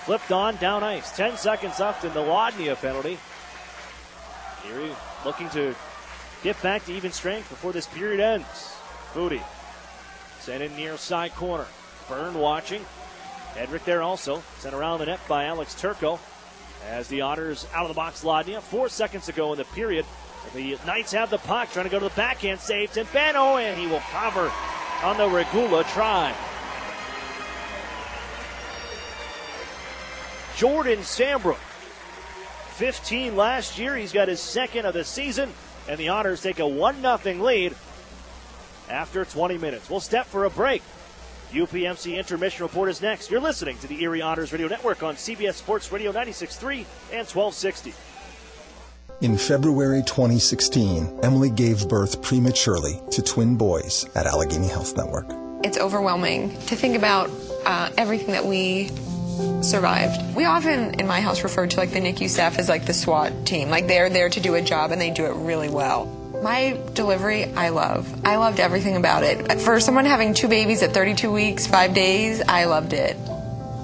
flipped on down ice. 10 seconds left in the Lodnia penalty. Erie looking to get back to even strength before this period ends. Foodie sent in near side corner. Byrne watching. Hedrick there also. Sent around the net by Alex Turco. As the Otters out of the box, Lodnia. 4 seconds to go in the period. The Knights have the puck, trying to go to the backhand save to Beno, and he will cover on the Regula try. Jordan Sambrook, 15 last year. He's got his second of the season, and the Otters take a 1-0 lead after 20 minutes. We'll step for a break. UPMC Intermission Report is next. You're listening to the Erie Otters Radio Network on CBS Sports Radio 96.3 and 1260. In February 2016, Emily gave birth prematurely to twin boys at Allegheny Health Network. It's overwhelming to think about everything that we survived. We often, in my house, refer to like the NICU staff as like the SWAT team. Like they're there to do a job and they do it really well. My delivery, I love. I loved everything about it. For someone having 2 babies at 32 weeks, 5 days, I loved it.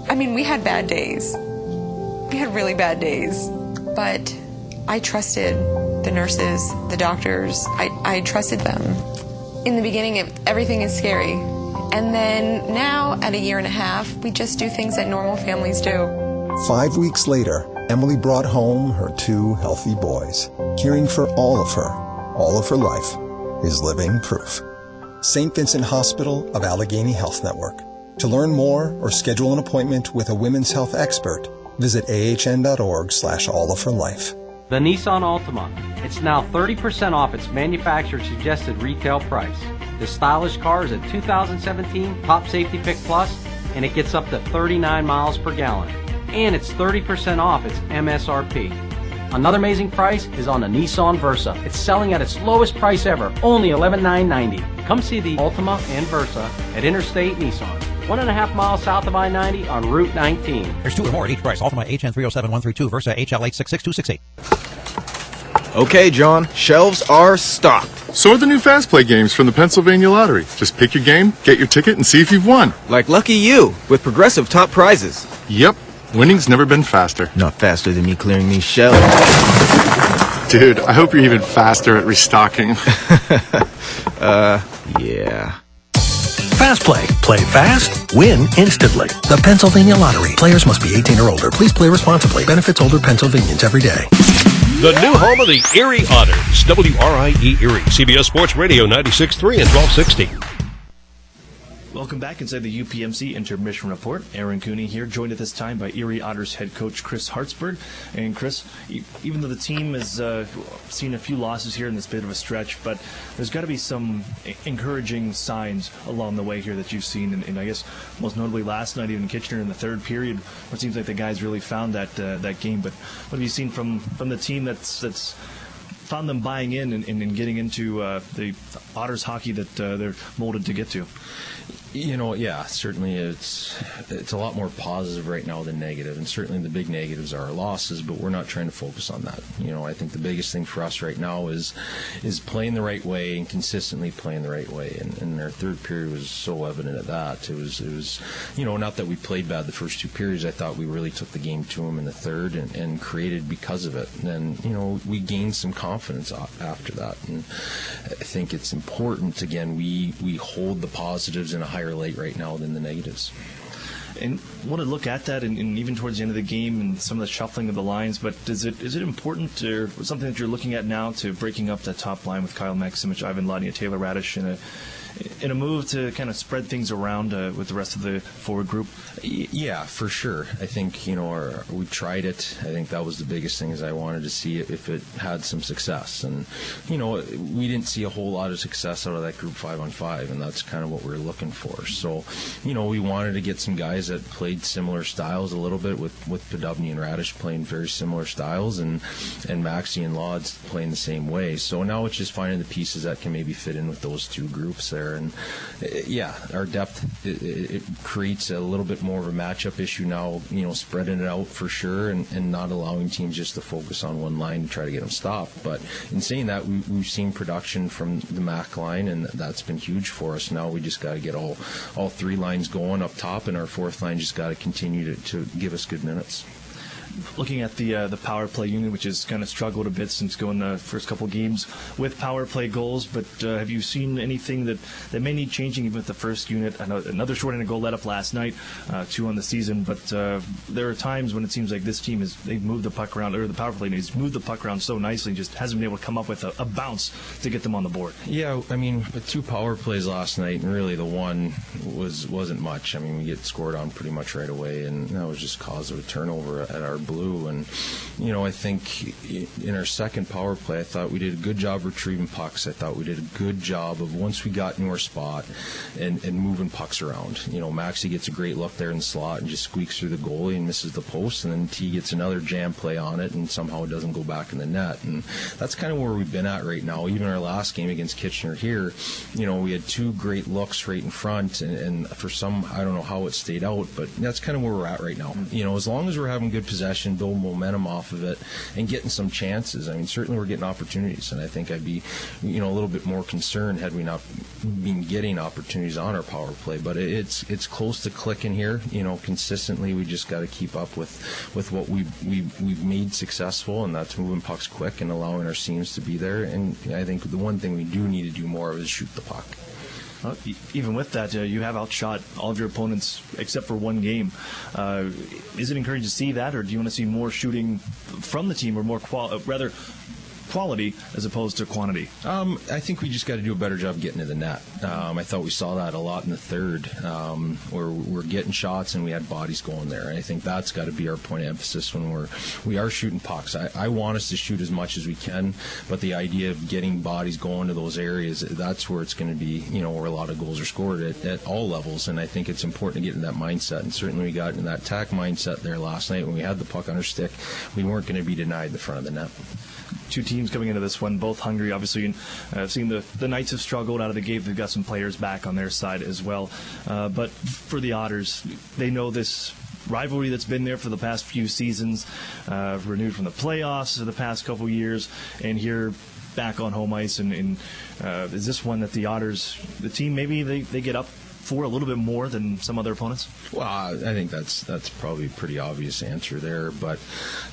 I mean, we had bad days. We had really bad days. But I trusted the nurses, the doctors. I trusted them. In the beginning, everything is scary. And then now, at 1.5 years, we just do things that normal families do. 5 weeks later, Emily brought home her 2 healthy boys. Caring for all of her life, is living proof. St. Vincent Hospital of Allegheny Health Network. To learn more or schedule an appointment with a women's health expert, visit ahn.org/allofherlife. The Nissan Altima. It's now 30% off its manufacturer suggested retail price. This stylish car is a 2017 Top Safety Pick Plus, and it gets up to 39 miles per gallon. And it's 30% off its MSRP. Another amazing price is on the Nissan Versa. It's selling at its lowest price ever, only $11,990. Come see the Altima and Versa at Interstate Nissan, 1.5 miles south of I-90 on Route 19. There's 2 or more at each price. Altima HN 307132, Versa HL866268. Okay, John, shelves are stocked. So are the new Fast Play games from the Pennsylvania Lottery. Just pick your game, get your ticket, and see if you've won. Like Lucky You, with progressive top prizes. Yep. Winning's never been faster. Not faster than me clearing these shelves. Dude, I hope you're even faster at restocking. Yeah. Fast Play. Play fast, win instantly. The Pennsylvania Lottery. Players must be 18 or older. Please play responsibly. Benefits older Pennsylvanians every day. The new home of the Erie Otters. WRIE Erie. CBS Sports Radio 96.3 and 1260. Welcome back inside the UPMC Intermission Report. Aaron Cooney here, joined at this time by Erie Otters head coach Chris Hartsburg. And Chris, even though the team has seen a few losses here in this bit of a stretch, but there's got to be some encouraging signs along the way here that you've seen. And I guess most notably last night, even Kitchener in the third period, where it seems like the guys really found that game. But what have you seen from the team that's found them buying in and getting into the Otters hockey that they're molded to get to? Yeah, certainly it's a lot more positive right now than negative, and certainly the big negatives are our losses, but we're not trying to focus on that. I think the biggest thing for us right now is playing the right way and consistently playing the right way, and our third period was so evident at that. It was not that we played bad the first 2 periods. I thought we really took the game to them in the third and created because of it. And then, we gained some confidence after that, and I think it's important, again, we hold the positives in a higher light right now than the negatives. And want to look at that, and even towards the end of the game, and some of the shuffling of the lines. But is it important, or something that you're looking at now, to breaking up that top line with Kyle Maximich, Ivan Ladny, Taylor Radish in a move to kind of spread things around with the rest of the forward group? Yeah, for sure. I think, we tried it. I think that was the biggest thing, is I wanted to see if it had some success. And, we didn't see a whole lot of success out of that group 5-on-5, and that's kind of what we were looking for. So, we wanted to get some guys that played similar styles a little bit, with Podubny and Radish playing very similar styles, and Maxie and Lodz playing the same way. So now it's just finding the pieces that can maybe fit in with those 2 groups there. And our depth, it creates a little bit more of a matchup issue now, spreading it out for sure, and not allowing teams just to focus on one line to try to get them stopped. But in saying that, we've seen production from the MAC line, and that's been huge for us. Now we just got to get all 3 lines going up top, and our 4th line just got to continue to give us good minutes. Looking at the power play unit, which has kind of struggled a bit since going the first couple games with power play goals, but have you seen anything that may need changing even with the first unit? I know another shorthanded goal let up last night, 2 on the season, but there are times when it seems like this team they've moved the puck around, or the power play has moved the puck around so nicely, just hasn't been able to come up with a bounce to get them on the board. Yeah, I mean, the 2 power plays last night, and really the one wasn't much. I mean, we get scored on pretty much right away, and that was just cause of a turnover at our blue. And, I think in our second power play, I thought we did a good job retrieving pucks. I thought we did a good job of once we got into our spot and moving pucks around. Maxie gets a great look there in the slot and just squeaks through the goalie and misses the post, and then T gets another jam play on it and somehow it doesn't go back in the net. And that's kind of where we've been at right now. Even our last game against Kitchener here, we had two great looks right in front, and for some, I don't know how it stayed out, but that's kind of where we're at right now. As long as we're having good possession, build momentum off of it, and getting some chances. I mean, certainly we're getting opportunities, and I think I'd be, a little bit more concerned had we not been getting opportunities on our power play. But it's close to clicking here. Consistently, we just got to keep up with what we've made successful, and that's moving pucks quick and allowing our seams to be there. And I think the one thing we do need to do more of is shoot the puck. Even with that, you have outshot all of your opponents except for one game. Is it encouraging to see that, or do you want to see more shooting from the team, or more quality as opposed to quantity? I think we just got to do a better job getting to the net. I thought we saw that a lot in the third, where we're getting shots and we had bodies going there. And I think that's got to be our point of emphasis when we are shooting pucks. I want us to shoot as much as we can, but the idea of getting bodies going to those areas, that's where it's going to be, where a lot of goals are scored at all levels. And I think it's important to get in that mindset. And certainly we got in that attack mindset there last night when we had the puck on our stick. We weren't going to be denied the front of the net. Two teams coming into this one, both hungry. Obviously, I've seen the Knights have struggled out of the gate. They've got some players back on their side as well. But for the Otters, they know this rivalry that's been there for the past few seasons, renewed from the playoffs of the past couple years, and here back on home ice. And is this one that the Otters, the team, maybe they get up for a little bit more than some other opponents? Well, I think that's probably a pretty obvious answer there. But,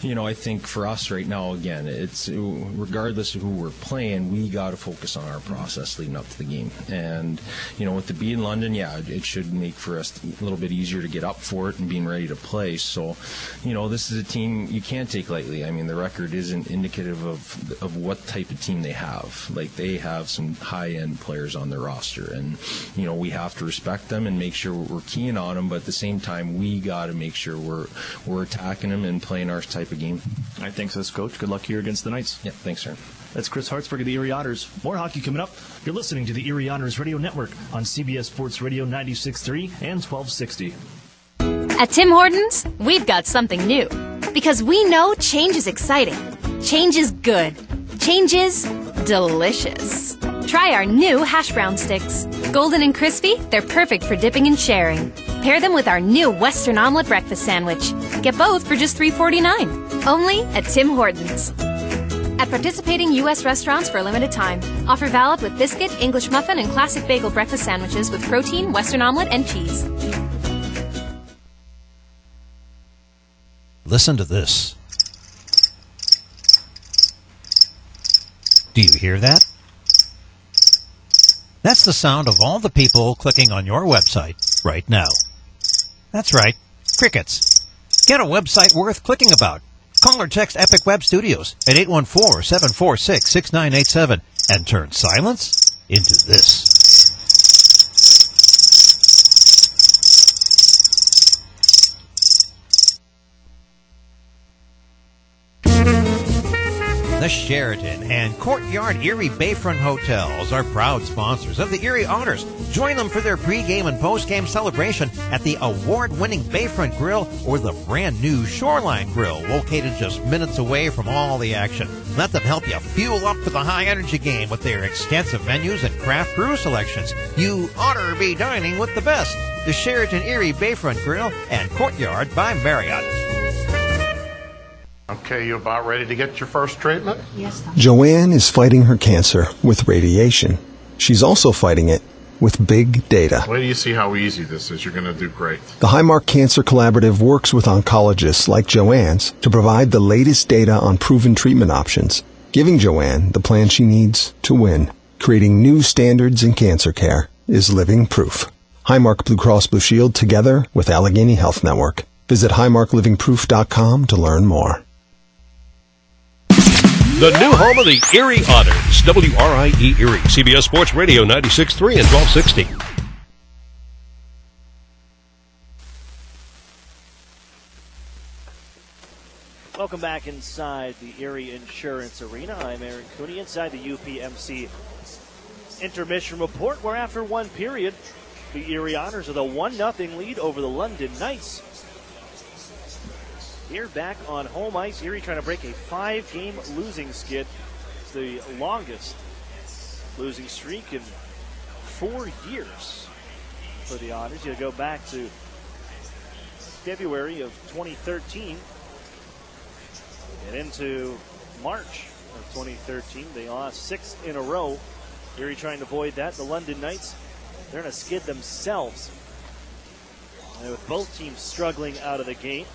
I think for us right now, again, it's regardless of who we're playing, we got to focus on our process leading up to the game. And, with the beat in London, it should make for us a little bit easier to get up for it and being ready to play. So, this is a team you can't take lightly. I mean, the record isn't indicative of what type of team they have. Like, they have some high-end players on their roster. And, we have to respect them and make sure we're keying on them, but at the same time we got to make sure we're attacking them and playing our type of game. All right, thanks, Coach. Good luck here against the Knights. Yeah, thanks, sir. That's Chris Hartsburg of the Erie Otters. More hockey coming up. You're listening to the Erie Otters Radio Network on CBS Sports Radio 96.3 and 1260. At Tim Hortons, we've got something new. Because we know change is exciting. Change is good. Change is delicious. Try our new hash brown sticks. Golden and crispy, they're perfect for dipping and sharing. Pair them with our new Western Omelet breakfast sandwich. Get both for just $3.49. Only at Tim Hortons. At participating U.S. restaurants for a limited time. Offer valid with biscuit, English muffin, and classic bagel breakfast sandwiches with protein, Western omelet, and cheese. Listen to this. Do you hear that? That's the sound of all the people clicking on your website right now. That's right, crickets. Get a website worth clicking about. Call or text Epic Web Studios at 814-746-6987 and turn silence into this. The Sheraton and Courtyard Erie Bayfront Hotels are proud sponsors of the Erie Otters. Join them for their pregame and postgame celebration at the award-winning Bayfront Grill or the brand-new Shoreline Grill, located just minutes away from all the action. Let them help you fuel up for the high-energy game with their extensive menus and craft brew selections. You oughter be dining with the best. The Sheraton Erie Bayfront Grill and Courtyard by Marriott. Okay, you about ready to get your first treatment? Yes, Doctor. Joanne is fighting her cancer with radiation. She's also fighting it with big data. Wait till you see how easy this is. You're going to do great. The Highmark Cancer Collaborative works with oncologists like Joanne's to provide the latest data on proven treatment options, giving Joanne the plan she needs to win. Creating new standards in cancer care is living proof. Highmark Blue Cross Blue Shield together with Allegheny Health Network. Visit highmarklivingproof.com to learn more. The new home of the Erie Otters, WRIE Erie, CBS Sports Radio 96.3 and 1260. Welcome back inside the Erie Insurance Arena. I'm Aaron Cooney inside the UPMC intermission report, where after one period, the Erie Otters with a 1-0 lead over the London Knights. Here back on home ice, Erie trying to break a 5-game losing skid. It's the longest losing streak in 4 years for the Otters. You go back to February of 2013 and into March of 2013. They lost 6 in a row. Erie trying to avoid that. The London Knights, they're in a skid themselves, and with both teams struggling out of the gate.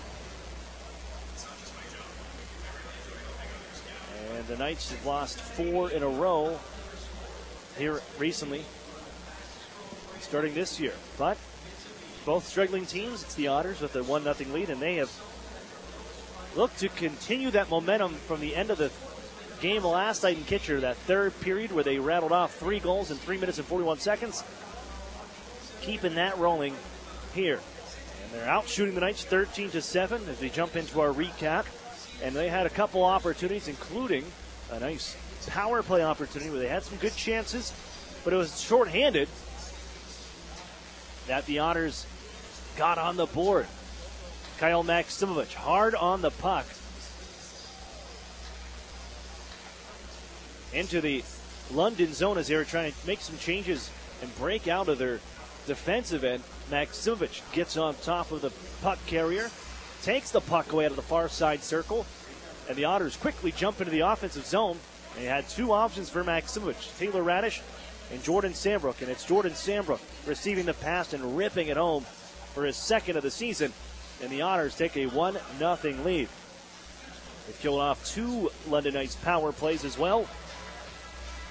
And the Knights have lost 4 in a row here recently, starting this year. But both struggling teams, it's the Otters with a 1-0 lead, and they have looked to continue that momentum from the end of the game last night in Kitchener, that third period where they rattled off 3 goals in 3 minutes and 41 seconds. Keeping that rolling here. And they're out shooting the Knights 13-7 as we jump into our recap. And they had a couple opportunities, including a nice power play opportunity where they had some good chances, but it was shorthanded that the Otters got on the board. Kyle Maximovich hard on the puck into the London zone as they were trying to make some changes and break out of their defensive end. Maximovich gets on top of the puck carrier, takes the puck away out of the far side circle, and the Otters quickly jump into the offensive zone. They had 2 options for Maximovich, Taylor Radish and Jordan Sambrook, and it's Jordan Sambrook receiving the pass and ripping it home for his 2nd of the season, and the Otters take a 1-0 lead. They've killed off 2 London Knights power plays as well.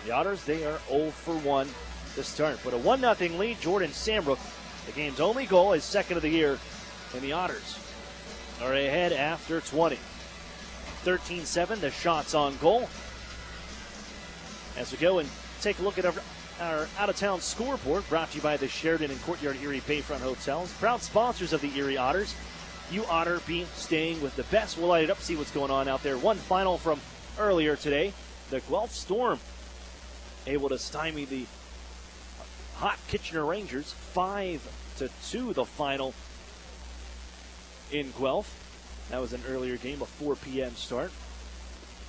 The Otters, they are 0 for 1 to start, but a 1-0 lead. Jordan Sambrook, the game's only goal, his 2nd of the year, and the Otters are ahead after 20. 13-7, the shots on goal. As we go and take a look at our out-of-town scoreboard, brought to you by the Sheraton and Courtyard Erie Bayfront Hotels, proud sponsors of the Erie Otters. You Otter be staying with the best. We'll light it up, see what's going on out there. One final from earlier today. The Guelph Storm able to stymie the hot Kitchener Rangers. 5-2 the final in Guelph. That was an earlier game, a 4 p.m. start.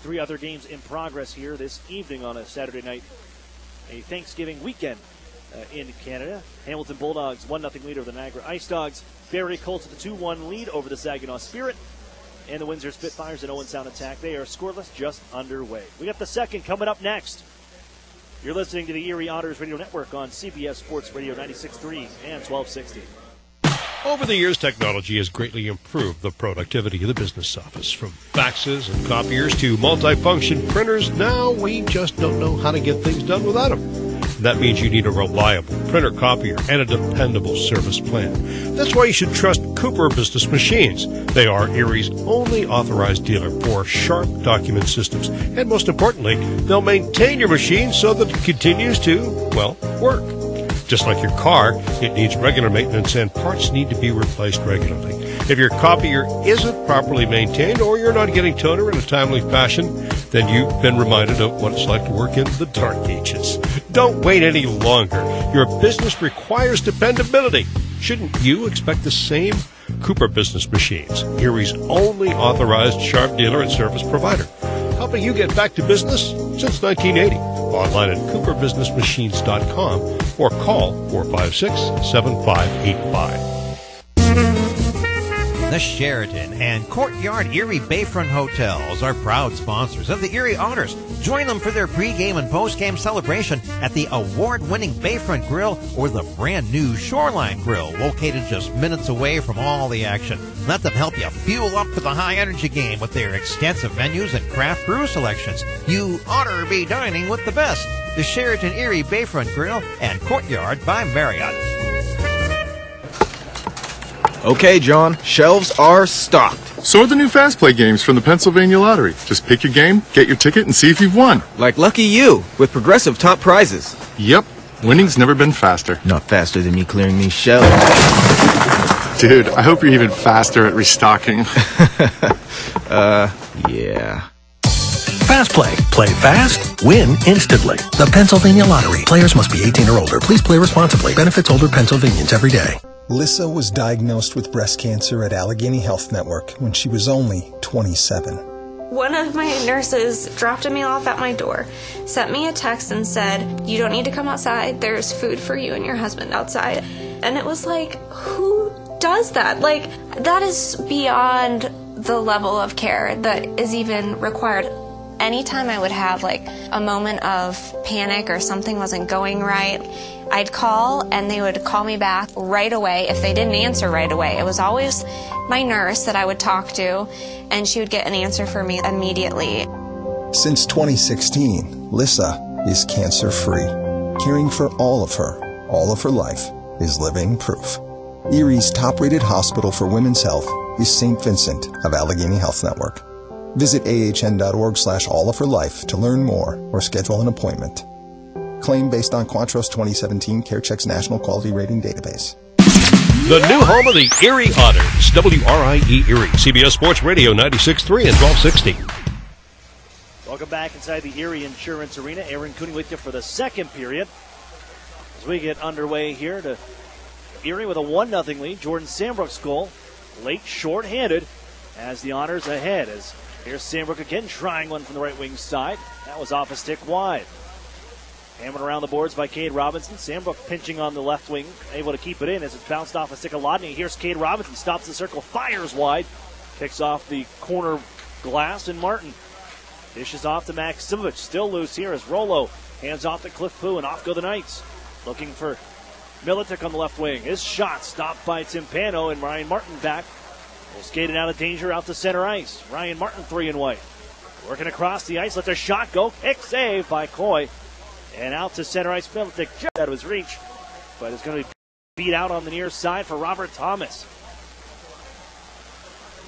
3 other games in progress here this evening on a Saturday night, a Thanksgiving weekend in Canada. Hamilton Bulldogs 1-0 lead over the Niagara Ice Dogs. Barrie Colts with a 2-1 lead over the Saginaw Spirit. And the Windsor Spitfires, an Owen Sound attack. They are scoreless, just underway. We got the second coming up next. You're listening to the Erie Otters Radio Network on CBS Sports Radio 96.3 and 1260. Over the years, technology has greatly improved the productivity of the business office. From faxes and copiers to multifunction printers, now we just don't know how to get things done without them. That means you need a reliable printer copier and a dependable service plan. That's why you should trust Cooper Business Machines. They are Erie's only authorized dealer for sharp document systems. And most importantly, they'll maintain your machine so that it continues to, well, work. Just like your car, it needs regular maintenance and parts need to be replaced regularly. If your copier isn't properly maintained or you're not getting toner in a timely fashion, then you've been reminded of what it's like to work in the dark ages. Don't wait any longer. Your business requires dependability. Shouldn't you expect the same? Cooper Business Machines, Erie's only authorized sharp dealer and service provider, helping you get back to business since 1980. Online at cooperbusinessmachines.com or call 456-7585. The Sheraton and Courtyard Erie Bayfront Hotels are proud sponsors of the Erie Otters. Join them for their pregame and postgame celebration at the award-winning Bayfront Grill or the brand-new Shoreline Grill, located just minutes away from all the action. Let them help you fuel up for the high-energy game with their extensive menus and craft brew selections. You oughter be dining with the best. The Sheraton Erie Bayfront Grill and Courtyard by Marriott. Okay, John, shelves are stocked. So are the new Fast Play games from the Pennsylvania Lottery. Just pick your game, get your ticket, and see if you've won. Like Lucky You, with progressive top prizes. Yep, winning's never been faster. Not faster than me clearing these shelves. Dude, I hope you're even faster at restocking. Yeah. Fast Play. Play fast, win instantly. The Pennsylvania Lottery. Players must be 18 or older. Please play responsibly. Benefits older Pennsylvanians every day. Lissa was diagnosed with breast cancer at Allegheny Health Network when she was only 27. One of my nurses dropped me off at my door, sent me a text and said, "You don't need to come outside. There's food for you and your husband outside." And it was like, who does that? Like, that is beyond the level of care that is even required. Anytime I would have like a moment of panic or something wasn't going right, I'd call and they would call me back right away. If they didn't answer right away, it was always my nurse that I would talk to, and she would get an answer for me immediately. Since 2016, Lissa is cancer-free. Caring for all of her life, is living proof. Erie's top-rated hospital for women's health is St. Vincent of Allegheny Health Network. Visit ahn.org/allofherlife to learn more or schedule an appointment. Claim based on Quantro's 2017 CareCheck's National Quality Rating Database. The new home of the Erie Otters, WRIE Erie, CBS Sports Radio 96.3 and 1260. Welcome back inside the Erie Insurance Arena. Aaron Cooney with you for the second period. As we get underway here to Erie with a 1-0 lead. Jordan Sandbrook's goal, late short-handed, as the Otters ahead. As here's Sandbrook again, trying one from the right wing side. That was off a stick wide. Hammered around the boards by Cade Robinson. Sandbrook pinching on the left wing, able to keep it in as it's bounced off a stick of Lodney. Here's Cade Robinson, stops the circle, fires wide, kicks off the corner glass, and Martin dishes off to Maksimovic. Still loose here as Rolo hands off to Cliff Pooh, and off go the Knights. Looking for Militic on the left wing. His shot stopped by Timpano, and Ryan Martin back. Will skate it out of danger out to center ice. Ryan Martin, 3 and white. Working across the ice, let their shot go. Kick save by Coy. And out to center ice. Militic just out of his reach, but it's going to be beat out on the near side for Robert Thomas.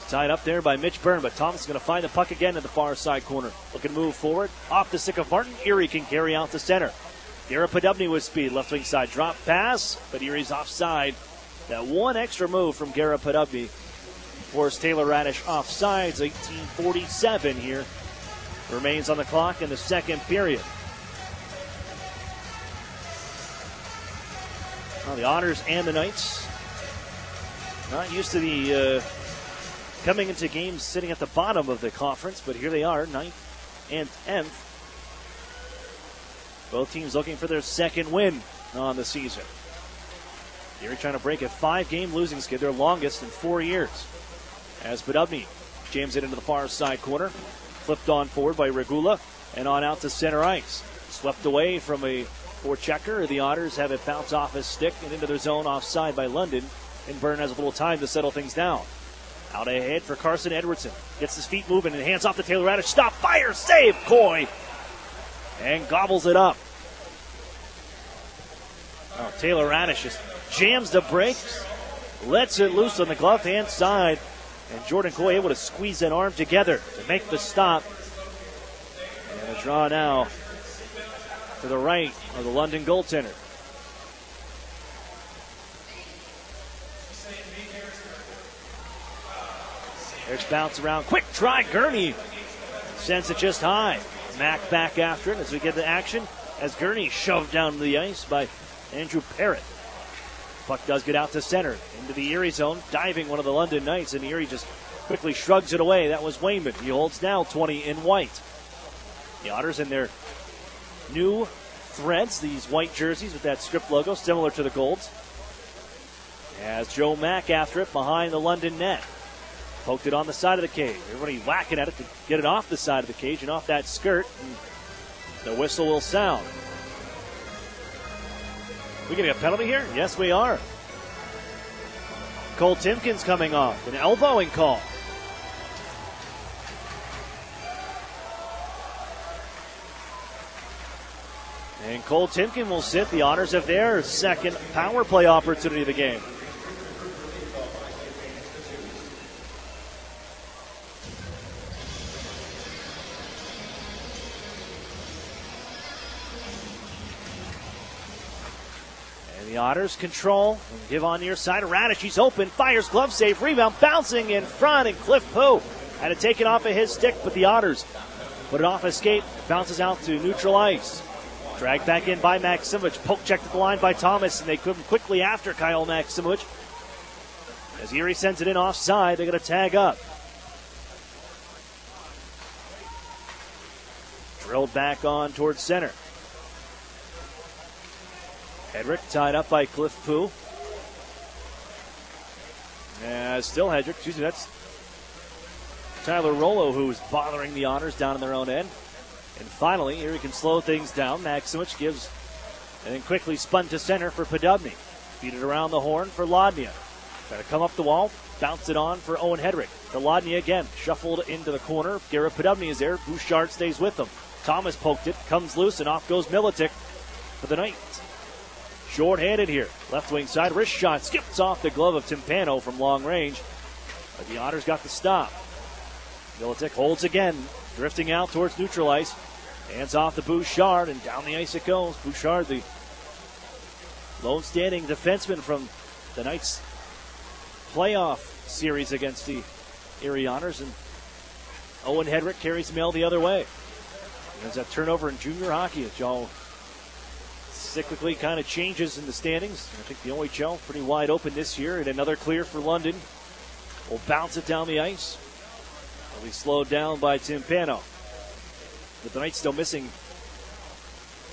Tied up there by Mitch Byrne, but Thomas is going to find the puck again in the far side corner. Looking to move forward. Off the stick of Martin. Erie can carry out to center. Garrett Podubny with speed. Left wing side drop pass, but Erie's offside. That one extra move from Garrett Podubny forced Taylor Radish offsides. 18:47 here remains on the clock in the second period. Well, the Otters and the Knights not used to the coming into games sitting at the bottom of the conference, but here they are, 9th and 10th. Both teams looking for their second win on the season. Erie trying to break a 5-game losing skid, their longest in 4 years. As Podubny jams it into the far side corner, flipped on forward by Regula, and on out to center ice. Swept away from a forechecker. The Otters have it bounce off his stick and into their zone offside by London, and Byrne has a little time to settle things down. Out ahead for Carson Edwardson. Gets his feet moving and hands off to Taylor Radish. Stop, fire, save, Coy! And gobbles it up. Oh, Taylor Radish just jams the brakes, lets it loose on the glove hand side, and Jordan Coy able to squeeze that arm together to make the stop. And a draw now to the right of the London goaltender. There's bounce around. Quick try, Gurney sends it just high. Mack back after it as we get the action as Gurney shoved down to the ice by Andrew Parrott. Puck does get out to center into the Erie zone, diving one of the London Knights, and Erie just quickly shrugs it away. That was Wayman. He holds now 20 in white. The Otters in their new threads, these white jerseys with that script logo, similar to the Golds. As Joe Mack after it behind the London net. Poked it on the side of the cage. Everybody whacking at it to get it off the side of the cage and off that skirt. And the whistle will sound. We getting a penalty here? Yes, we are. Cole Timkins coming off. An elbowing call. And Cole Timken will sit. The Otters have their second power play opportunity of the game. The Otters control. Give on near side. Radish, he's open. Fires, glove save, rebound, bouncing in front. And Cliff Poe had to take it off of his stick, but the Otters put it off escape. Bounces out to neutral ice. Dragged back in by Maximovic. Poke checked at the line by Thomas, and they come quickly after Kyle Maximovic. As Erie sends it in offside, they're going to tag up. Drilled back on towards center. Hedrick tied up by Cliff Pooh. Still Hedrick. Excuse me, that's Tyler Rollo who's bothering the Otters down in their own end. And finally, Erie can slow things down. Maximovic gives and then quickly spun to center for Podubny. Feed it around the horn for Lodnia. Try to come up the wall. Bounce it on for Owen Hedrick. To Lodnia again. Shuffled into the corner. Garrett Podubny is there. Bouchard stays with them. Thomas poked it. Comes loose and off goes Militic for the Knights. Short-handed here. Left wing side. Wrist shot. Skips off the glove of Timpano from long range. But the Otters got the stop. Militic holds again. Drifting out towards neutral ice. Hands off to Bouchard, and down the ice it goes. Bouchard, the lone standing defenseman from the Knights' playoff series against the Erie Otters. And Owen Hedrick carries the mail the other way. There's that turnover in junior hockey as y'all cyclically kind of changes in the standings. I think the OHL pretty wide open this year, and another clear for London. Will bounce it down the ice. Will be slowed down by Timpano. But the Knights still missing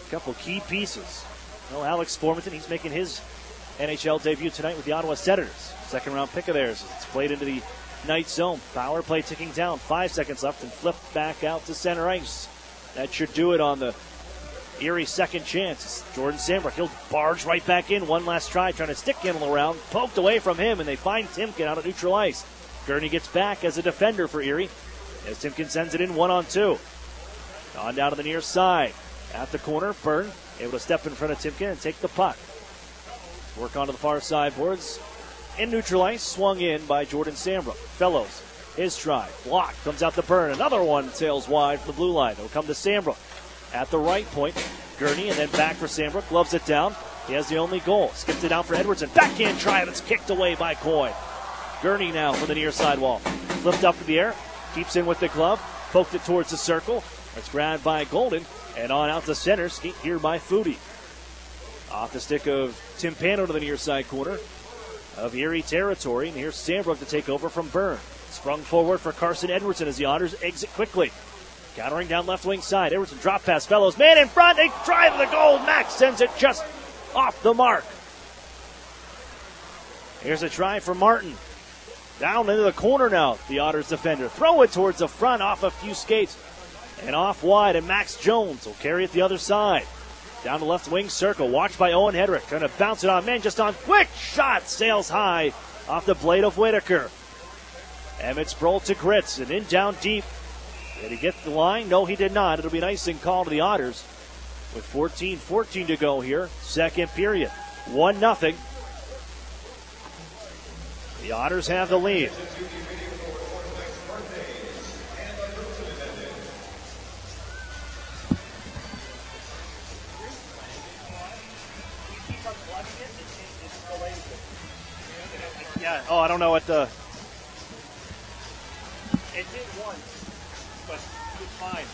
a couple key pieces. Well, Alex Formanton, he's making his NHL debut tonight with the Ottawa Senators. Second round pick of theirs. It's played into the Knights zone. Power play ticking down. 5 seconds left and flipped back out to center ice. That should do it on the Erie second chance. Jordan Sambrook, he'll barge right back in. One last try, trying to stick Ginnell around. Poked away from him, and they find Timken out at neutral ice. Gurney gets back as a defender for Erie as Timken sends it in 1-on-2. On down to the near side. At the corner, Byrne able to step in front of Timken and take the puck. Work onto the far side boards. In neutral ice, swung in by Jordan Sambrook. Fellows, his try. Block, comes out to Byrne. Another one sails wide from the blue line. It'll come to Sambrook. At the right point, Gurney, and then back for Sambrook. Gloves it down. He has the only goal. Skips it out for Edwardson. Backhand try, and it's kicked away by Coy. Gurney now for the near side wall. Flipped up in the air. Keeps in with the glove. Poked it towards the circle. It's grabbed by Golden. And on out to center. Skate here by Foodie. Off the stick of Timpano to the near side corner of Erie territory. And here's Sambrook to take over from Byrne. Sprung forward for Carson Edwardson as the Otters exit quickly. Countering down left wing side. Edwardson drop pass. Fellows. Man in front. They drive the goal. Max sends it just off the mark. Here's a try for Martin. Down into the corner now. The Otters defender. Throw it towards the front off a few skates. And off wide. And Max Jones will carry it the other side. Down the left wing circle. Watched by Owen Hedrick. Trying to bounce it on. Man just on. Quick shot. Sails high off the blade of Whitaker. Emmett Sproul to Gritz. And in down deep. Did he get the line? No, he did not. It'll be an icing call to the Otters with 14-14 to go here. Second period. 1-0. The Otters have the lead. Yeah, I don't know what the... It did once. But it's fine.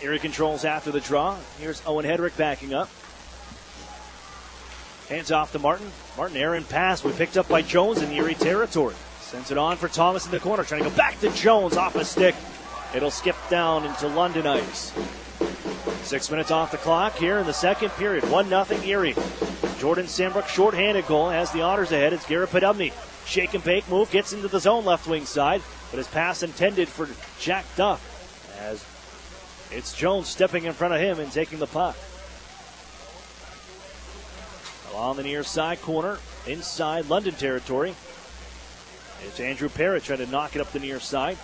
Erie controls after the draw. Here's Owen Hedrick backing up. Hands off to Martin. Martin, errant pass, but picked up by Jones in the Erie territory. Sends it on for Thomas in the corner. Trying to go back to Jones off a stick. It'll skip down into London ice. 6 minutes off the clock here in the second period. 1-0 Erie. Jordan Sambrook, shorthanded goal, has the Otters ahead. It's Garrett Podubny. Shake and bake move, gets into the zone left wing side, but his pass intended for Jack Duff as it's Jones stepping in front of him and taking the puck. Along the near side corner, inside London territory. It's Andrew Parrott trying to knock it up the near side.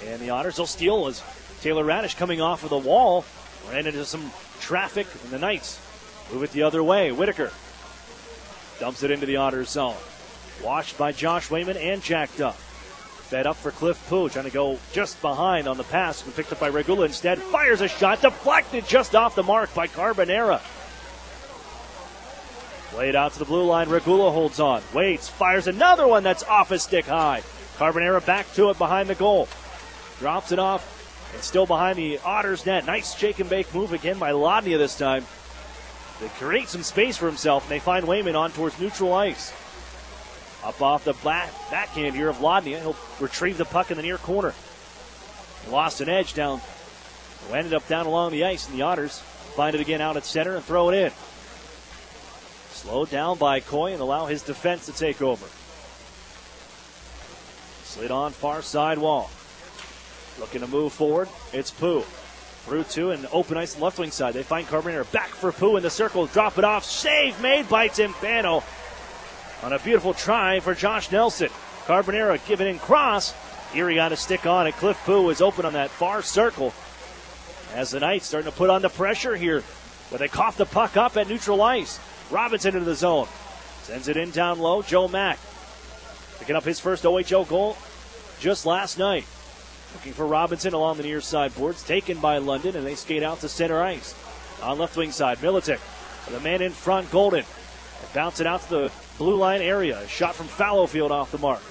And the Otters will steal as Taylor Radish coming off of the wall. Ran into some traffic, and the Knights move it the other way. Whitaker dumps it into the Otters zone. Washed by Josh Wayman and Jack Duff. Fed up for Cliff Pooh, trying to go just behind on the pass. Picked up by Regula instead. Fires a shot, deflected just off the mark by Carbonera. Played out to the blue line. Regula holds on. Waits, fires another one that's off a stick high. Carbonera back to it behind the goal. Drops it off and still behind the Otters net. Nice shake and bake move again by Lodnia this time. They create some space for himself, and they find Wayman on towards neutral ice. Up off the backhand here of Lodnia. He'll retrieve the puck in the near corner. Lost an edge down. Ended up down along the ice, and the Otters find it again out at center and throw it in. Slowed down by Coy and allow his defense to take over. Slid on far side wall. Looking to move forward. It's Pooh. Through two and open ice on the left wing side. They find Carbonera back for Pooh in the circle. Drop it off. Save made by Timpano. On a beautiful try for Josh Nelson. Carbonera giving in cross. Erie got a stick on it. Cliff Pooh is open on that far circle. As the Knights starting to put on the pressure here. But they cough the puck up at neutral ice. Robinson into the zone. Sends it in down low. Joe Mack picking up his first OHL goal just last night. Looking for Robinson along the near side boards. Taken by London, and they skate out to center ice. On left wing side, Militic. The man in front, Golden. They bounce it out to the blue line area. A shot from Fallowfield off the mark.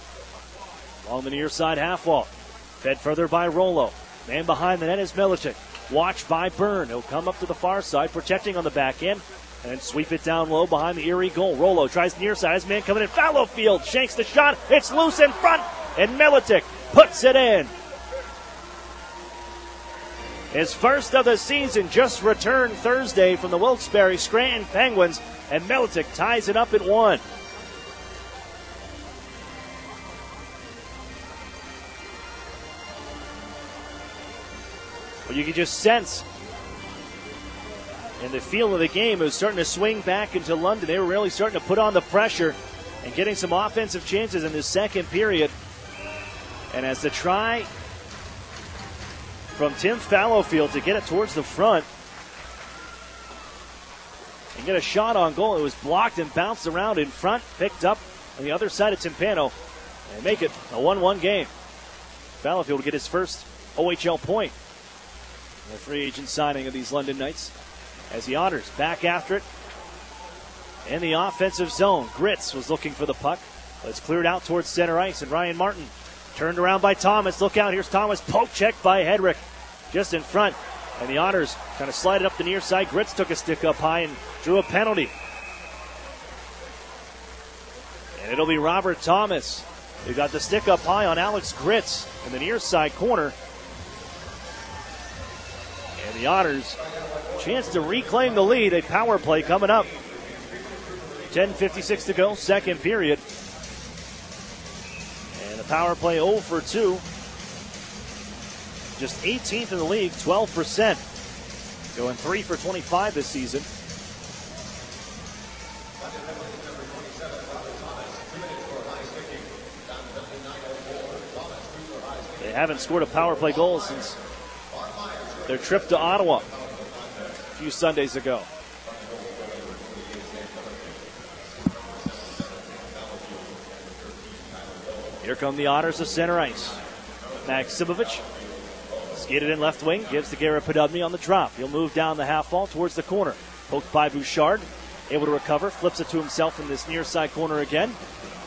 Along the near side half wall. Fed further by Rollo. Man behind the net is Militic. Watched by Byrne. He'll come up to the far side, protecting on the back end. And then sweep it down low behind the Erie goal. Rollo tries the near side. His man coming in. Fallowfield shanks the shot. It's loose in front. And Militic puts it in. His first of the season just returned Thursday from the Wilkes-Barre Scranton Penguins. And Militic ties it up at 1. Well, you can just sense in the feel of the game, it was starting to swing back into London. They were really starting to put on the pressure and getting some offensive chances in the second period. And as the try from Tim Fallowfield to get it towards the front and get a shot on goal, it was blocked and bounced around in front, picked up on the other side of Timpano, and make it a 1-1 game. Fallowfield will get his first OHL point in the free agent signing of these London Knights. As the Otters back after it in the offensive zone. Gritz was looking for the puck. But it's cleared out towards center ice, and Ryan Martin turned around by Thomas. Look out, here's Thomas. Poke check by Hedrick just in front. And the Otters kind of slide it up the near side. Gritz took a stick up high and drew a penalty. And it'll be Robert Thomas. They got the stick up high on Alex Gritz in the near side corner. And the Otters, chance to reclaim the lead. A power play coming up. 10:56 to go, second period. And the power play 0 for 2. Just 18th in the league, 12%. Going 3 for 25 this season. They haven't scored a power play goal since their trip to Ottawa a few Sundays ago. Here come the Otters to center ice. Maximovich skated in left wing, gives to Garrett Podubny on the drop. He'll move down the half wall towards the corner. Poked by Bouchard, able to recover, flips it to himself in this near side corner again.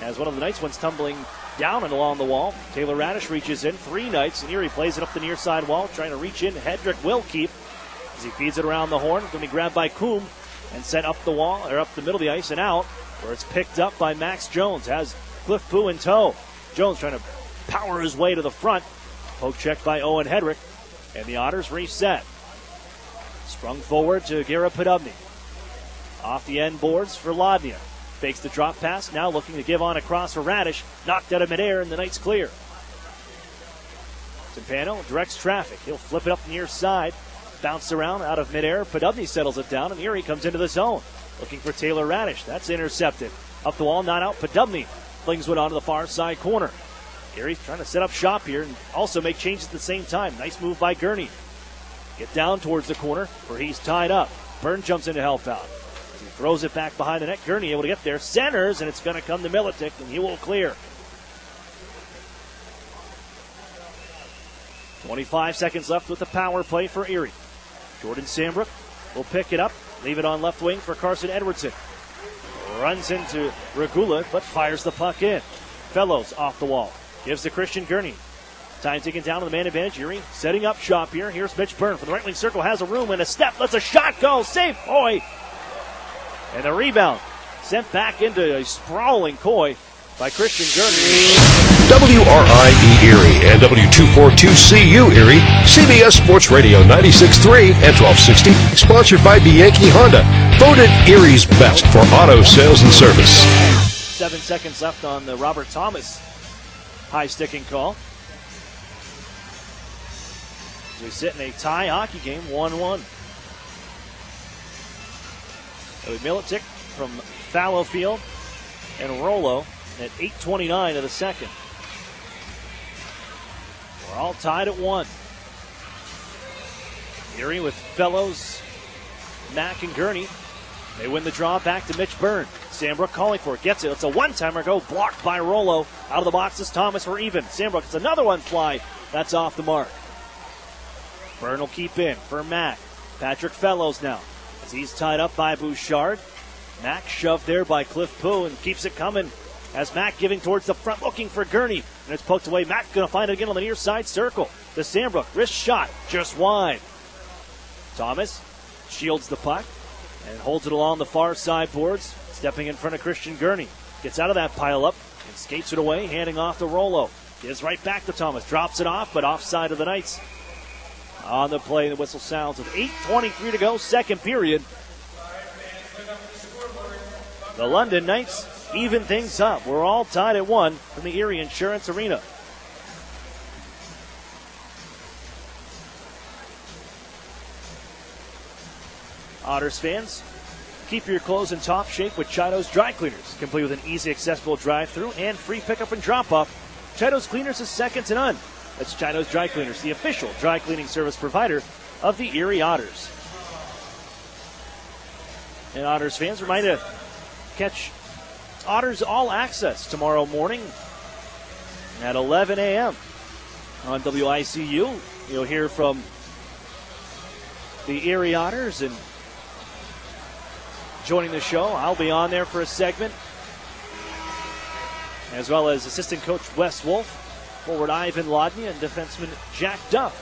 As one of the Knights one's tumbling down and along the wall. Taylor Radish reaches in, 3 Knights, and Erie plays it up the near side wall, trying to reach in. Hedrick will keep as he feeds it around the horn. Going to be grabbed by Coombe and sent up the wall, or up the middle of the ice and out, where it's picked up by Max Jones. Has Cliff Pooh in tow. Jones trying to power his way to the front. Poke check by Owen Hedrick, and the Otters reset. Sprung forward to Garrett Podubny. Off the end boards for Lodnia. Fakes the drop pass, now looking to give on across for Radish. Knocked out of midair, and the Knights clear. Timpano directs traffic. He'll flip it up the near side. Bounced around out of midair. Podubny settles it down, and Erie comes into the zone. Looking for Taylor Radish. That's intercepted. Up the wall, not out. Podubny flings one onto the far side corner. Erie's trying to set up shop here and also make changes at the same time. Nice move by Gurney. Get down towards the corner where he's tied up. Byrne jumps in to help out. As he throws it back behind the net. Gurney able to get there. Centers, and it's going to come to Militic, and he will clear. 25 seconds left with the power play for Erie. Jordan Sambrook will pick it up, leave it on left wing for Carson Edwardson. Runs into Regula, but fires the puck in. Fellows off the wall. Gives to Christian Gurney. Time taken down to the man advantage. Erie setting up shop here. Here's Mitch Byrne from the right wing circle. Has a room and a step. Lets a shot go. Save Coy. And the rebound sent back into a sprawling Coy by Christian Gurney. WRIE Erie and W242CU Erie, CBS Sports Radio 96.3 and 1260, sponsored by Bianchi Honda, voted Erie's best for auto sales and service. 7 seconds left on the Robert Thomas high sticking call. We sit in a tie hockey game, 1-1. Militic from Fallowfield and Rollo at 8:29 of the second. We're all tied at 1. Erie with Fellows, Mack, and Gurney. They win the draw back to Mitch Byrne. Sambrook calling for it. Gets it. It's a one-timer go. Blocked by Rollo. Out of the box is Thomas for even. Sambrook, it's another one fly. That's off the mark. Byrne will keep in for Mack. Patrick Fellows now as he's tied up by Bouchard. Mack shoved there by Cliff Pooh and keeps it coming as Mack giving towards the front looking for Gurney. And it's poked away. Mack going to find it again on the near side circle. The Sambrook wrist shot just wide. Thomas shields the puck and holds it along the far side boards. Stepping in front of Christian Gurney. Gets out of that pile-up and skates it away, handing off to Rollo. Gives right back to Thomas. Drops it off, but offside of the Knights. On the play, the whistle sounds with 8:23 to go, second period. The London Knights even things up. We're all tied at 1 from the Erie Insurance Arena. Otters fans, keep your clothes in top shape with Chido's Dry Cleaners, complete with an easy, accessible drive-through and free pickup and drop-off. Chido's Cleaners is second to none. That's Chido's Dry Cleaners, the official dry cleaning service provider of the Erie Otters. And Otters fans, reminded to catch Otters All Access tomorrow morning at 11 a.m. on WICU. You'll hear from the Erie Otters, and joining the show, I'll be on there for a segment, as well as assistant coach Wes Wolf, forward Ivan Lodnia, and defenseman Jack Duff.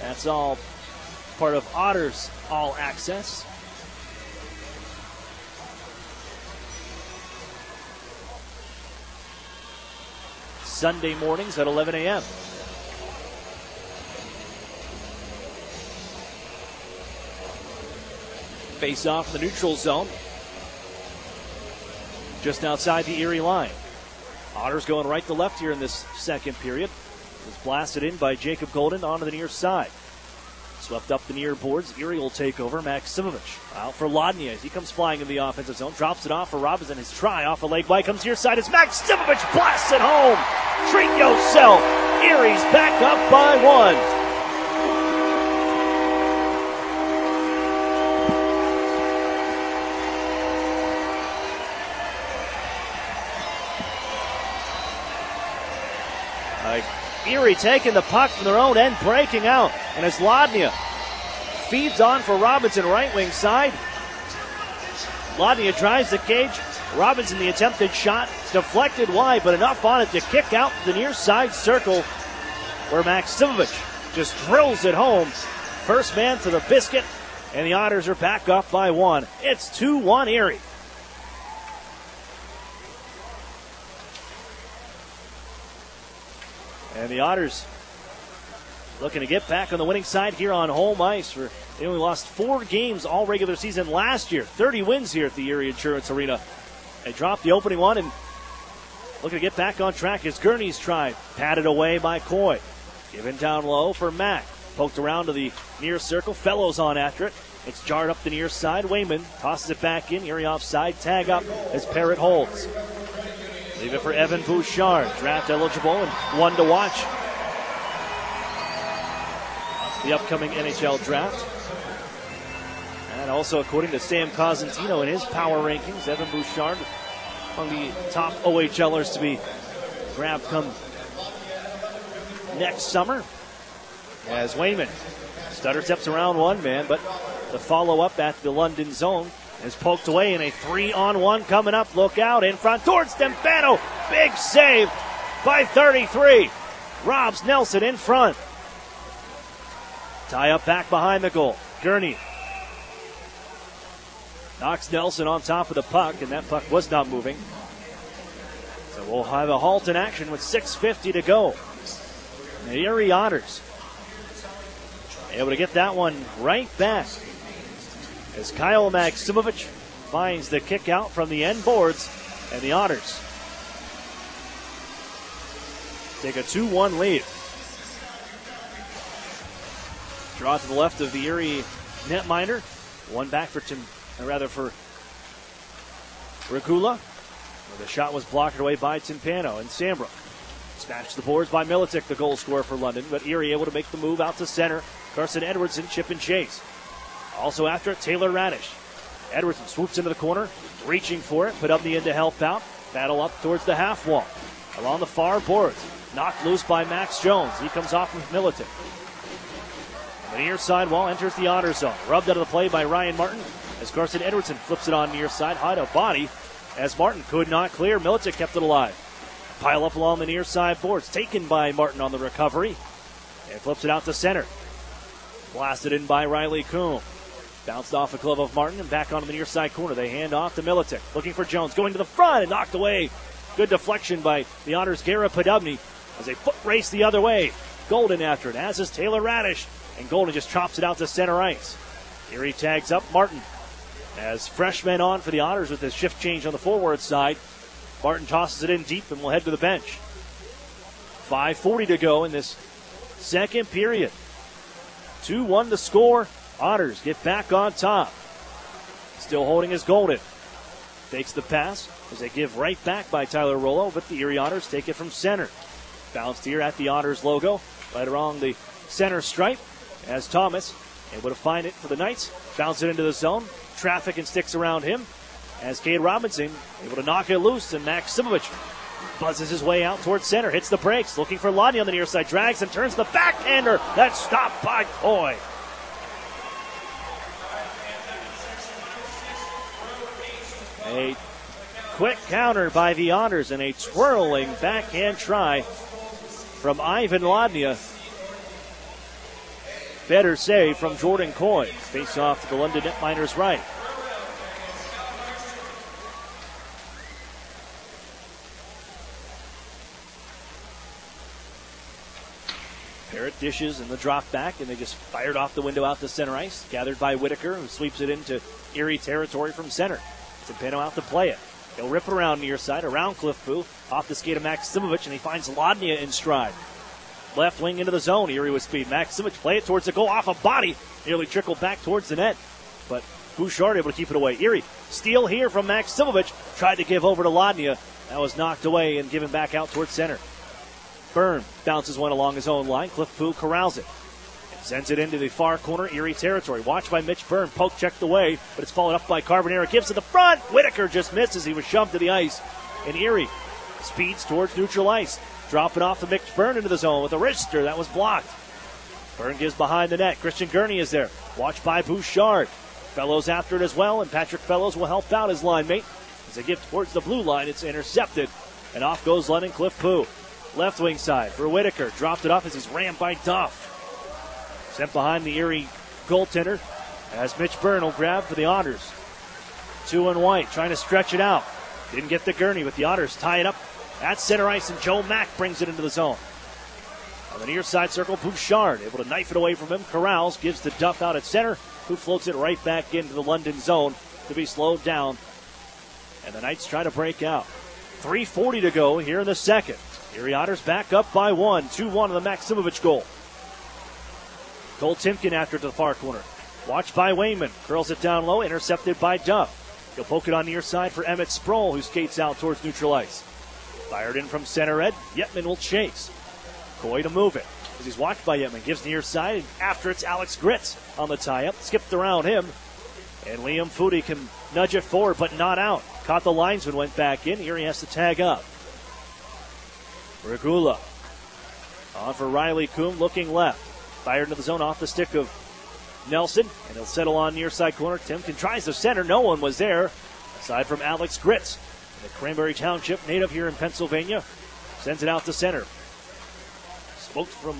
That's all part of Otters All Access. Sunday mornings at 11 a.m. Face off in the neutral zone, just outside the Erie line. Otters going right to left here in this second period. It was blasted in by Jacob Golden onto the near side. Swept up the near boards. Erie will take over. Maksimovic out for Lodnia as he comes flying in the offensive zone. Drops it off for Robinson. His try off a leg wide. Comes to your side as Maksimovic blasts it home. Treat yourself. Erie's back up by 1. Erie taking the puck from their own end, breaking out. And as Lodnia feeds on for Robinson, right wing side. Lodnia drives the cage. Robinson, the attempted shot, deflected wide, but enough on it to kick out the near side circle where Maksimovic just drills it home. First man to the biscuit, and the Otters are back up by 1. It's 2-1 Erie. And the Otters looking to get back on the winning side here on home ice. They only lost 4 games all regular season last year. 30 wins here at the Erie Insurance Arena. They dropped the opening one and looking to get back on track as Gurney's try. Patted away by Coy. Given down low for Mack. Poked around to the near circle. Fellows on after it. It's jarred up the near side. Wayman tosses it back in. Erie offside. Tag up as Parrott holds. Leave it for Evan Bouchard. Draft eligible and one to watch the upcoming NHL draft. And also, according to Sam Cosentino in his power rankings, Evan Bouchard among the top OHLers to be grabbed come next summer. As Wayman stutter steps around one man, but the follow-up at the London zone is poked away, and a 3-on-1 coming up. Look out in front towards Stempano. Big save by 33. Robs Nelson in front. Tie up back behind the goal. Gurney knocks Nelson on top of the puck, and that puck was not moving. So we'll have a halt in action with 6:50 to go. The Erie Otters able to get that one right back as Kyle Maksimovic finds the kick out from the end boards, and the Otters take a 2-1 lead. Draw to the left of the Erie netminder. One back for Regula. The shot was blocked away by Timpano, and Sambrook smashed the boards by Militic, the goal scorer for London, but Erie able to make the move out to center. Carson Edwardson, chip and chase. Also after it, Taylor Radish. Edwardson swoops into the corner, reaching for it, put up the end to help out. Battle up towards the half wall. Along the far boards, knocked loose by Max Jones. He comes off with Militic. The near side wall enters the Otter zone. Rubbed out of the play by Ryan Martin as Carson Edwardson flips it on near side. High to body as Martin could not clear. Militic kept it alive. Pile up along the near side boards. Taken by Martin on the recovery. And flips it out to center. Blasted in by Riley Coombe. Bounced off a glove of Martin and back onto the near side corner. They hand off to Militic. Looking for Jones. Going to the front and knocked away. Good deflection by the Otters' Gara Podubny as they foot race the other way. Golden after it, as is Taylor Radish. And Golden just chops it out to center ice. Erie tags up Martin as freshman on for the Otters with his shift change on the forward side. Martin tosses it in deep and will head to the bench. 5:40 to go in this second period. 2-1 to score. Otters get back on top. Still holding his Golden. Takes the pass as they give right back by Tyler Rollo, but the Erie Otters take it from center. Bounced here at the Otters logo, right around the center stripe. As Thomas able to find it for the Knights. Bounce it into the zone. Traffic and sticks around him. As Cade Robinson able to knock it loose, and Maksimovic buzzes his way out towards center. Hits the brakes. Looking for Lodney on the near side. Drags and turns the backhander. That's stopped by Coy. A quick counter by the Otters and a twirling backhand try from Ivan Lodnia. Better save from Jordan Coy. Face off to the London netminder's right. Parrott dishes in the drop back, and they just fired off the window out to center ice. Gathered by Whitaker, who sweeps it into Erie territory from center. Timpano out to play it. He'll rip around near side, around Cliff Boo, off the skate of Maksimovic, and he finds Lodnia in stride. Left wing into the zone. Erie with speed. Maksimovic play it towards the goal. Off a body. Nearly trickled back towards the net. But Bouchard able to keep it away. Erie steal here from Maksimovic. Tried to give over to Lodnia. That was knocked away and given back out towards center. Byrne bounces one along his own line. Cliff Boo corrals it. And sends it into the far corner. Erie territory. Watched by Mitch Byrne. Poke checked away. But it's followed up by Carbonera. Gives to the front. Whitaker just misses. He was shoved to the ice. And Erie speeds towards neutral ice. Dropping off the Mitch Byrne into the zone with a wrister. That was blocked. Byrne gives behind the net. Christian Gurney is there. Watched by Bouchard. Fellows after it as well, and Patrick Fellows will help out his line mate. As they give towards the blue line, it's intercepted. And off goes London Cliff Pooh. Left wing side for Whitaker. Dropped it off as he's rammed by Duff. Sent behind the Erie goaltender as Mitch Byrne will grab for the Otters. 2 and white, trying to stretch it out. Didn't get the Gurney, but the Otters tie it up at center ice, and Joe Mack brings it into the zone. On the near side circle, Bouchard able to knife it away from him. Corrals gives to Duff out at center, who floats it right back into the London zone to be slowed down. And the Knights try to break out. 3:40 to go here in the second. Erie Otters back up by 1. 2-1 on the Maksimovic goal. Cole Timken after it to the far corner. Watched by Wayman. Curls it down low, intercepted by Duff. He'll poke it on near side for Emmett Sproul, who skates out towards neutral ice. Fired in from center red. Yetman will chase. Coy to move it. As he's watched by Yetman. Gives near side. And after it's Alex Gritz on the tie-up. Skipped around him. And Liam Foodie can nudge it forward, but not out. Caught the linesman, went back in. Erie has to tag up. Regula On for Riley Coombe, looking left. Fired into the zone off the stick of Nelson, and he'll settle on near side corner. Timken tries to center. No one was there, aside from Alex Gritz. The Cranberry Township native here in Pennsylvania sends it out to center. Smoked from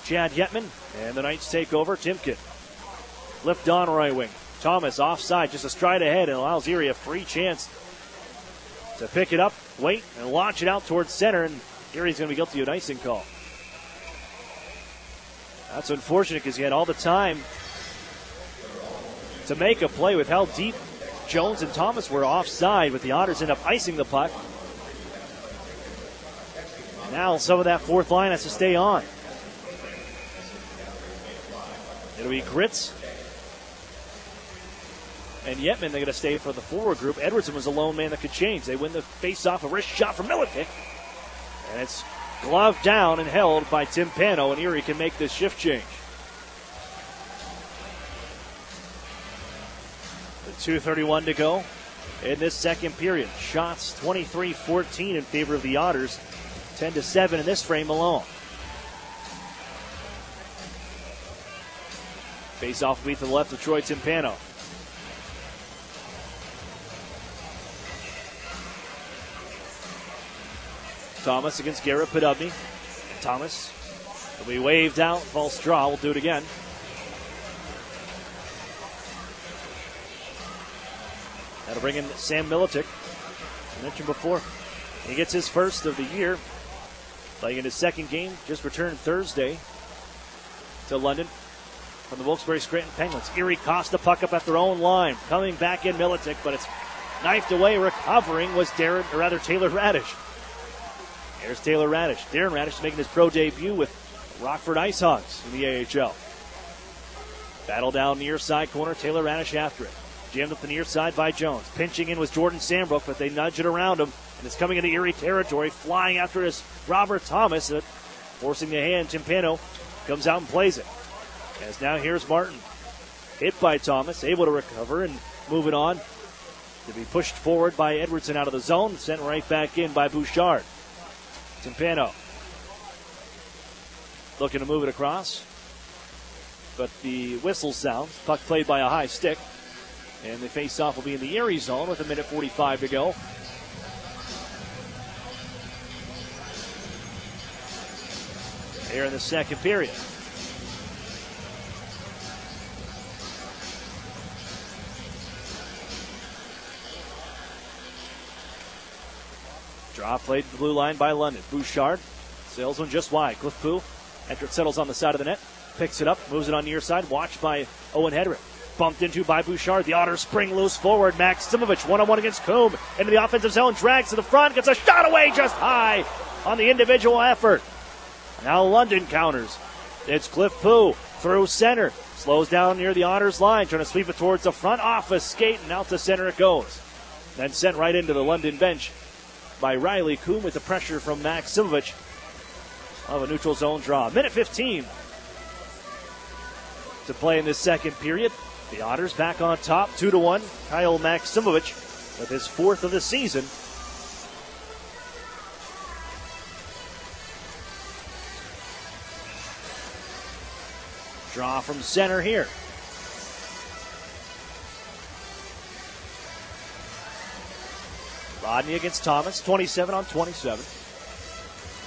Chad Yetman, and the Knights take over. Timken flipped on right wing. Thomas offside, just a stride ahead, and allows Erie a free chance to pick it up, wait, and launch it out towards center, and Erie's going to be guilty of an icing call. That's unfortunate because he had all the time to make a play with how deep Jones and Thomas were offside, but the Otters end up icing the puck. Now some of that fourth line has to stay on. It'll be Gritz and Yetman. They're going to stay for the forward group. Edwardson was a lone man that could change. They win the face-off, a wrist shot from Militic. And it's gloved down and held by Tim Pano, and Erie can make this shift change. With 2:31 to go in this second period. Shots 23-14 in favor of the Otters. 10-7 in this frame alone. Face-off will be to the left of Troy Timpano. Thomas against Garrett Podubny. Thomas will be waved out. False draw. We'll do it again. That'll bring in Sam Militic. I mentioned before, he gets his first of the year. Playing in his second game. Just returned Thursday to London from the Wilkes-Barre-Scranton Penguins. Erie coughs the puck up at their own line. Coming back in Militic, but it's knifed away. Recovering was Taylor Radish. Here's Taylor Radish. Darren Radish making his pro debut with Rockford Ice Hogs in the AHL. Battle down near side corner. Taylor Radish after it. Jammed up the near side by Jones. Pinching in was Jordan Sandbrook, but they nudge it around him. And it's coming into Erie territory. Flying after is Robert Thomas. Forcing the hand. Timpano comes out and plays it. As now here's Martin. Hit by Thomas. Able to recover and move it on. To be pushed forward by Edwardson out of the zone. Sent right back in by Bouchard. Timpano looking to move it across, but the whistle sounds. Puck played by a high stick, and the face-off will be in the Erie zone with 1:45 to go. Here in the second period. Draw played to the blue line by London. Bouchard sails one just wide. Cliff Pooh, after it settles on the side of the net, picks it up, moves it on near side, watched by Owen Hedrick. Bumped into by Bouchard. The Otters spring loose forward. Maximovich, 1-on-1 against Coombe. Into the offensive zone, drags to the front, gets a shot away just high on the individual effort. Now London counters. It's Cliff Pooh through center. Slows down near the Otters line, trying to sweep it towards the front. Off a skate, and out to center it goes. Then sent right into the London bench by Riley Coombe with the pressure from Maximovich of a neutral zone draw. 1:15 to play in this second period. The Otters back on top, 2-1. Kyle Maximovich with his fourth of the season. Draw from center here. Rodney against Thomas, 27 on 27.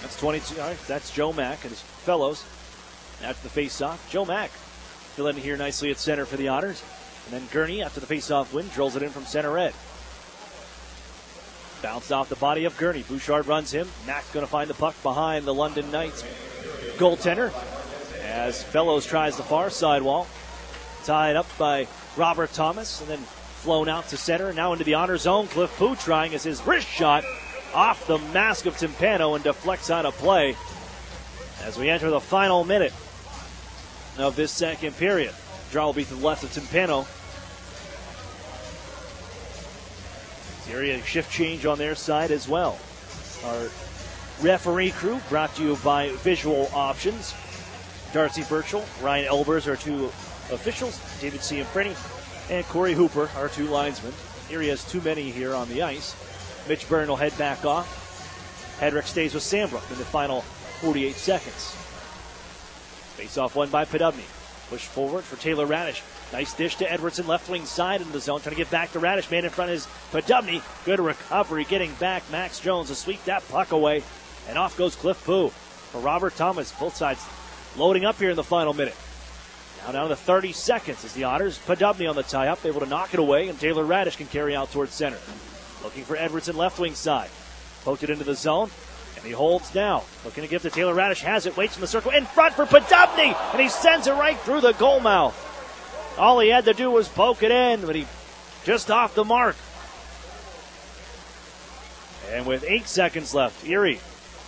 That's 22. All right, that's Joe Mack and his fellows. After the face-off, Joe Mack filling in here nicely at center for the Otters. And then Gurney, after the face-off win, drills it in from center red. Bounced off the body of Gurney. Bouchard runs him. Mack going to find the puck behind the London Knights goaltender as Fellows tries the far side wall. Tied up by Robert Thomas and then flown out to center, now into the honor zone. Cliff Pooh trying as his wrist shot off the mask of Timpano and deflects out of play as we enter the final minute of this second period. Draw will be to the left of Timpano. Area shift change on their side as well. Our referee crew brought to you by Visual Options. Darcy Birchall, Ryan Elbers are two officials. David Cianfreni and Corey Hooper are two linesmen. Erie has too many here on the ice. Mitch Byrne will head back off. Hedrick stays with Sandbrook in the final 48 seconds. Face-off won by Podubny. Push forward for Taylor Radish. Nice dish to Edwardson, left wing side into the zone, trying to get back to Radish. Man in front is Podubny. Good recovery, getting back. Max Jones to sweep that puck away. And off goes Cliff Pooh for Robert Thomas. Both sides loading up here in the final minute. Now down to 30 seconds as the Otters. Podubny on the tie-up, able to knock it away, and Taylor Radish can carry out towards center. Looking for Edwardson, left wing side. Poked it into the zone, and he holds now. Looking to give to Taylor Radish, has it, waits in the circle, in front for Podubny, and he sends it right through the goal mouth. All he had to do was poke it in, but he just off the mark. And with 8 seconds left, Erie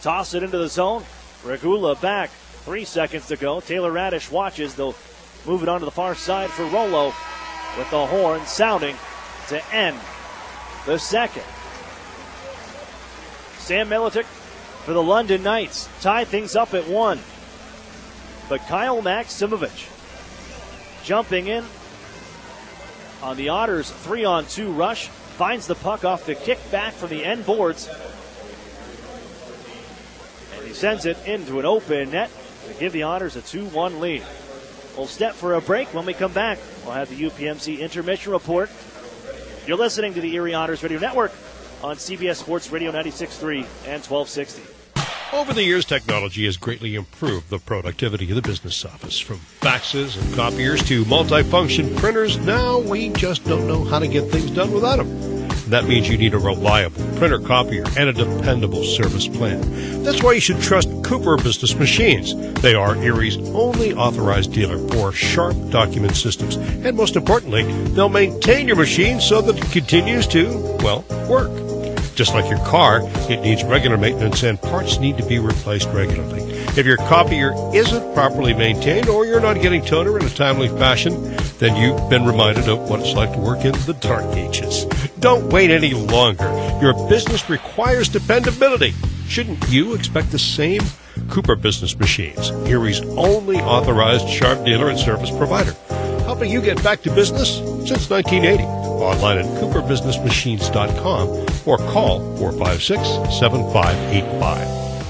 toss it into the zone. Regula back, 3 seconds to go. Taylor Radish watches. They'll move it onto the far side for Rollo with the horn sounding to end the second. Sam Militic for the London Knights tie things up at 1. But Kyle Maximovich jumping in on the Otters' 3-on-2 rush, finds the puck off the kick back from the end boards, and he sends it into an open net to give the Otters a 2-1 lead. We'll step for a break. When we come back, we'll have the UPMC intermission report. You're listening to the Erie Otters Radio Network on CBS Sports Radio 96.3 and 1260. Over the years, technology has greatly improved the productivity of the business office. From faxes and copiers to multifunction printers, now we just don't know how to get things done without them. That means you need a reliable printer copier and a dependable service plan. That's why you should trust Cooper Business Machines. They are Erie's only authorized dealer for sharp document systems. And most importantly, they'll maintain your machine so that it continues to, well, work. Just like your car, it needs regular maintenance and parts need to be replaced regularly. If your copier isn't properly maintained or you're not getting toner in a timely fashion, then you've been reminded of what it's like to work in the dark ages. Don't wait any longer. Your business requires dependability. Shouldn't you expect the same? Cooper Business Machines, Erie's only authorized sharp dealer and service provider, helping you get back to business since 1980. Online at cooperbusinessmachines.com or call 456-7585.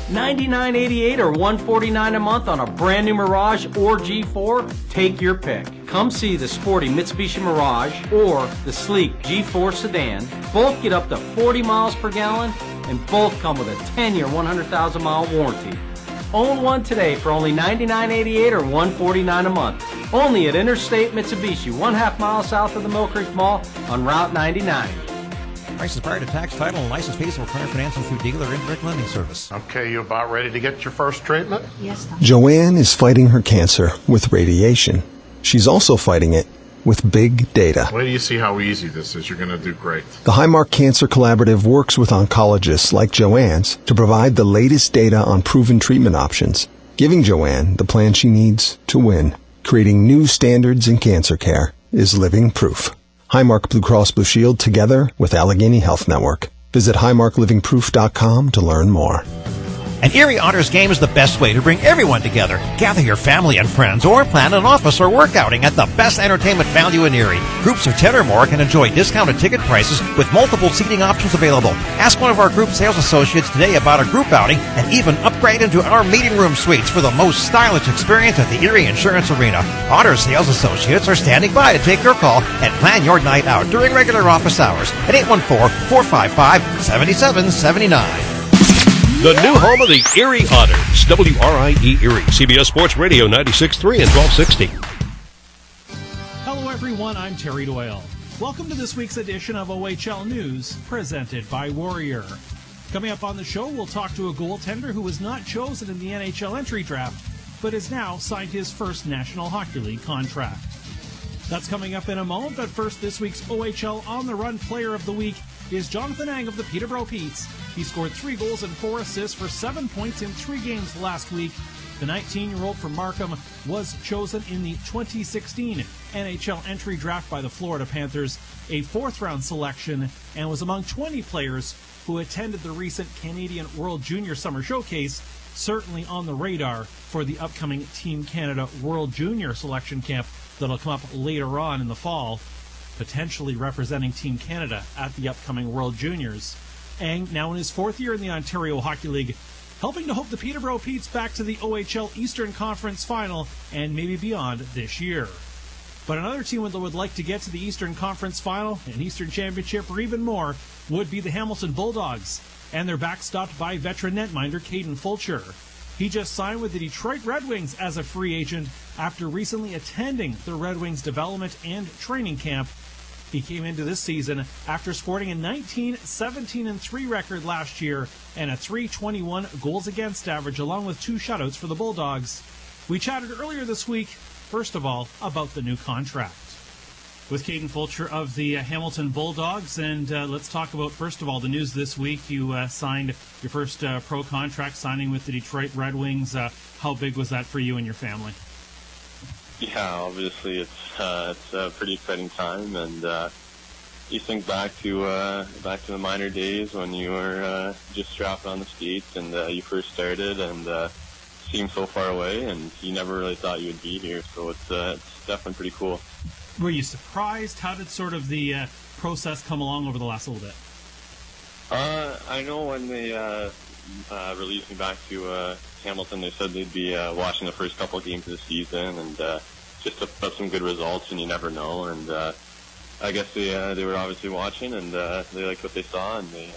$99.88 or $149 a month on a brand new Mirage or G4? Take your pick. Come see the sporty Mitsubishi Mirage or the sleek G4 sedan. Both get up to 40 miles per gallon and both come with a 10-year, 100,000-mile warranty. Own one today for only $99.88 or $149 a month. Only at Interstate Mitsubishi, 1/2 mile south of the Mill Creek Mall on Route 99. Prices prior to tax, title, and license fees will require financing through dealer indirect lending service. Okay, you about ready to get your first treatment? Yes, Doctor. Joanne is fighting her cancer with radiation. She's also fighting it with big data. Wait till you see how easy this is. You're going to do great. The Highmark Cancer Collaborative works with oncologists like Joanne's to provide the latest data on proven treatment options, giving Joanne the plan she needs to win. Creating new standards in cancer care is living proof. Highmark Blue Cross Blue Shield together with Allegheny Health Network. Visit highmarklivingproof.com to learn more. An Erie Otters game is the best way to bring everyone together. Gather your family and friends or plan an office or work outing at the best entertainment value in Erie. Groups of 10 or more can enjoy discounted ticket prices with multiple seating options available. Ask one of our group sales associates today about a group outing and even upgrade into our meeting room suites for the most stylish experience at the Erie Insurance Arena. Otters sales associates are standing by to take your call and plan your night out during regular office hours at 814-455-7779. The new home of the Erie Otters, WRIE Erie, CBS Sports Radio 96.3 and 1260. Hello everyone, I'm Terry Doyle. Welcome to this week's edition of OHL News, presented by Warrior. Coming up on the show, we'll talk to a goaltender who was not chosen in the NHL entry draft, but has now signed his first National Hockey League contract. That's coming up in a moment, but first, this week's OHL On the Run Player of the Week is Jonathan Ang of the Peterborough Petes. He scored 3 goals and 4 assists for 7 points in 3 games last week. The 19-year-old from Markham was chosen in the 2016 NHL entry draft by the Florida Panthers, a 4th-round selection, and was among 20 players who attended the recent Canadian World Junior Summer Showcase, certainly on the radar for the upcoming Team Canada World Junior Selection Camp that'll come up later on in the fall, potentially representing Team Canada at the upcoming World Juniors. Ang, now in his fourth year in the Ontario Hockey League, helping to hope the Peterborough Petes back to the OHL Eastern Conference Final and maybe beyond this year. But another team that would like to get to the Eastern Conference Final, an Eastern Championship, or even more, would be the Hamilton Bulldogs. And they're backstopped by veteran netminder Caden Fulcher. He just signed with the Detroit Red Wings as a free agent after recently attending the Red Wings development and training camp. He came into this season after sporting a 19-17-3 record last year and a .321 goals against average, along with 2 shutouts for the Bulldogs. We chatted earlier this week, first of all, about the new contract with Caden Fulcher of the Hamilton Bulldogs. And let's talk about, first of all, the news this week. You signed your first pro contract, signing with the Detroit Red Wings. How big was that for you and your family? Yeah, obviously it's a pretty exciting time, and you think back to the minor days when you were just strapping on the skates and you first started, and seemed so far away, and you never really thought you would be here. So it's definitely pretty cool. Were you surprised? How did sort of the process come along over the last little bit? I know when they released me back to Hamilton, they said they'd be watching the first couple of games of the season and just to put some good results, and you never know. And I guess they were obviously watching, and they liked what they saw, and they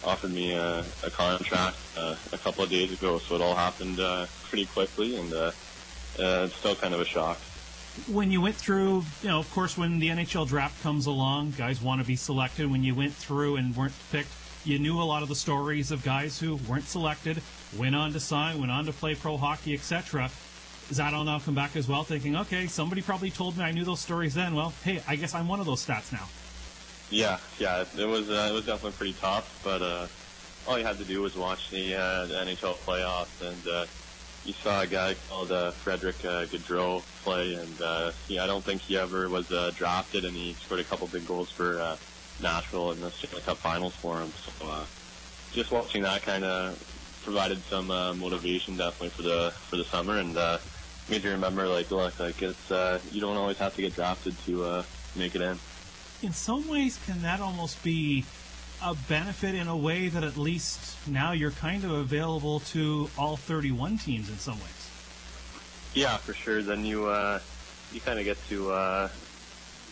offered me a contract a couple of days ago. So it all happened pretty quickly, and it's still kind of a shock. When you went through, of course, when the NHL draft comes along, guys want to be selected. When you went through and weren't picked, you knew a lot of the stories of guys who weren't selected, went on to sign, went on to play pro hockey, etc. Does that all now come back as well, thinking, okay, somebody probably told me I knew those stories then. Well, hey, I guess I'm one of those stats now. Yeah, it was definitely pretty tough, but all you had to do was watch the NHL playoffs, and you saw a guy called Frederick Gaudreau play, and I don't think he ever was drafted, and he scored a couple big goals for Nashville in the Stanley Cup Finals for him. So just watching that kind of provided some motivation definitely for the summer, and made you remember, look, it's you don't always have to get drafted to make it in. In some ways, can that almost be a benefit in a way that at least now you're kind of available to all 31 teams in some ways? Yeah, for sure. Then you kind of get to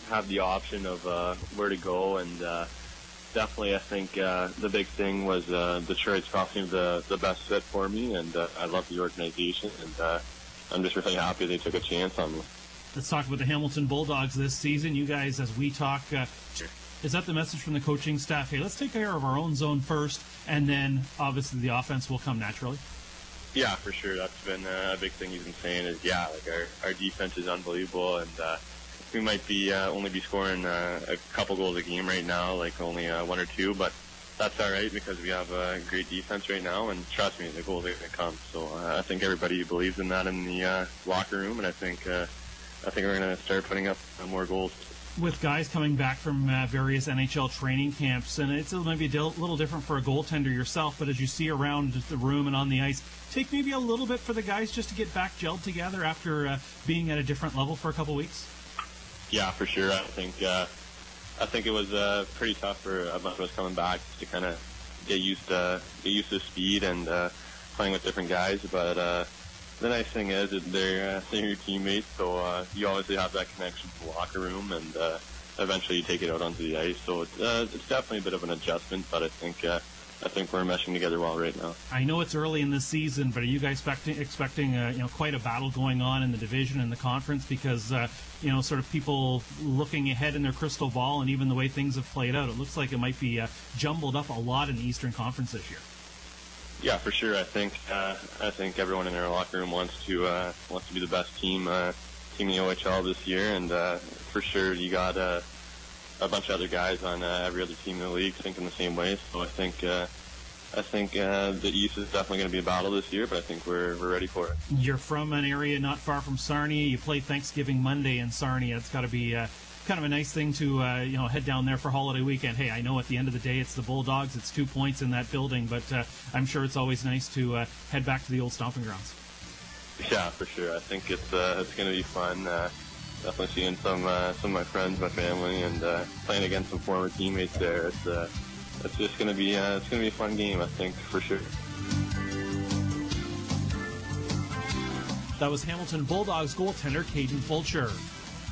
have the option of where to go, and definitely I think the big thing was Detroit's probably the best fit for me, and I love the organization, and I'm just really happy they took a chance on me. Let's talk about the Hamilton Bulldogs this season. You guys, as we talk, is that the message from the coaching staff? Hey, let's take care of our own zone first, and then obviously the offense will come naturally? Yeah, for sure. That's been a big thing he's been saying is, our defense is unbelievable, and we might be only be scoring a couple goals a game right now, like only 1 or 2, but that's all right because we have a great defense right now, and trust me, the goals are going to come. So I think everybody believes in that in the locker room, and I think we're going to start putting up more goals. With guys coming back from various NHL training camps, and it's maybe a little different for a goaltender yourself, but as you see around the room and on the ice, take maybe a little bit for the guys just to get back gelled together after being at a different level for a couple weeks? Yeah, for sure. I think it was pretty tough for a bunch of us coming back to kind of get used to speed and playing with different guys, but the nice thing is that they're your teammates, so you obviously have that connection to the locker room, and eventually you take it out onto the ice. So it's definitely a bit of an adjustment, but I think we're meshing together well right now. I know it's early in the season, but are you guys expecting quite a battle going on in the division and the conference? Because sort of people looking ahead in their crystal ball, and even the way things have played out, it looks like it might be jumbled up a lot in the Eastern Conference this year. Yeah, for sure. I think everyone in our locker room wants to be the best team in the OHL this year, and for sure you got a bunch of other guys on every other team in the league thinking the same way. So I think the East is definitely going to be a battle this year, but I think we're ready for it. You're from an area not far from Sarnia. You play Thanksgiving Monday in Sarnia. It's got to be kind of a nice thing to head down there for holiday weekend. Hey, I know at the end of the day it's the Bulldogs. It's 2 points in that building, but I'm sure it's always nice to head back to the old stomping grounds. Yeah, for sure. I think it's going to be fun. Definitely seeing some of my friends, my family, and playing against some former teammates there. it's just going to be a fun game, I think, for sure. That was Hamilton Bulldogs goaltender Caden Fulcher.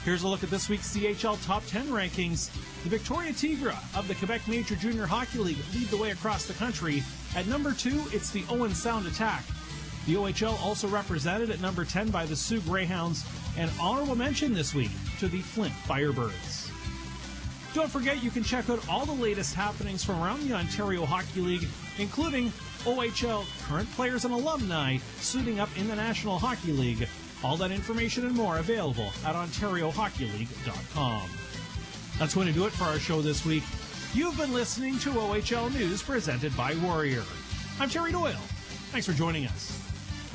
Here's a look at this week's CHL Top 10 rankings. The Victoria Tigre of the Quebec Major Junior Hockey League lead the way across the country. At number 2, it's the Owen Sound Attack. The OHL also represented at number 10 by the Sioux Greyhounds. An honorable mention this week to the Flint Firebirds. Don't forget you can check out all the latest happenings from around the Ontario Hockey League, including OHL current players and alumni suiting up in the National Hockey League. All that information and more available at OntarioHockeyLeague.com. That's going to do it for our show this week. You've been listening to OHL News presented by Warrior. I'm Terry Doyle. Thanks for joining us.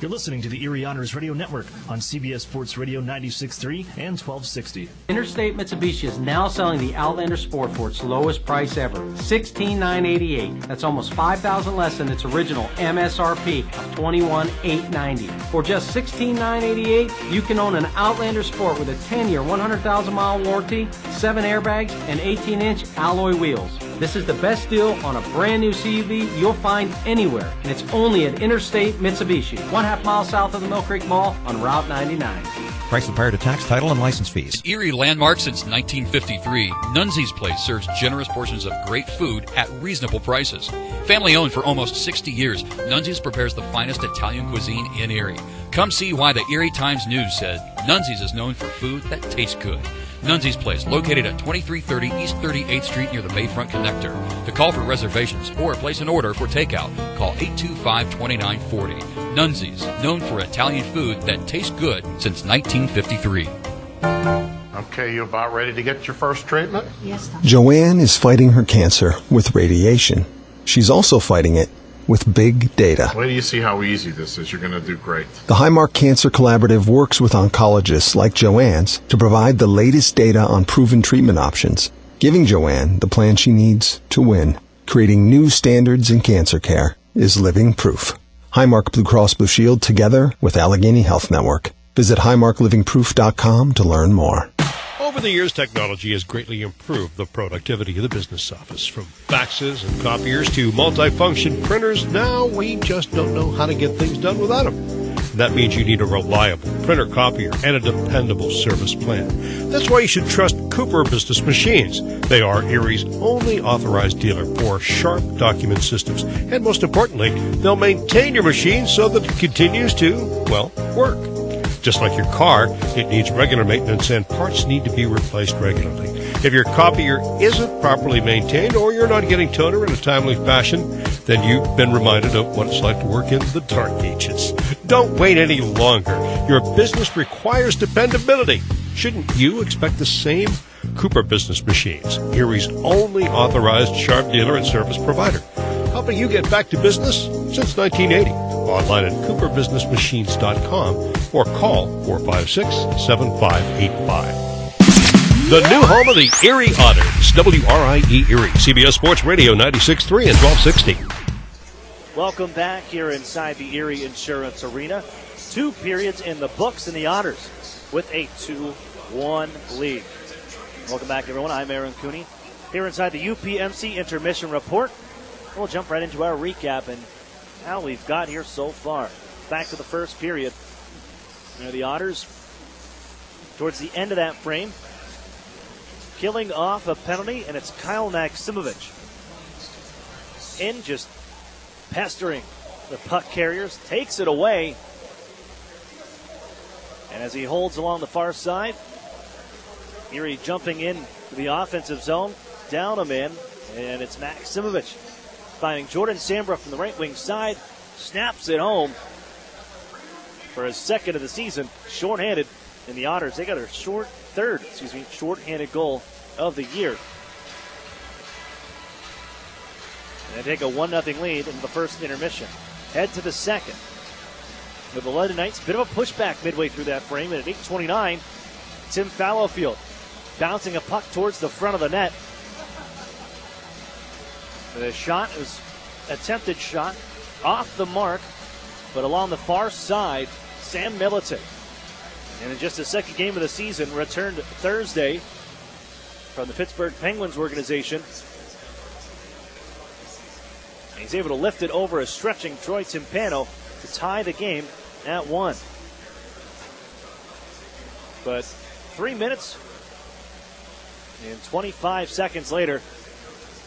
You're listening to the Erie Otters Radio Network on CBS Sports Radio 96.3 and 1260. Interstate Mitsubishi is now selling the Outlander Sport for its lowest price ever, $16,988. That's almost $5,000 less than its original MSRP of $21,890. For just $16,988, you can own an Outlander Sport with a 10-year, 100,000-mile warranty, 7 airbags, and 18-inch alloy wheels. This is the best deal on a brand new CUV you'll find anywhere, and it's only at Interstate Mitsubishi, 1/2 mile south of the Mill Creek Mall on Route 99. Price and prior to tax, title, and license fees. An Erie landmark since 1953, Nunzi's Place serves generous portions of great food at reasonable prices. Family owned for almost 60 years, Nunzi's prepares the finest Italian cuisine in Erie. Come see why the Erie Times News said Nunzi's is known for food that tastes good. Nunzi's Place, located at 2330 East 38th Street near the Bayfront Connector. To call for reservations or place an order for takeout, call 825-2940. Nunzi's, known for Italian food that tastes good since 1953. Okay, you about ready to get your first treatment? Yes, Doctor. Joanne is fighting her cancer with radiation. She's also fighting it with big data. Wait till you see how easy this is. You're going to do great. The Highmark Cancer Collaborative works with oncologists like Joanne's to provide the latest data on proven treatment options, giving Joanne the plan she needs to win. Creating new standards in cancer care is living proof. Highmark Blue Cross Blue Shield together with Allegheny Health Network. Visit highmarklivingproof.com to learn more. Over the years, technology has greatly improved the productivity of the business office. From faxes and copiers to multifunction printers, now we just don't know how to get things done without them. That means you need a reliable printer copier and a dependable service plan. That's why you should trust Cooper Business Machines. They are Erie's only authorized dealer for sharp document systems. And most importantly, they'll maintain your machine so that it continues to, well, work. Just like your car, it needs regular maintenance and parts need to be replaced regularly. If your copier isn't properly maintained or you're not getting toner in a timely fashion, then you've been reminded of what it's like to work in the dark ages. Don't wait any longer. Your business requires dependability. Shouldn't you expect the same? Cooper Business Machines, Erie's only authorized sharp dealer and service provider, helping you get back to business since 1980. Online at cooperbusinessmachines.com or call 456-7585. The new home of the Erie Otters, WRIE Erie, CBS Sports Radio 96.3 and 1260. Welcome back here inside the Erie Insurance Arena. 2 periods in the books, and the Otters with a 2-1 lead. Welcome back, everyone. I'm Aaron Cooney here inside the UPMC Intermission Report. We'll jump right into our recap and how we've got here so far. Back to the first period. The Otters, towards the end of that frame, killing off a penalty, and it's Kyle Maximovich in, just pestering the puck carriers, takes it away, and as he holds along the far side, Erie jumping in to the offensive zone, down a man, and it's Maximovich finding Jordan Sambrook from the right wing side, snaps it home for his second of the season, shorthanded. And the Otters, they got their shorthanded goal of the year. And they take a 1-0 lead in the first intermission. Head to the second. With the London Knights, bit of a pushback midway through that frame. And at 8:29, Tim Fallowfield bouncing a puck towards the front of the net. The shot was attempted shot off the mark, but along the far side, Sam Militic. And in just the second game of the season, returned Thursday from the Pittsburgh Penguins organization. He's able to lift it over a stretching Troy Timpano to tie the game at 1. But 3 minutes and 25 seconds later,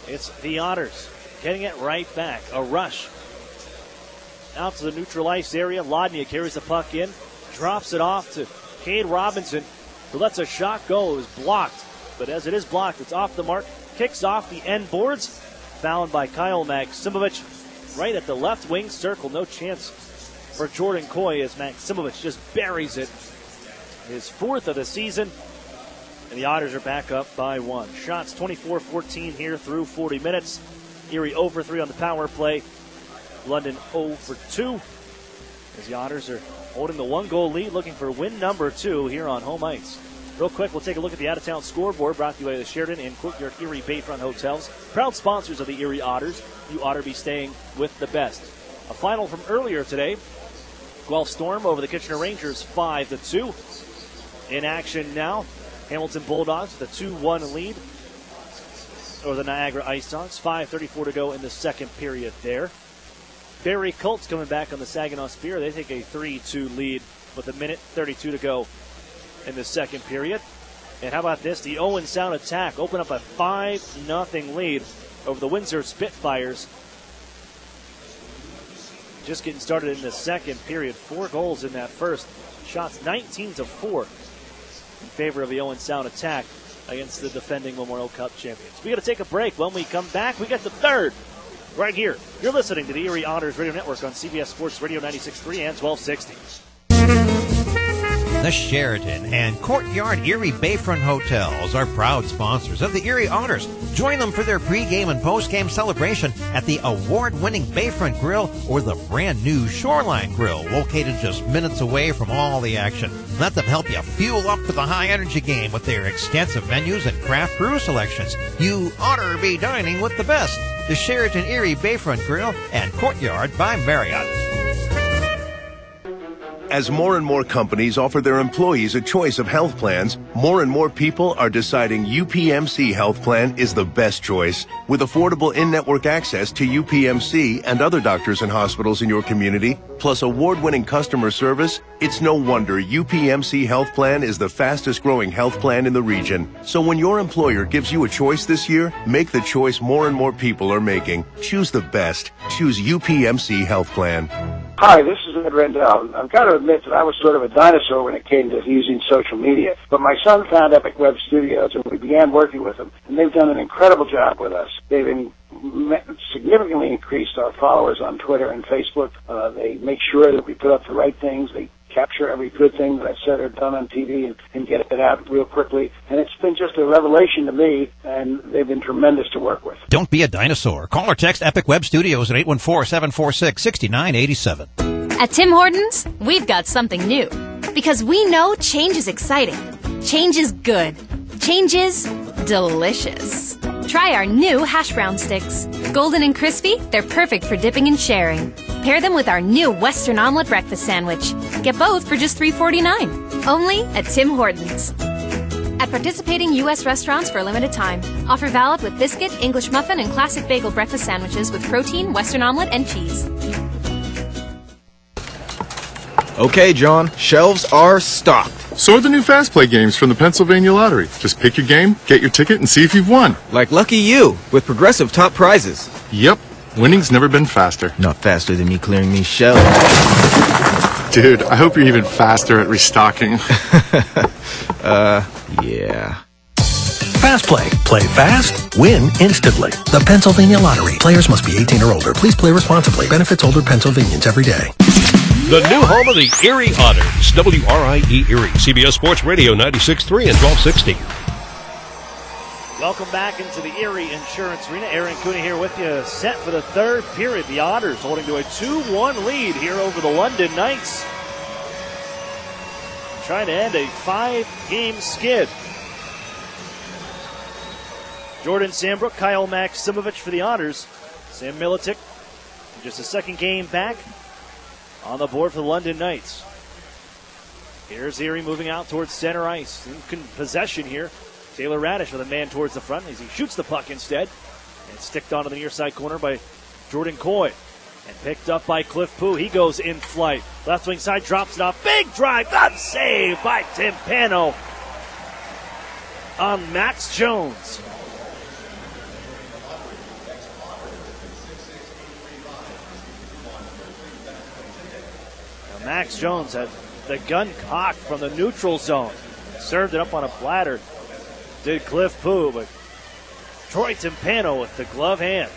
it's the Otters getting it right back. A rush out to the neutral ice area. Lodnia carries the puck in, drops it off to Cade Robinson, who lets a shot go. It was blocked, but as it is blocked, it's off the mark. Kicks off the end boards, found by Kyle Maksimovic right at the left wing circle. No chance for Jordan Coy as Maksimovic just buries it. His 4th of the season, and the Otters are back up by 1. Shots 24-14 here through 40 minutes. Erie 0 for 3 on the power play. London 0 for 2. As the Otters are holding the 1-goal lead, looking for win number 2 here on home ice. Real quick, we'll take a look at the out-of-town scoreboard brought to you by the Sheraton and Courtyard Erie Bayfront Hotels. Proud sponsors of the Erie Otters. You ought to be staying with the best. A final from earlier today. Guelph Storm over the Kitchener Rangers 5-2. In action now, Hamilton Bulldogs with a 2-1 lead over the Niagara Ice Dogs. 5:34 to go in the second period there. Barrie Colts coming back on the Saginaw Spear. They take a 3-2 lead with a minute 32 to go in the second period. And how about this? The Owen Sound attack open up a 5-0 lead over the Windsor Spitfires. Just getting started in the second period. 4 goals in that first. Shots 19-4 in favor of the Owen Sound attack against the defending Memorial Cup champions. We got to take a break. When we come back, we got the third right here. You're listening to the Erie Otters Radio Network on CBS Sports Radio 96.3 and 1260. The Sheraton and Courtyard Erie Bayfront Hotels are proud sponsors of the Erie Otters. Join them for their pregame and postgame celebration at the award-winning Bayfront Grill or the brand-new Shoreline Grill, located just minutes away from all the action. Let them help you fuel up for the high-energy game with their extensive menus and craft brew selections. You oughter be dining with the best. The Sheraton Erie Bayfront Grill and Courtyard by Marriott. As more and more companies offer their employees a choice of health plans, more and more people are deciding UPMC Health Plan is the best choice. With affordable in-network access to UPMC and other doctors and hospitals in your community, plus award-winning customer service, it's no wonder UPMC Health Plan is the fastest-growing health plan in the region. So when your employer gives you a choice this year, make the choice more and more people are making. Choose the best. Choose UPMC Health Plan. Hi, this is Ed Rendell. I've got to admit that I was sort of a dinosaur when it came to using social media. But my son found Epic Web Studios, and we began working with them. And they've done an incredible job with us. They've significantly increased our followers on Twitter and Facebook. They make sure that we put up the right things. They capture every good thing that I've said or done on TV and get it out real quickly. And it's been just a revelation to me, and they've been tremendous to work with. Don't be a dinosaur. Call or text Epic Web Studios at 814-746-6987. At Tim Hortons, we've got something new. Because we know change is exciting. Change is good. Change is delicious. Try our new hash brown sticks. Golden and crispy, they're perfect for dipping and sharing. Pair them with our new Western Omelet Breakfast Sandwich. Get both for just $3.49. Only at Tim Hortons. At participating U.S. restaurants for a limited time. Offer valid with biscuit, English muffin, and classic bagel breakfast sandwiches with protein, Western omelet, and cheese. Okay, John, shelves are stocked. So are the new Fast Play games from the Pennsylvania Lottery. Just pick your game, get your ticket, and see if you've won. Like Lucky You, with progressive top prizes. Yep, winning's never been faster. Not faster than me clearing these shelves. Dude, I hope you're even faster at restocking. Yeah. Fast Play. Play fast, win instantly. The Pennsylvania Lottery. Players must be 18 or older. Please play responsibly. Benefits older Pennsylvanians every day. The new home of the Erie Otters. WRIE Erie. CBS Sports Radio 96.3 and 1260. Welcome back into the Erie Insurance Arena. Aaron Cooney here with you, set for the third period. The Otters holding to a 2-1 lead here over the London Knights. Trying to end a 5-game skid. Jordan Sambrook, Kyle Maksimovic for the Otters. Sam Militic, just a second game back on the board for the London Knights. Here's Erie moving out towards center ice. In possession here. Taylor Radish with a man towards the front as he shoots the puck instead. And sticked onto the near side corner by Jordan Coy. And picked up by Cliff Pooh. He goes in flight. Left wing side, drops it off. Big drive. Good save by Timpano on Max Jones. Now Max Jones had the gun cocked from the neutral zone. Served it up on a platter. Did Cliff Pooh, but Troy Timpano with the glove hand.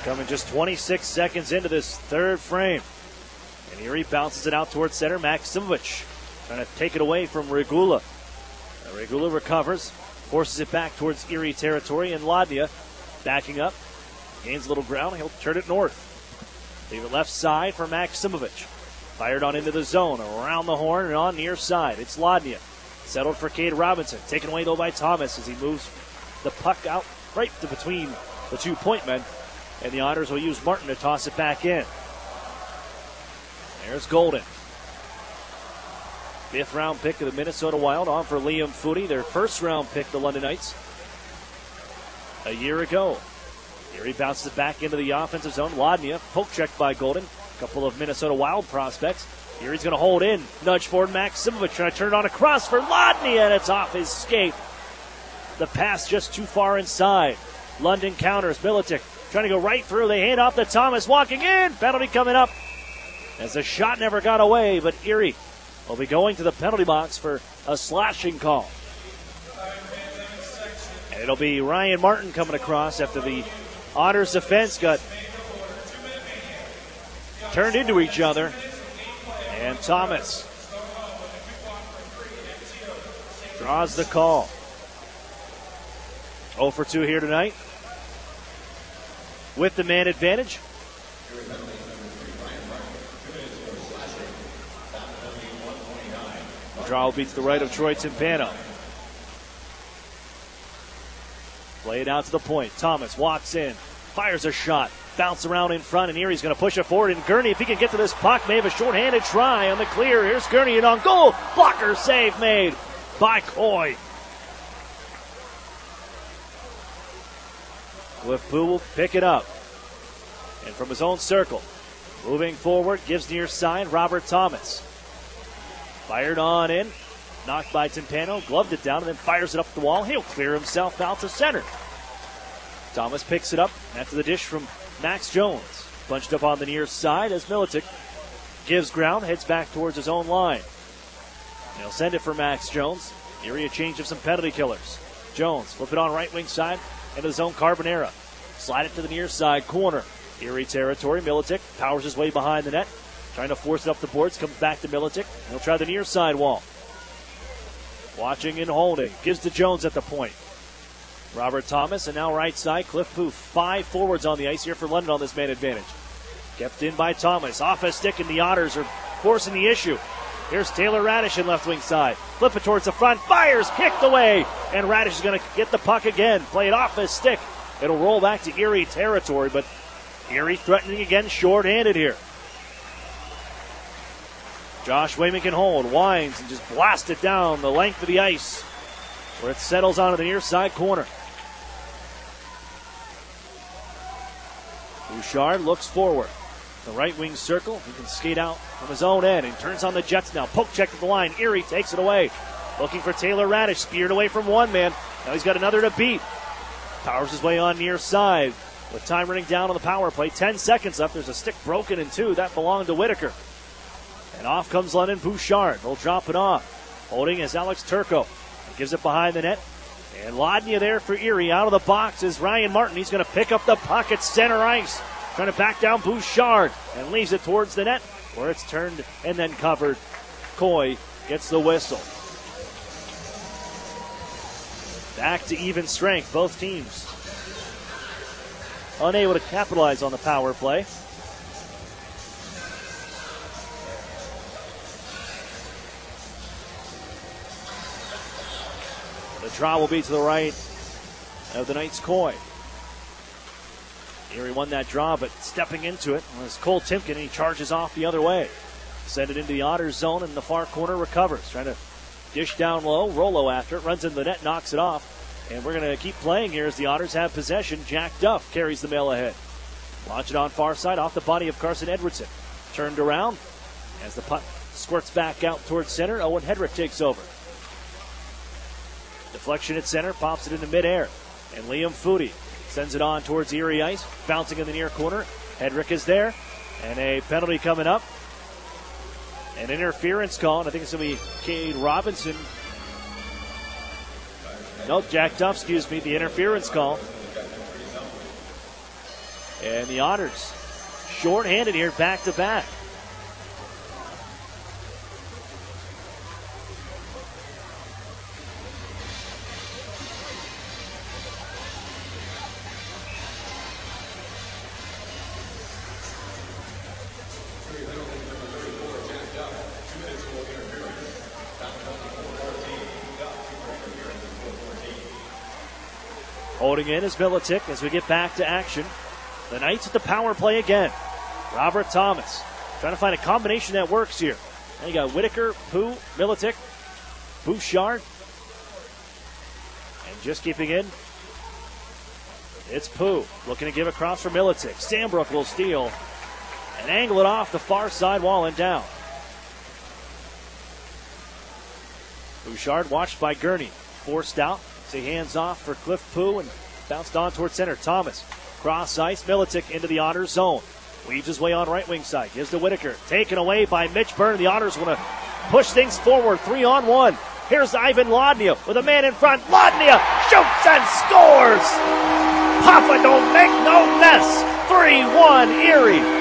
Coming just 26 seconds into this third frame. And Erie bounces it out towards center. Maksimovic trying to take it away from Regula. Regula recovers, forces it back towards Erie territory, and Ladnia backing up. Gains a little ground. He'll turn it north. Leave it left side for Maksimovic. Fired on into the zone, around the horn and on near side. It's Ladnia. Settled for Cade Robinson. Taken away though by Thomas as he moves the puck out right to between the 2 point men. And the Otters will use Martin to toss it back in. There's Golden. 5th round pick of the Minnesota Wild, on for Liam Foudy, their 1st round pick, the London Knights, a year ago. Erie bounces it back into the offensive zone. Ladnia, poke checked by Golden. A couple of Minnesota Wild prospects. Erie's going to hold in. Nudge forward, Maksimovic trying to turn it on across for Ladnia, and it's off his skate. The pass just too far inside. London counters. Militic trying to go right through. They hand off to Thomas. Walking in. Penalty coming up. As the shot never got away, but Erie will be going to the penalty box for a slashing call. And it'll be Ryan Martin coming across after the Otters defense got turned into each other. And Thomas draws the call. 0 for 2 here tonight. With the man advantage. Draw beats the right of Troy Timpano. Play it out to the point. Thomas walks in, fires a shot, bounce around in front, and Erie's going to push it forward. And Gurney, if he can get to this puck, may have a shorthanded try on the clear. Here's Gurney and on goal. Blocker save made by Coy. Cliff Pooh will pick it up. And from his own circle, moving forward, gives near side, Robert Thomas. Fired on in, knocked by Timpano, gloved it down, and then fires it up the wall. He'll clear himself out to center. Thomas picks it up after the dish from Max Jones. Bunched up on the near side as Militic gives ground, heads back towards his own line. And he'll send it for Max Jones. Erie a change of some penalty killers. Jones, flip it on right wing side, into the zone, Carbonera. Slide it to the near side corner. Erie territory, Militic powers his way behind the net. Trying to force it up the boards, comes back to Militic. He'll try the near side wall. Watching and holding. Gives to Jones at the point. Robert Thomas, and now right side, Cliff Pooh. 5 forwards on the ice here for London on this man advantage. Kept in by Thomas. Off a stick, and the Otters are forcing the issue. Here's Taylor Radish in left wing side. Flip it towards the front. Fires, kicked away. And Radish is going to get the puck again. Play it off his stick. It'll roll back to Erie territory, but Erie threatening again, short-handed here. Josh Wayman can hold, winds, and just blast it down the length of the ice where it settles onto the near side corner. Bouchard looks forward. The right wing circle, he can skate out from his own end and turns on the Jets now. Poke check to the line, Erie takes it away. Looking for Taylor Radish, speared away from one man. Now he's got another to beat. Powers his way on near side with time running down on the power play. 10 seconds left. There's a stick broken in two. That belonged to Whitaker. And off comes London Bouchard. They'll drop it off. Holding is Alex Turco. He gives it behind the net. And Ladnia there for Erie. Out of the box is Ryan Martin. He's going to pick up the puck at center ice. Trying to back down Bouchard. And leaves it towards the net where it's turned and then covered. Coy gets the whistle. Back to even strength. Both teams unable to capitalize on the power play. The draw will be to the right of the Knights' Coy. Erie won that draw, but stepping into it was Cole Timken, and he charges off the other way. Send it into the Otters zone, and the far corner recovers. Trying to dish down low. Rollo after it. Runs into the net, knocks it off. And we're going to keep playing here as the Otters have possession. Jack Duff carries the mail ahead. Launch it on far side off the body of Carson Edwardson. Turned around as the puck squirts back out towards center. Owen Hedrick takes over. Deflection at center, pops it into midair. And Liam Foodie sends it on towards Erie ice, bouncing in the near corner. Hedrick is there, and a penalty coming up. An interference call, and I think it's going to be Cade Robinson. Nope, Jack Duff, excuse me, the interference call. And the Otters short-handed here, back-to-back. Holding in is Militic as we get back to action. The Knights at the power play again. Robert Thomas trying to find a combination that works here. Now you got Whitaker, Pooh, Militic, Bouchard. And just keeping in, it's Pooh looking to give across for Militic. Sandbrook will steal and angle it off the far side wall and down. Bouchard watched by Gurney. Forced out. Say hands off for Cliff Pooh and bounced on towards center. Thomas, cross ice, Militic into the Otters zone. Weaves his way on right wing side. Gives to Whitaker. Taken away by Mitch Byrne. The Otters want to push things forward. 3-on-1. Here's Ivan Lodnia with a man in front. Lodnia shoots and scores! Papa don't make no mess. 3-1 Erie.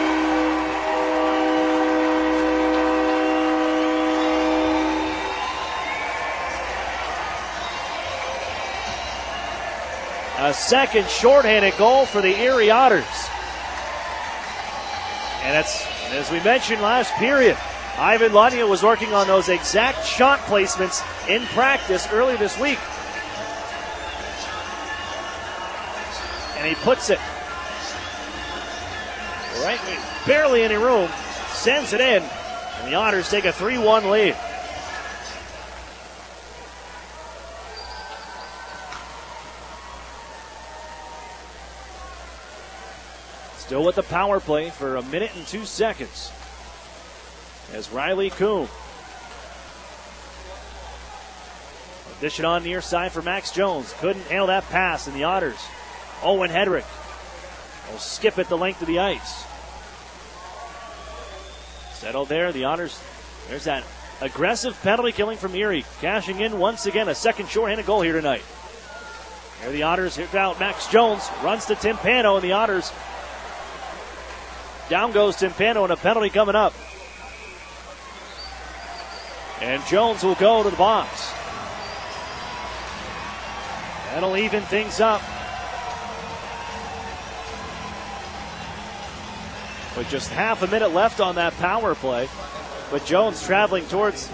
A second shorthanded goal for the Erie Otters. And that's, as we mentioned last period, Ivan Lodnia was working on those exact shot placements in practice early this week. And he puts it right, barely any room, sends it in, and the Otters take a 3-1 lead. Still with the power play for a minute and 2 seconds. As Riley Kuhn. Dish it on near side for Max Jones. Couldn't handle that pass, and the Otters. Owen Hedrick will skip it the length of the ice. Settled there, the Otters. There's that aggressive penalty killing from Erie. Cashing in once again, a second shorthanded goal here tonight. Here the Otters, here out Max Jones. Runs to Timpano, and the Otters. Down goes Timpano, and a penalty coming up. And Jones will go to the box. That'll even things up. With just half a minute left on that power play. But Jones traveling towards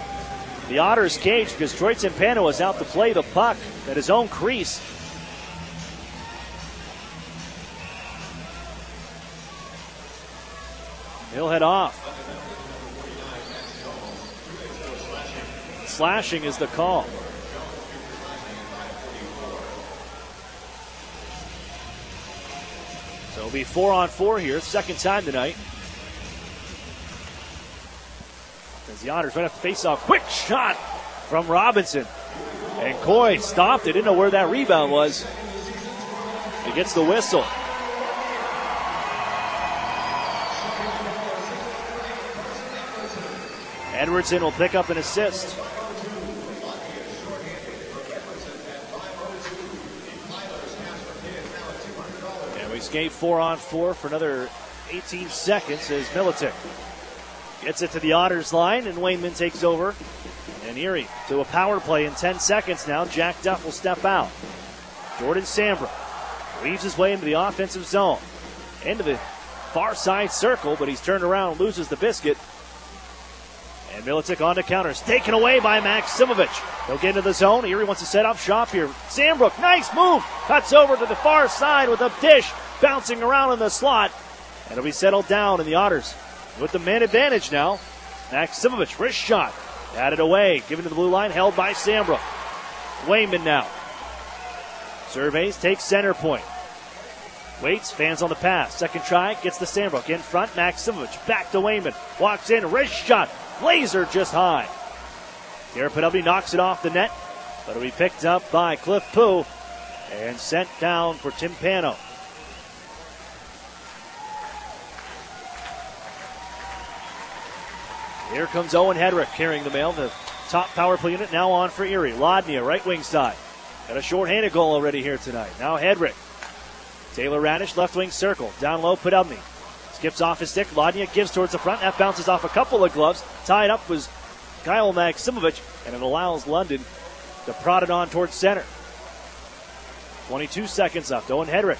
the Otters' cage because Troy Timpano is out to play the puck at his own crease. He'll head off. Slashing is the call. So it'll be 4-on-4 here, second time tonight. As the Otters right off the face-off. Quick shot from Robinson. And Coy stopped it. Didn't know where that rebound was. He gets the whistle. Edwardson will pick up an assist. And we skate 4-on-4 for another 18 seconds as Militic gets it to the Otters line, and Wayman takes over. And Erie to a power play in 10 seconds now. Jack Duff will step out. Jordan Sambra weaves his way into the offensive zone. Into the far side circle, but he's turned around and loses the biscuit. And Militic on to counters. Taken away by Maximovich. He'll get into the zone. Erie wants to set up shop here. Sandbrook, nice move. Cuts over to the far side with a dish. Bouncing around in the slot. And it'll be settled down in the Otters with the man advantage now. Maximovich, wrist shot. Batted away. Given to the blue line. Held by Sandbrook. Wayman now. Surveys, takes center point. Waits, fans on the pass. Second try, gets the Sandbrook. In front, Maximovich. Back to Wayman. Walks in, wrist shot. Laser just high. Garrett Penalty knocks it off the net, but it'll be picked up by Cliff Pooh and sent down for Timpano. Here comes Owen Hedrick carrying the mail. The top power play unit now on for Erie. Lodnia, right wing side. Got a shorthanded goal already here tonight. Now Hedrick. Taylor Radish, left wing circle. Down low, Podubny. Skips off his stick. Lodnia gives towards the front. That bounces off a couple of gloves. Tied up was Kyle Maximovich, and it allows London to prod it on towards center. 22 seconds left. Owen Hedrick.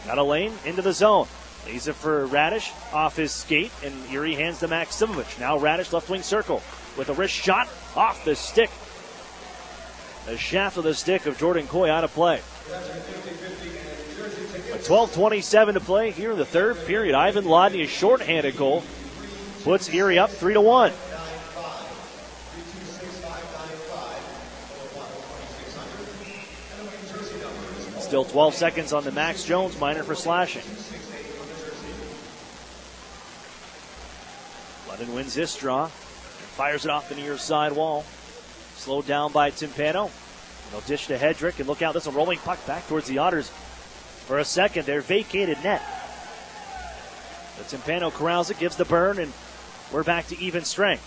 Got a lane into the zone. Leaves it for Radish off his skate, and Erie hands to Maximovich. Now Radish, left wing circle with a wrist shot off the stick. The shaft of the stick of Jordan Coy out of play. 12:27 to play here in the third period. Ivan Lodnia's shorthanded goal puts Erie up 3-1. Still 12 seconds on the Max Jones minor for slashing. London wins this draw and fires it off the near side wall. Slowed down by Timpano. And they'll dish to Hedrick, and look out, this is a rolling puck back towards the Otters. For a second, their vacated net. But Timpano corrals it, gives the burn, and we're back to even strength.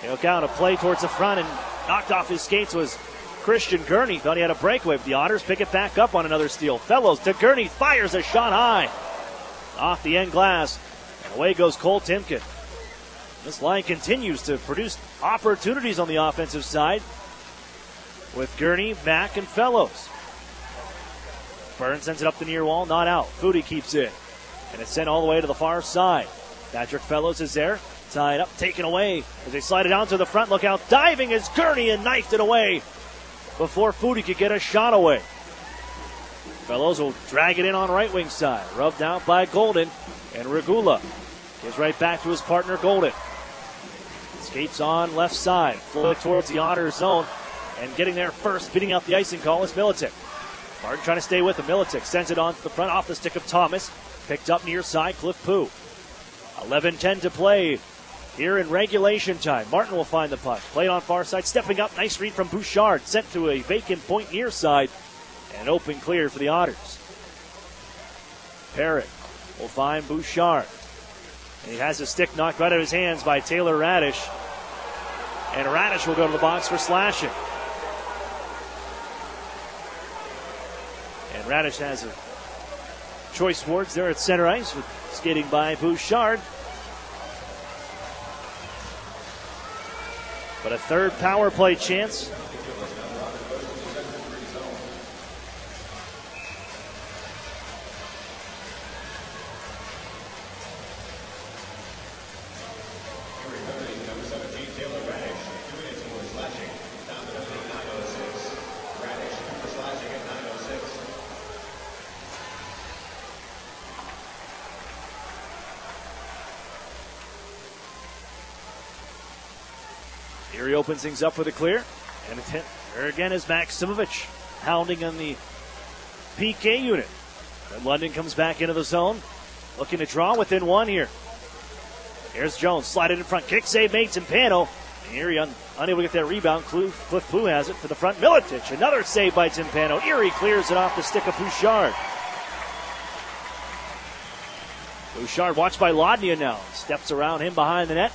They look out, a play towards the front, and knocked off his skates was Christian Gurney. Thought he had a breakaway, but the Otters pick it back up on another steal. Fellows to Gurney, fires a shot high. Off the end glass, and away goes Cole Timken. This line continues to produce opportunities on the offensive side with Gurney, Mack, and Fellows. Burns sends it up the near wall, not out. Foodie keeps it, and it's sent all the way to the far side. Patrick Fellows is there, tied up, taken away as they slide it down to the front. Look out, diving is Gurney, and knifed it away before Foodie could get a shot away. Fellows will drag it in on right wing side, rubbed out by Golden, and Regula gives right back to his partner Golden. Skates on left side, flow towards the Otters zone, and getting there first, beating out the icing call is Militic. Martin trying to stay with him. Militic sends it on to the front off the stick of Thomas. Picked up near side, Cliff Pooh. 11:10 to play here in regulation time. Martin will find the puck. Played on far side, stepping up. Nice read from Bouchard. Sent to a vacant point near side. And open clear for the Otters. Parrott will find Bouchard. And he has his stick knocked right out of his hands by Taylor Radish. And Radish will go to the box for slashing. And Radish has a choice words there at center ice with skating by Bouchard. But a third power play chance. Erie opens things up with a clear. And there again is Maximovich pounding on the PK unit. Then London comes back into the zone. Looking to draw within one here. Here's Jones, slided in front. Kick save made Timpano. Erie unable to get that rebound. Cliff Pooh has it for the front. Militic, another save by Timpano. Erie clears it off the stick of Bouchard. Bouchard watched by Lodnia now. Steps around him behind the net.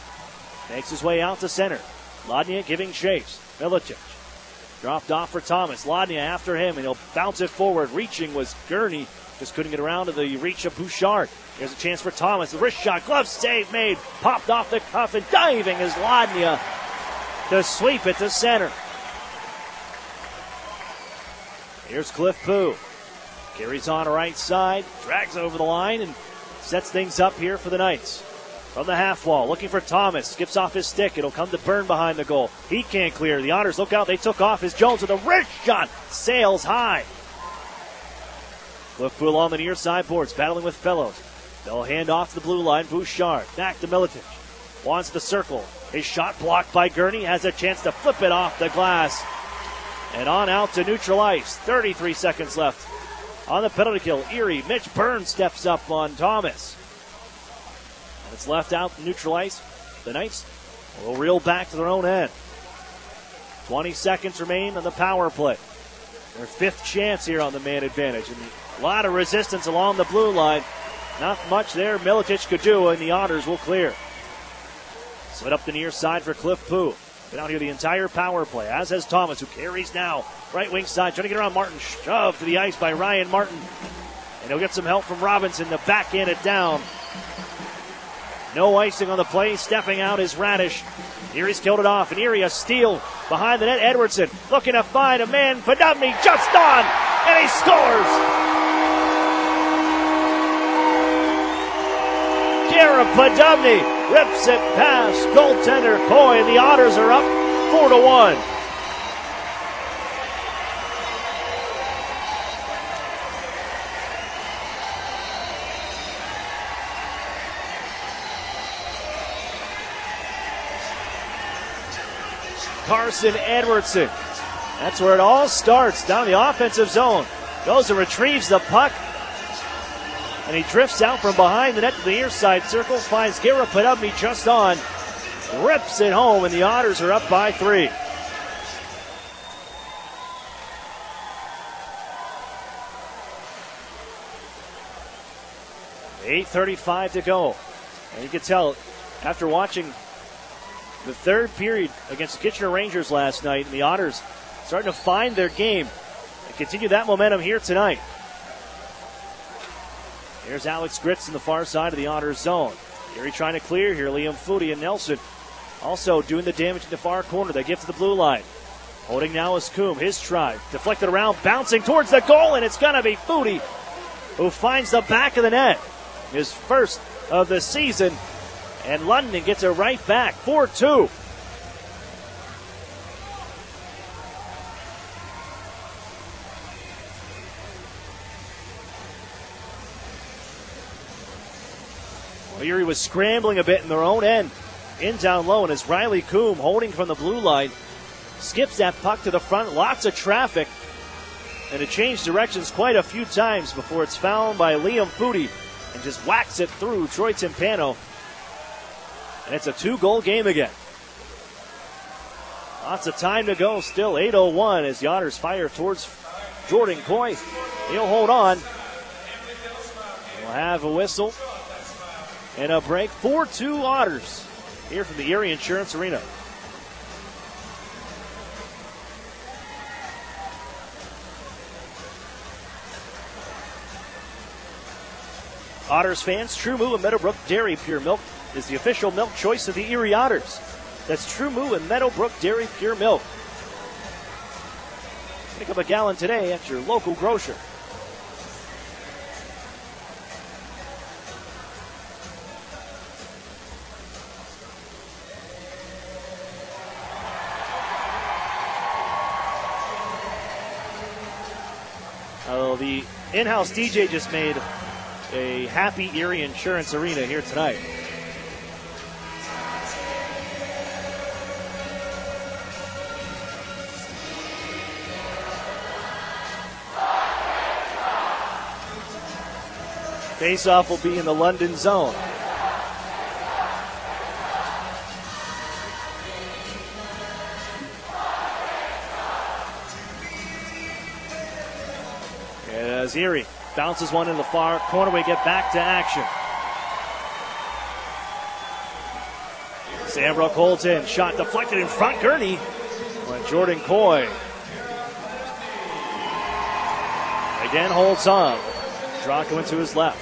Makes his way out to center. Lodnia giving chase. Militic dropped off for Thomas. Lodnia after him, and he'll bounce it forward. Reaching was Gurney. Just couldn't get around to the reach of Bouchard. Here's a chance for Thomas. The wrist shot, glove save made. Popped off the cuff, and diving is Lodnia to sweep it to center. Here's Cliff Pooh. Carries on right side. Drags over the line and sets things up here for the Knights. From the half wall, looking for Thomas. Skips off his stick. It'll come to Byrne behind the goal. He can't clear. The Otters look out. They took off. As Jones with a wrist shot. Sails high. Cliff Pooh on the near side boards, battling with Fellows. They'll hand off to the blue line. Bouchard. Back to Militic. Wants the circle. His shot blocked by Gurney. Has a chance to flip it off the glass. and on out to neutral ice. 33 seconds left on the penalty kill. Erie, Mitch Burns steps up on Thomas. And it's left out neutral ice. The Knights will reel back to their own end. 20 seconds remain on the power play. Their fifth chance here on the man advantage. And a lot of resistance along the blue line. Not much there Milicic could do, and the Otters will clear. Slid up the near side for Cliff Pooh. Been out here the entire power play, as has Thomas, who carries now. Right wing side, trying to get around Martin. Shoved to the ice by Ryan Martin. And he'll get some help from Robinson to backhand it down. No icing on the play. Stepping out is Radish. Erie's killed it off. And Erie a steal behind the net. Edwardson looking to find a man. Podubny just on. And he scores. Garrett Podubny rips it past goaltender Coy. And the Otters are up 4-1. Carson Edwardson. That's where it all starts, down the offensive zone. Goes and retrieves the puck. And he drifts out from behind the net to the near side circle. Finds Garrett Podubny just on. Rips it home, and the Otters are up by 3. .8:35 to go. And you can tell, after watching the third period against the Kitchener Rangers last night, and the Otters starting to find their game and continue that momentum here tonight. Here's Alex Gritz in the far side of the Otters zone. Erie trying to clear here. Liam Foudy and Nelson also doing the damage in the far corner. They give to the blue line. Holding now is Coombe. His try. Deflected around, bouncing towards the goal, and it's going to be Foudy who finds the back of the net. His first of the season. And London gets it right back. 4-2. Well, Erie was scrambling a bit in their own end. In down low, and as Riley Coombe, holding from the blue line, skips that puck to the front. Lots of traffic. And it changed directions quite a few times before it's found by Liam Foudy and just whacks it through Troy Timpano. And it's a 2-goal game again. Lots of time to go still. 8:01 as the Otters fire towards Jordan Coy. He'll hold on. We'll have a whistle and a break. 4-2 Otters here from the Erie Insurance Arena. Otters fans, True Moo and Meadowbrook Dairy Pure Milk is the official milk choice of the Erie Otters. That's True Moo and Meadowbrook Dairy Pure Milk. Pick up a gallon today at your local grocer. The in-house DJ just made a happy Erie Insurance Arena here tonight. Face-off will be in the London zone. As Erie bounces one in the far corner, we get back to action. Sandbrook holds in, shot deflected in front. Gurney when Jordan Coy again holds on. Drocko into his left.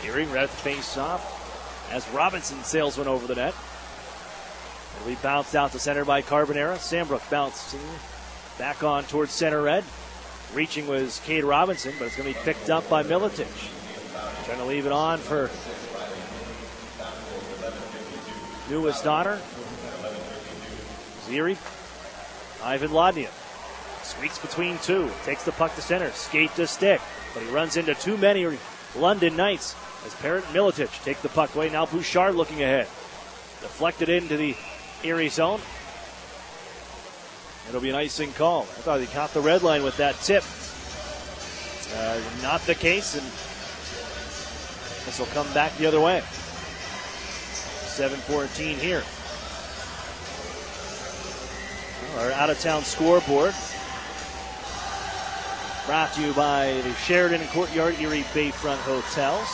Erie red face off as Robinson sails one over the net. It'll be bounced out to center by Carbonera. Sandbrook bouncing back on towards center red. Reaching was Cade Robinson, but it's going to be picked up by Milicic. Trying to leave it on for newest Otter is Erie. Ivan Lodnia squeaks between two, takes the puck to center, skate to stick, but he runs into too many London Knights as Parrott and Miletich take the puck away. Now Bouchard looking ahead. Deflected into the Erie zone. It'll be an icing call. I thought he caught the red line with that tip. Not the case, and this will come back the other way. 7:14 here. Well, our out-of-town scoreboard brought to you by the Sheridan Courtyard Erie Bayfront Hotels.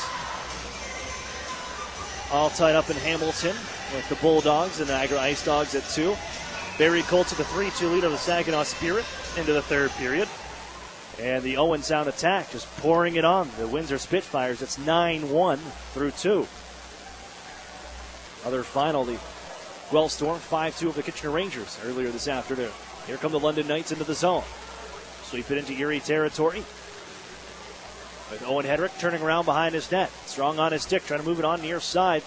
All tied up in Hamilton with the Bulldogs and Niagara Ice Dogs at 2. Barrie Colts with a 3-2 lead on the Saginaw Spirit into the third period. And the Owen Sound attack just pouring it on the Windsor Spitfires. It's 9-1 through 2. Other final, the Guelph Storm 5-2 of the Kitchener Rangers earlier this afternoon. Here come the London Knights into the zone. Sweep it into Erie territory. With Owen Hedrick turning around behind his net. Strong on his stick, trying to move it on near side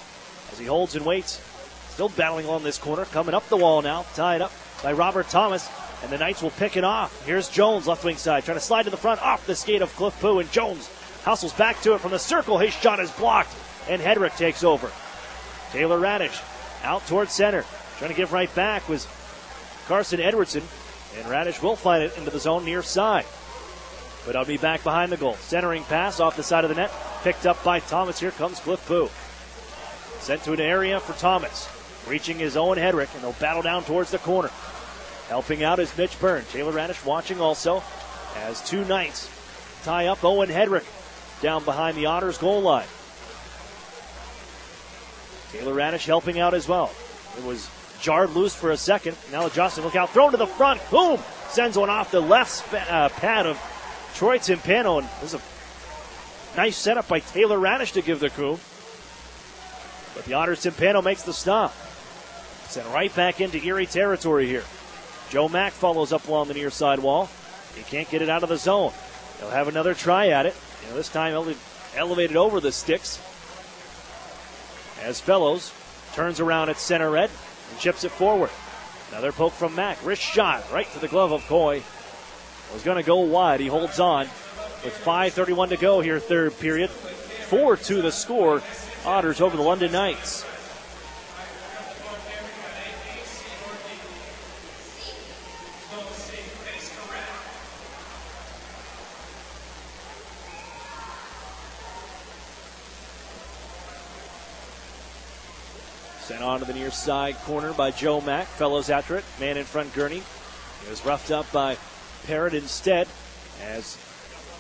as he holds and waits. Still battling along this corner, coming up the wall now, tied up by Robert Thomas, and the Knights will pick it off. Here's Jones, left wing side, trying to slide to the front, off the skate of Cliff Pooh, and Jones hustles back to it from the circle. His shot is blocked, and Hedrick takes over. Taylor Radish out towards center, trying to give right back was Carson Edwardson, and Radish will find it into the zone near side. But I'll be back behind the goal. Centering pass off the side of the net, picked up by Thomas. Here comes Cliff Pooh. Sent to an area for Thomas. Reaching is Owen Hedrick, and they'll battle down towards the corner. Helping out is Mitch Byrne. Taylor Radish watching also as two Knights tie up Owen Hedrick down behind the Otters goal line. Taylor Radish helping out as well. It was jarred loose for a second. Now adjusting. Look out. Thrown to the front. Boom! Sends one off the left pad of Troy Timpano. And this is a nice setup by Taylor Radish to give the coup. But the Otters Timpano makes the stop. Sent right back into Erie territory here. Joe Mack follows up along the near side wall. He can't get it out of the zone. They'll have another try at it. This time elevated over the sticks. As Fellows turns around at center red and chips it forward. Another poke from Mack. Wrist shot right to the glove of Coy. Was going to go wide. He holds on with 5:31 to go here, third period. 4-2 the score. Otters over the London Knights. Sent on to the near side corner by Joe Mack. Fellows after it. Man in front, Gurney. He was roughed up by Parrott instead as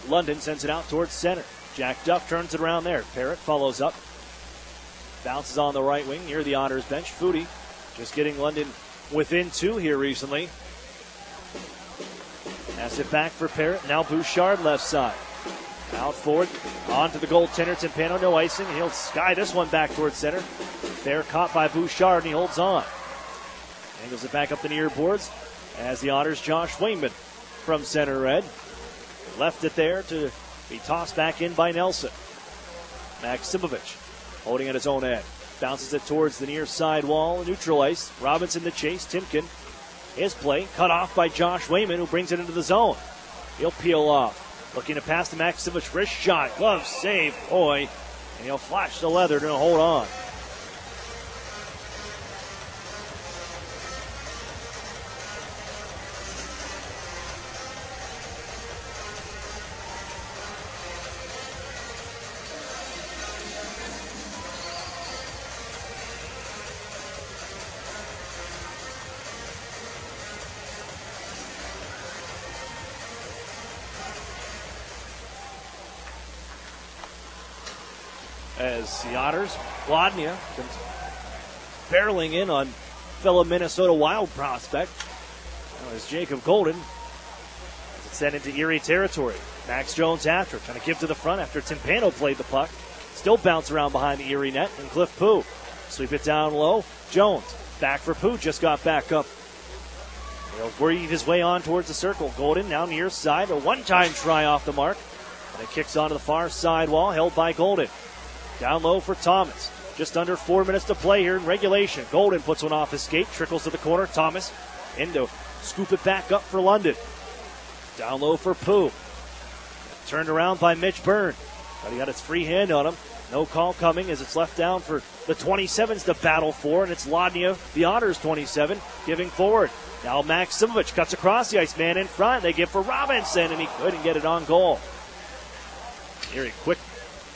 London sends it out towards center. Jack Duff turns it around there. Parrott follows up. Bounces on the right wing near the Otters bench. Foodie just getting London within 2 here recently. Pass it back for Parrott. Now Bouchard left side. Out forward. On to the goaltender. Timpano, no icing. He'll sky this one back towards center. Fair caught by Bouchard, and he holds on. Angles it back up the near boards as the Otters' Josh Wayman from center red. Left it there to be tossed back in by Nelson. Maximovich holding at his own end. Bounces it towards the near side wall. Neutral ice. Robinson the chase. Timken. His play cut off by Josh Wayman, who brings it into the zone. He'll peel off. Looking to pass to Maximovich. Wrist shot. Glove save. Coy. And he'll flash the leather to hold on. As the Otters, Lodnia comes barreling in on fellow Minnesota Wild prospect. Now is Jacob Golden. As it's sent into Erie territory. Max Jones after, trying to give to the front after Timpano played the puck. Still bounce around behind the Erie net, and Cliff Pooh. Sweep it down low. Jones, back for Pooh, just got back up. He'll weave his way on towards the circle. Golden now near side, a one-time try off the mark. And it kicks onto the far side wall, held by Golden. Down low for Thomas. Just under 4 minutes to play here in regulation. Golden puts one off his skate, trickles to the corner. Thomas in to scoop it back up for London. Down low for Pooh. Turned around by Mitch Byrne. But he got his free hand on him. No call coming as it's left down for the 27s to battle for, and it's Lodnia, the Otters 27, giving forward. Now Maximovich cuts across the ice, man in front. They give for Robinson, and he couldn't get it on goal. Erie quick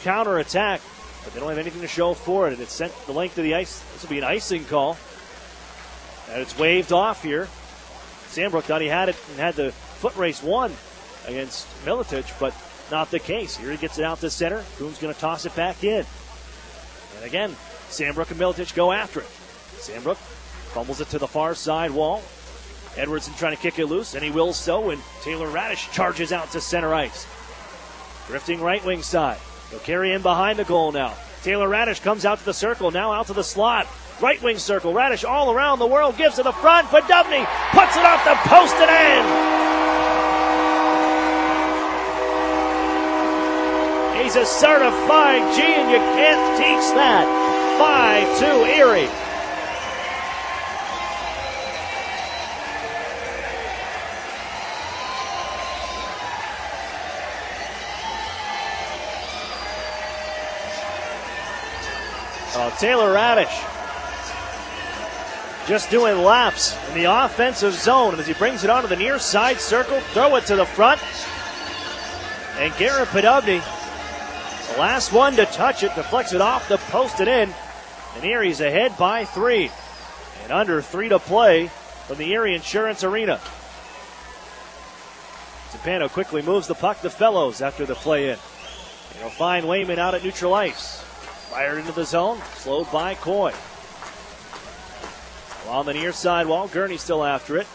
counter-attack, but they don't have anything to show for it, and it's sent the length of the ice. This will be an icing call. And it's waved off here. Sandbrook thought he had it and had the foot race won against Milicic, but not the case. Here he gets it out to center. Boone's going to toss it back in. And again, Sandbrook and Milicic go after it. Sandbrook fumbles it to the far side wall. Edwardson trying to kick it loose, and he will so, and Taylor Radish charges out to center ice. Drifting right wing side. He'll carry in behind the goal now. Taylor Radish comes out to the circle, now out to the slot. Right wing circle. Radish all around the world, gives to the front, but Dubney puts it off the post and in. He's a certified G, and you can't teach that. 5-2 Erie. Taylor Radish just doing laps in the offensive zone. And as he brings it onto the near side circle, throw it to the front. And Garrett Podubny, the last one to touch it, deflects it off the post and in. And Erie's ahead by 3. And under 3 to play from the Erie Insurance Arena. Timpano quickly moves the puck to Fellows after the play in. He'll find Wayman out at neutral ice. Fired into the zone, slowed by Coy. On the near side wall, Gurney still after it.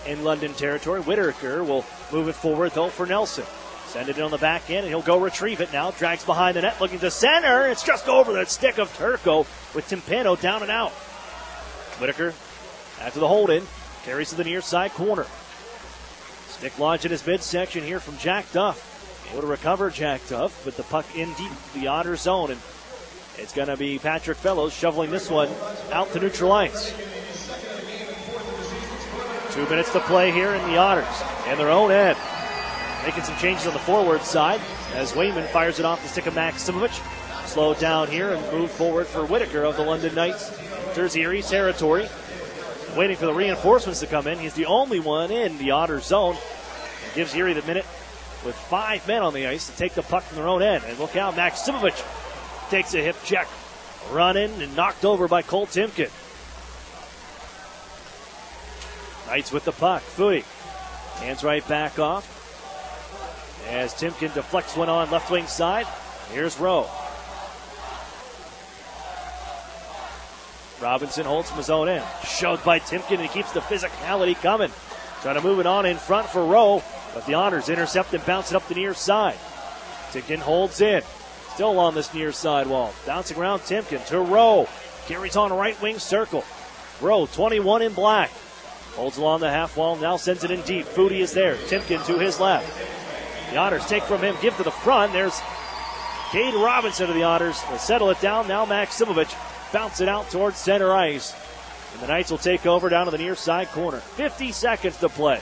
In London territory, Whitaker will move it forward though for Nelson. Send it in on the back end, and he'll go retrieve it now. Drags behind the net, looking to center. It's just over the stick of Turco with Timpano down and out. Whitaker, after the hold-in, carries to the near side corner. Stick launch in his midsection here from Jack Duff. Able to recover Jack Duff, with the puck in deep the Otter zone, and it's going to be Patrick Fellows shoveling this one out to neutral ice. 2 minutes to play here in the Otters and their own end. Making some changes on the forward side as Wayman fires it off the stick of Maximovich. Slowed down here and moved forward for Whitaker of the London Knights. Enters Erie territory. Waiting for the reinforcements to come in. He's the only one in the Otter zone. And gives Erie the minute with 5 men on the ice to take the puck from their own end. And look out, Maximovich takes a hip check. Run in and knocked over by Cole Timken. Knights with the puck. Fooey hands right back off as Timken deflects one on left wing side. Here's Rowe. Robinson holds from his own end. Shoved by Timken, and he keeps the physicality coming. Trying to move it on in front for Rowe, but the Otters intercept and bounce it up the near side. Timken holds in. Still on this near side wall. Bouncing around Timken to Rowe. Carries on a right wing circle. Rowe, 21 in black. Holds along the half wall, now sends it in deep. Foodie is there. Timken to his left. The Otters take from him, give to the front. There's Cade Robinson of the Otters. They'll settle it down. Now Maximovich bounce it out towards center ice. And the Knights will take over down to the near side corner. 50 seconds to play.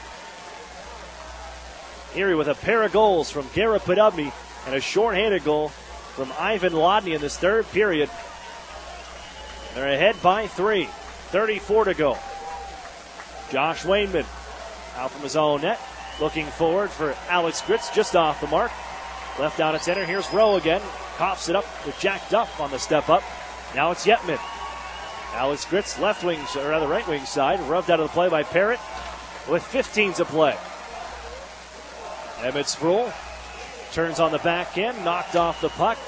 Erie with a pair of goals from Garrett Podubny and a shorthanded goal from Ivan Lodney in this third period. They're ahead by 3. 34 to go. Josh Wayman out from his own net. Looking forward for Alex Gritz, just off the mark. Left out at center. Here's Rowe again. Coughs it up with Jack Duff on the step up. Now it's Yetman. Alex Gritz, left wing, or rather right wing side. Rubbed out of the play by Parrott with 15 to play. Emmett Sproul turns on the back end, knocked off the puck.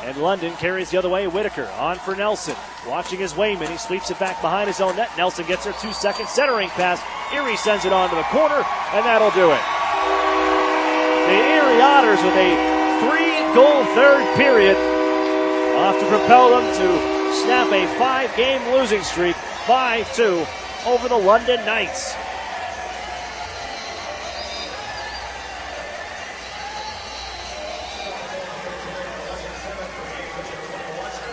And London carries the other way. Whitaker on for Nelson. Watching his Wayman. He sweeps it back behind his own net. Nelson gets her 2 seconds. Centering pass. Erie sends it on to the corner, and that'll do it. The Erie Otters with a 3-goal third period. Off to propel them to snap a 5-game losing streak. 5-2 over the London Knights.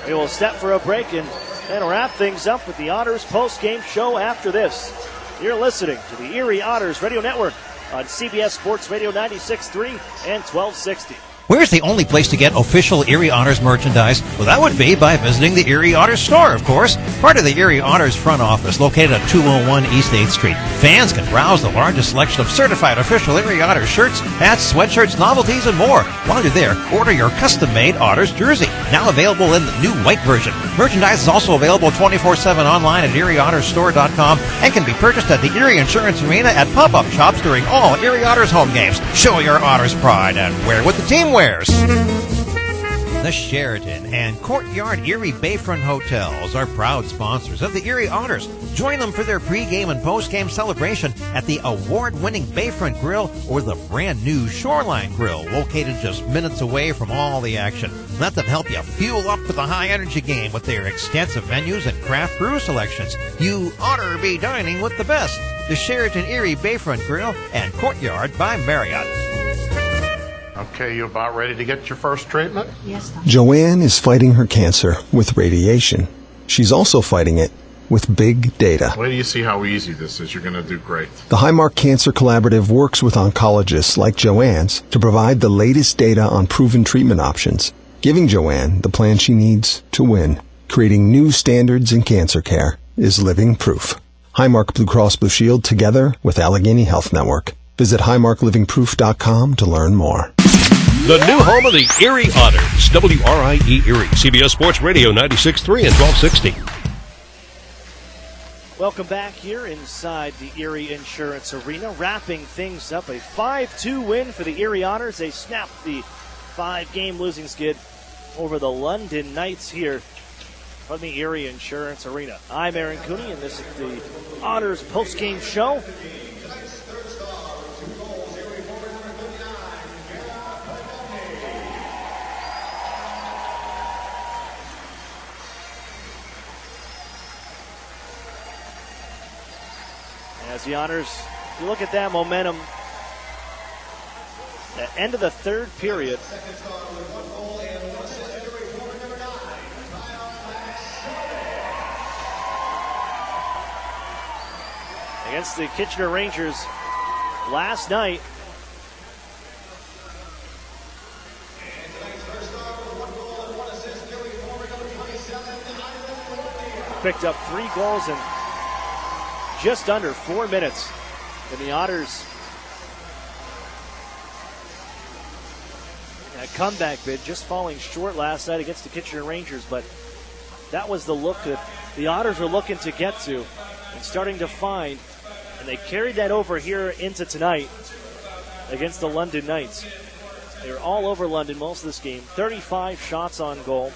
We will step for a break and wrap things up with the Otters post-game show after this. You're listening to the Erie Otters Radio Network on CBS Sports Radio 96.3 and 1260. Where's the only place to get official Erie Otters merchandise? Well, that would be by visiting the Erie Otters store, of course. Part of the Erie Otters front office, located at 201 East 8th Street. Fans can browse the largest selection of certified official Erie Otters shirts, hats, sweatshirts, novelties, and more. While you're there, order your custom-made Otters jersey, now available in the new white version. Merchandise is also available 24/7 online at erieottersstore.com and can be purchased at the Erie Insurance Arena at pop-up shops during all Erie Otters home games. Show your Otters pride and wear what the team wears. The Sheraton and Courtyard Erie Bayfront Hotels are proud sponsors of the Erie Otters. Join them for their pregame and postgame celebration at the award-winning Bayfront Grill or the brand-new Shoreline Grill, located just minutes away from all the action. Let them help you fuel up for the high-energy game with their extensive menus and craft brew selections. You oughter be dining with the best. The Sheraton Erie Bayfront Grill and Courtyard by Marriott. Okay, you about ready to get your first treatment? Yes, Doc. Joanne is fighting her cancer with radiation. She's also fighting it with big data. Wait till you see how easy this is. You're going to do great. The Highmark Cancer Collaborative works with oncologists like Joanne's to provide the latest data on proven treatment options, giving Joanne the plan she needs to win. Creating new standards in cancer care is living proof. Highmark Blue Cross Blue Shield together with Allegheny Health Network. Visit highmarklivingproof.com to learn more. The new home of the Erie Otters, WRIE Erie, CBS Sports Radio 96.3 and 1260. Welcome back here inside the Erie Insurance Arena. Wrapping things up, a 5-2 win for the Erie Otters. They snapped the 5-game losing skid over the London Knights here from the Erie Insurance Arena. I'm Aaron Cooney, and this is the Otters post-game show. As the Otters, if you look at that momentum, at the end of the third period, against the Kitchener Rangers last night, picked up 3 goals in just under 4 minutes. And the Otters, a comeback bid, just falling short last night against the Kitchener Rangers, but that was the look that the Otters were looking to get to and starting to find, and they carried that over here into tonight against the London Knights. They were all over London most of this game, 35 shots on goal.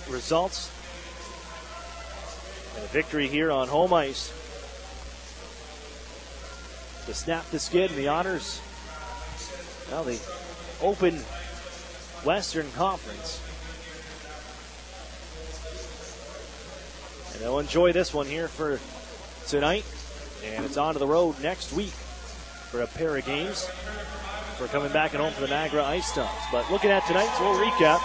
Results and a victory here on home ice to snap the skid. The Otters, well, the Open Western Conference, and they'll enjoy this one here for tonight, and it's on to the road next week for a pair of games. We're coming back at home for the Niagara Ice Dogs. But looking at tonight, so we'll recap.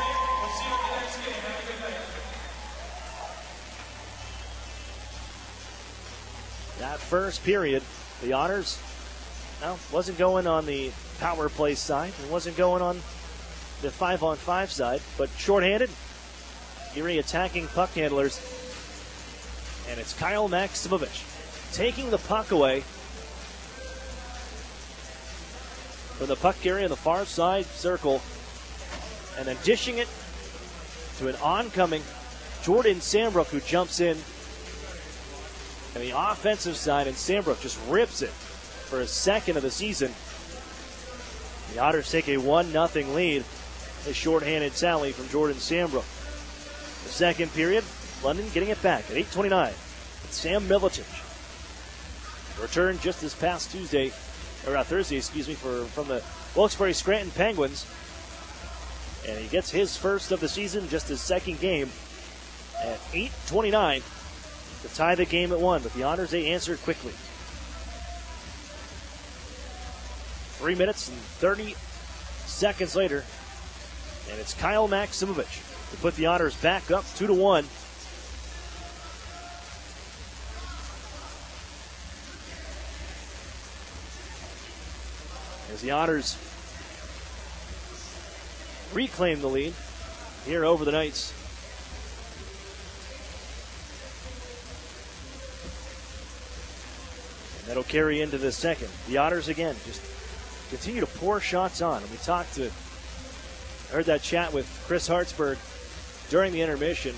That first period, the Otters, well, wasn't going on the power play side. It wasn't going on the 5-on-5 side, but shorthanded. Erie attacking puck handlers. And it's Kyle Maximovich taking the puck away from the puck carrier in the far side circle and then dishing it to an oncoming Jordan Sambrook, who jumps in. And the offensive side, and Sambrook just rips it for his second of the season. The Otters take a 1-0 lead. A shorthanded sally from Jordan Sambrook. The second period, London getting it back at 8:29. It's Sam Milicic. Returned just this past Thursday, from the Wilkes-Barre Scranton Penguins. And he gets his first of the season, just his second game, at 8:29. To tie the game at 1, but the Otters, they answered quickly. 3 minutes and 30 seconds later, and it's Kyle Maximovich to put the Otters back up 2-1. As the Otters reclaim the lead here over the Knights. And that'll carry into the second. The Otters again just continue to pour shots on. And we heard that chat with Chris Hartsburg during the intermission,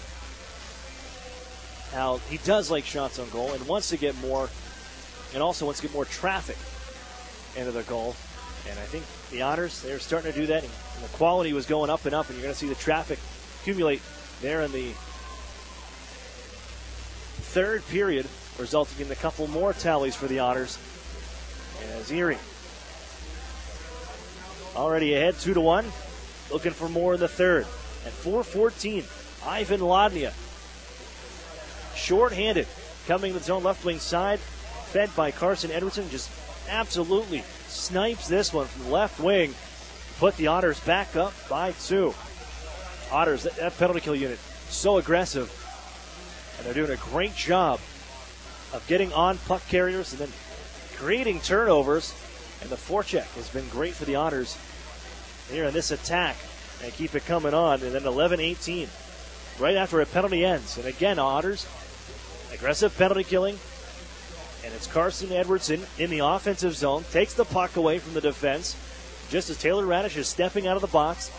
how he does like shots on goal and wants to get more, and also wants to get more traffic into the goal. And I think the Otters, they're starting to do that, and the quality was going up and up, and you're going to see the traffic accumulate there in the third period, resulting in a couple more tallies for the Otters. As Erie already ahead 2-1, looking for more in the third. At 4:14, Ivan Lodnia, short-handed, coming to his own left wing side, fed by Carson Edwardson, just absolutely snipes this one from the left wing, put the Otters back up by 2. Otters, that penalty kill unit, so aggressive, and they're doing a great job of getting on puck carriers and then creating turnovers, and the forecheck has been great for the Otters here in this attack. And keep it coming on, and then 11-18, right after a penalty ends. And again, Otters, aggressive penalty killing, and it's Carson Edwardson in the offensive zone, takes the puck away from the defense, just as Taylor Radish is stepping out of the box,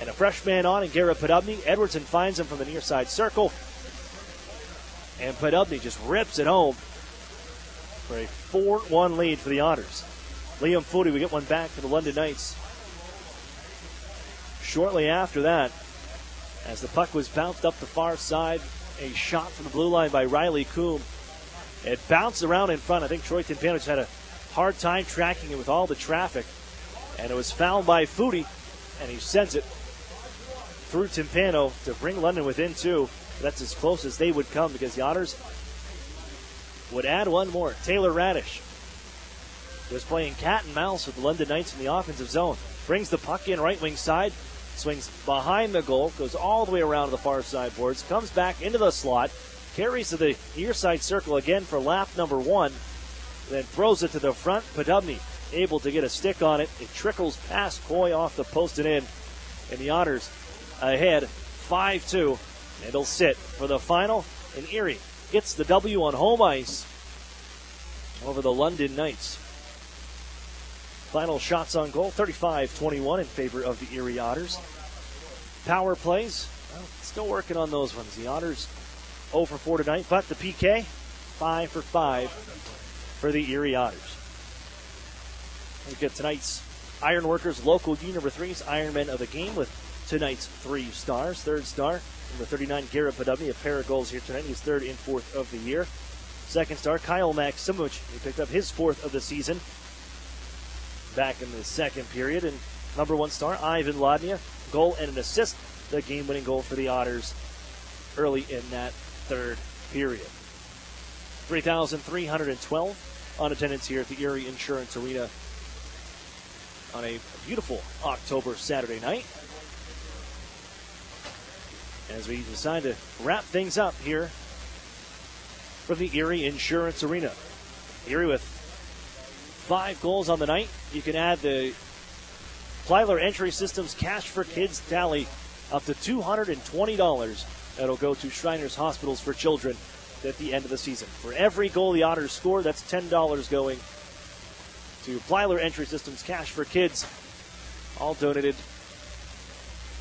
and a fresh man on, and Garrett Podubny. Edwardson finds him from the near side circle, and Podubny just rips it home for a 4-1 lead for the Otters. Liam Foudy, we get one back for the London Knights. Shortly after that, as the puck was bounced up the far side, a shot from the blue line by Riley Coombe. It bounced around in front. I think Troy Timpano just had a hard time tracking it with all the traffic. And it was fouled by Foudy, and he sends it through Timpano to bring London within 2. That's as close as they would come, because the Otters would add one more. Taylor Radish was playing cat and mouse with the London Knights in the offensive zone. Brings the puck in right wing side. Swings behind the goal, goes all the way around to the far side boards, comes back into the slot, carries to the near side circle again for lap number 1, then throws it to the front. Podubny able to get a stick on it. It trickles past Coy off the post and in, and the Otters ahead 5-2. And it'll sit for the final, and Erie gets the W on home ice over the London Knights. Final shots on goal, 35-21 in favor of the Erie Otters. Power plays, well, still working on those ones. The Otters 0 for 4 tonight, but the PK, 5 for 5 for the Erie Otters. Look at tonight's Ironworkers local U number 3's Ironman of the game with tonight's 3 stars. Third star, number 39, Garrett Podubny, a pair of goals here tonight. He's third and fourth of the year. Second star, Kyle Maximovich. He picked up his 4th of the season back in the second period. And number 1 star, Ivan Lodnia, goal and an assist, the game-winning goal for the Otters early in that third period. 3,312 on attendance here at the Erie Insurance Arena on a beautiful October Saturday night, as we decide to wrap things up here from the Erie Insurance Arena. Erie with 5 goals on the night. You can add the Plyler Entry Systems Cash for Kids tally up to $220. That'll go to Shriners Hospitals for Children at the end of the season. For every goal the Otters score, that's $10 going to Plyler Entry Systems Cash for Kids, all donated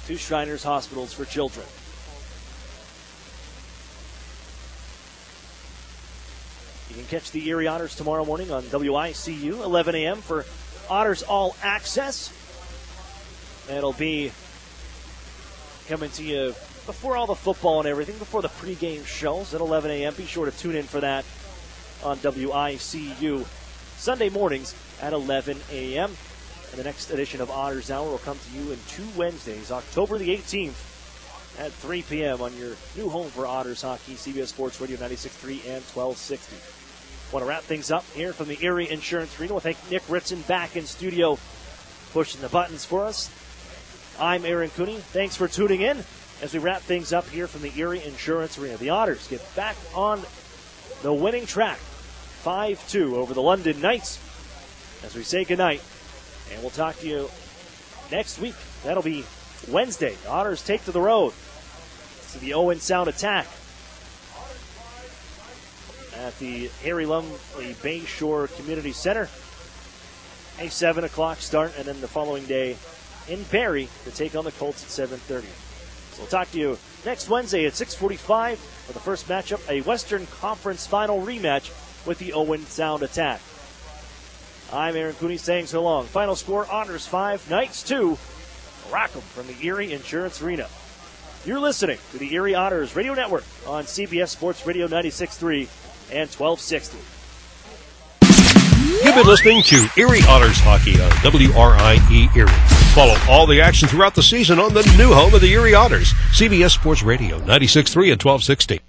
to Shriners Hospitals for Children. You can catch the Erie Otters tomorrow morning on WICU, 11 a.m. for Otters All Access. That'll be coming to you before all the football and everything, before the pregame shows at 11 a.m. Be sure to tune in for that on WICU Sunday mornings at 11 a.m. And the next edition of Otters Hour will come to you in 2 Wednesdays, October the 18th at 3 p.m. on your new home for Otters hockey, CBS Sports Radio 96.3 and 1260. Want to wrap things up here from the Erie Insurance Arena. We'll thank Nick Ritson back in studio pushing the buttons for us. I'm Aaron Cooney. Thanks for tuning in as we wrap things up here from the Erie Insurance Arena. The Otters get back on the winning track, 5-2 over the London Knights, as we say goodnight. And we'll talk to you next week. That'll be Wednesday. The Otters take to the road to the Owen Sound Attack at the Harry Lumley Bayshore Community Center. A 7 o'clock start, and then the following day in Barrie to take on the Colts at 7:30. So we'll talk to you next Wednesday at 6:45 for the first matchup, a Western Conference Final rematch with the Owen Sound Attack. I'm Aaron Cooney saying so long. Final score, Otters 5, Knights 2. Rock 'em from the Erie Insurance Arena. You're listening to the Erie Otters Radio Network on CBS Sports Radio 96.3 and 1260. You've been listening to Erie Otters Hockey on WRIE Erie. Follow all the action throughout the season on the new home of the Erie Otters, CBS Sports Radio 96.3 and 1260.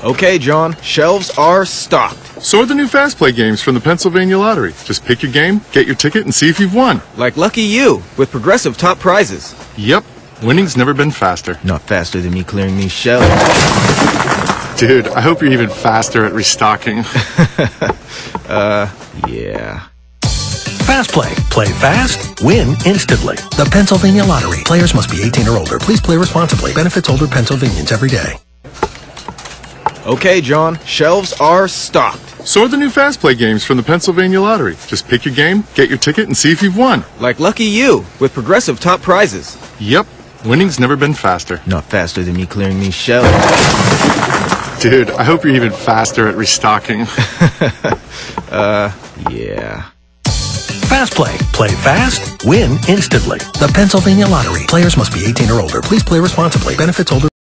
Okay, John, shelves are stocked. So are the new Fast Play games from the Pennsylvania Lottery. Just pick your game, get your ticket, and see if you've won. Like Lucky You, with progressive top prizes. Yep, winning's never been faster. Not faster than me clearing these shelves. Dude, I hope you're even faster at restocking. Yeah. Fast Play. Play fast, win instantly. The Pennsylvania Lottery. Players must be 18 or older. Please play responsibly. Benefits older Pennsylvanians every day. Okay, John, shelves are stocked. So are the new Fast Play games from the Pennsylvania Lottery. Just pick your game, get your ticket, and see if you've won. Like Lucky You, with progressive top prizes. Yep, winning's never been faster. Not faster than me clearing these shelves. Dude, I hope you're even faster at restocking. Yeah. Fast Play. Play fast, win instantly. The Pennsylvania Lottery. Players must be 18 or older. Please play responsibly. Benefits older.